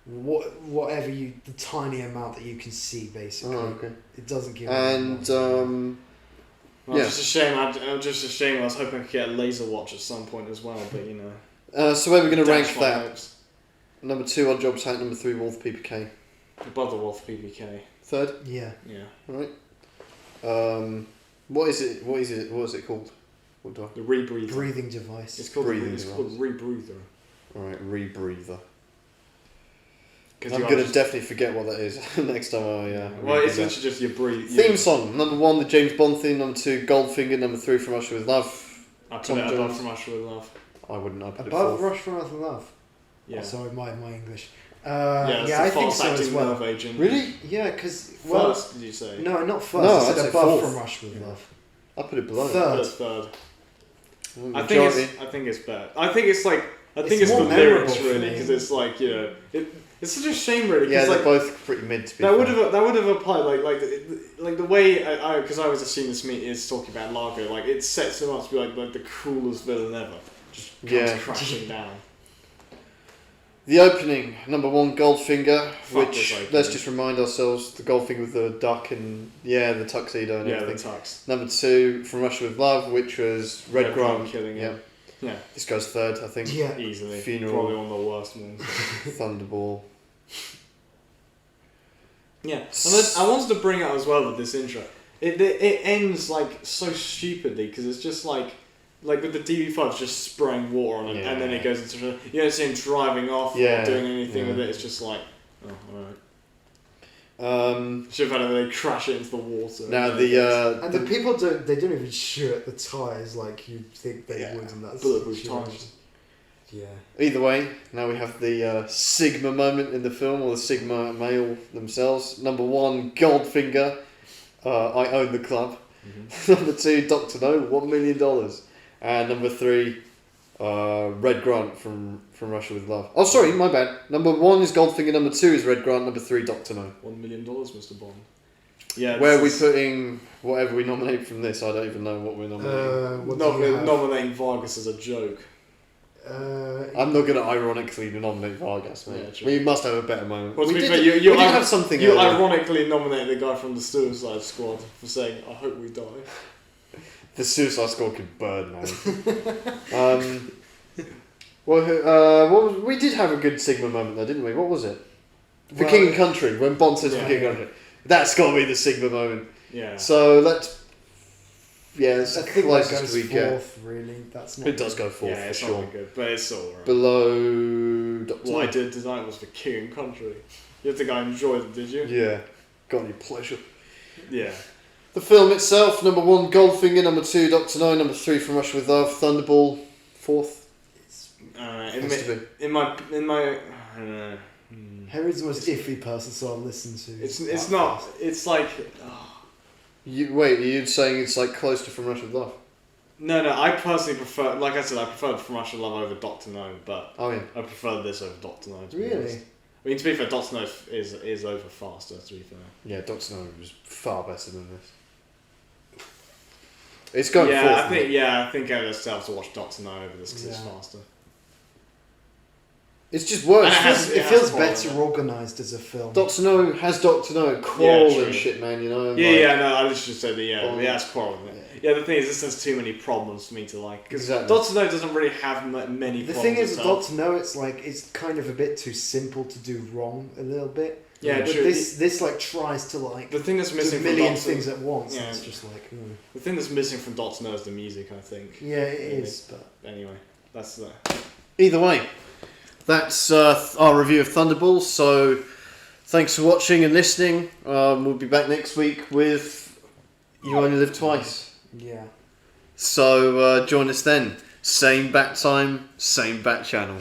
whatever the tiny amount that you can see basically. Oh, okay. It doesn't give. And Well, Yeah. just a shame. I'm just ashamed. I was hoping I could get a laser watch at some point as well, but you know. so where are we going to rank Dash my that? hopes. Number 2, Odd Job's hat. Number 3, Wolf PPK. Above the Wolf PPK. 3rd. Yeah. Yeah. All right. What is it? What is it called? What do I? The rebreather. Breathing device. It's called Breathing it's called rebreather. All right, rebreather. 'Cause I'm you are going to just- definitely forget what that is next time I. Well, read it's that. literally just your breathe. Theme song. Number 1, the James Bond theme. Number 2, Goldfinger. Number 3, From Russia with Love. I put Tom it above Jones. From Russia with Love. I wouldn't. I put Above it 4th. Rush from Earth and Love. Yeah. Oh, sorry, my English. Yeah, Yeah, I it's the think so as fast-acting well. nerve agent. Really? Yeah, because well, First, did you say? no, not first. No, I I'd said say above 4th. from Rush with Love. I put it below. Third. That's third. I Majority. think it's better. I think it's It's it's the more lyrics memorable for really me. because it's like it It's such a shame, really. Yeah, Cause, they're both pretty mid to be that fair. would have applied like the way because I was assuming this meet is talking about Largo. Like it sets him up to be like the coolest villain ever. Just comes crashing down. The opening, number 1, Goldfinger, Fuck which, this opening. let's just remind ourselves, the Goldfinger with the duck and, the tuxedo and Yeah, the everything. tux. Number 2, From Russia With Love, which was Red Grant. killing him. Yeah, This goes third, I think. Yeah. easily. Funeral. Probably one of the worst ones. Thunderball. Yeah, and then I wanted to bring out as well with this intro. It ends like so stupidly because it's just like with the DB5 just spraying water on it, and then it goes into you don't see him driving off or doing anything with it. It's just like, oh, alright. Should have had they crash it into the water. Now and the people don't even shoot at the tyres like you'd think they would, and that's bulletproof tyres. Yeah. Either way, now we have the Sigma moment in the film, or the Sigma male themselves. Number 1, Goldfinger, I own the club. Mm-hmm. Number 2, Dr. No, $1 million. And number 3, Red Grant from Russia With Love. Oh, sorry, my bad. Number 1 is Goldfinger, number 2 is Red Grant, number 3, Dr. No. $1 million, Mr. Bond. Yeah. Where are we putting whatever we nominate from this? I don't even know what we're nominating. Nominating Vargas as a joke. I'm not going to ironically nominate Vargas, mate. Yeah, we must have a better moment. Well, we to be did, fair, we did you have something You earlier. ironically nominated the guy from the Suicide Squad for saying, I hope we die. The Suicide Squad could burn, man. We did have a good Sigma moment though, didn't we? What was it? For King and Country, when Bond says for King and Country. That's got to be the Sigma moment. Yeah. So let's... Yeah, it's I think that closest goes we get. fourth, really. That's not It does go fourth, Yeah, for it's sure. not good, but it's alright. Below... Dr. What I No. did tonight was for King and Country. You think I enjoyed it, did you? Yeah. Got any pleasure. Yeah. The film itself, number 1, Goldfinger, number 2, Dr. No, number 3, From Russia With Love, Thunderball, 4th. In my I don't know. Harry's the most iffy person, so I'll listen to. It's not. It's like. Wait, are you saying it's like close to From Russia With Love? No. I personally prefer. Like I said, I prefer From Russia with Love over Doctor No, but Oh yeah. I prefer this over Doctor No. To be Really? honest. I mean, to be fair, Doctor No is over faster. To be fair. Yeah, Dr. No was far better than this. It's going Yeah, fourth. I think I would still have to watch Doctor No over this because it's faster. It's just worse. And It feels quality. better organised as a film. Dr. No has Dr. No quarrel true. and shit, man. You know. and No, I literally just said that. Bond. That's quarrel. Yeah, the thing is, this has too many problems for me to like. Because Exactly. Doctor No doesn't really have many. The problems thing is, itself. Doctor No, it's kind of a bit too simple to do wrong a little bit. Yeah, but true. this like tries to like The thing that's do missing a from million Doctor, things at once. Yeah. And it's just like the thing that's missing from Doctor No is the music. I think. yeah, it is. But Anyway, that's the. Either way, that's our review of Thunderball. So, thanks for watching and listening. We'll be back next week with You Only Live Twice. yeah. So join us then. Same bat time, same bat channel.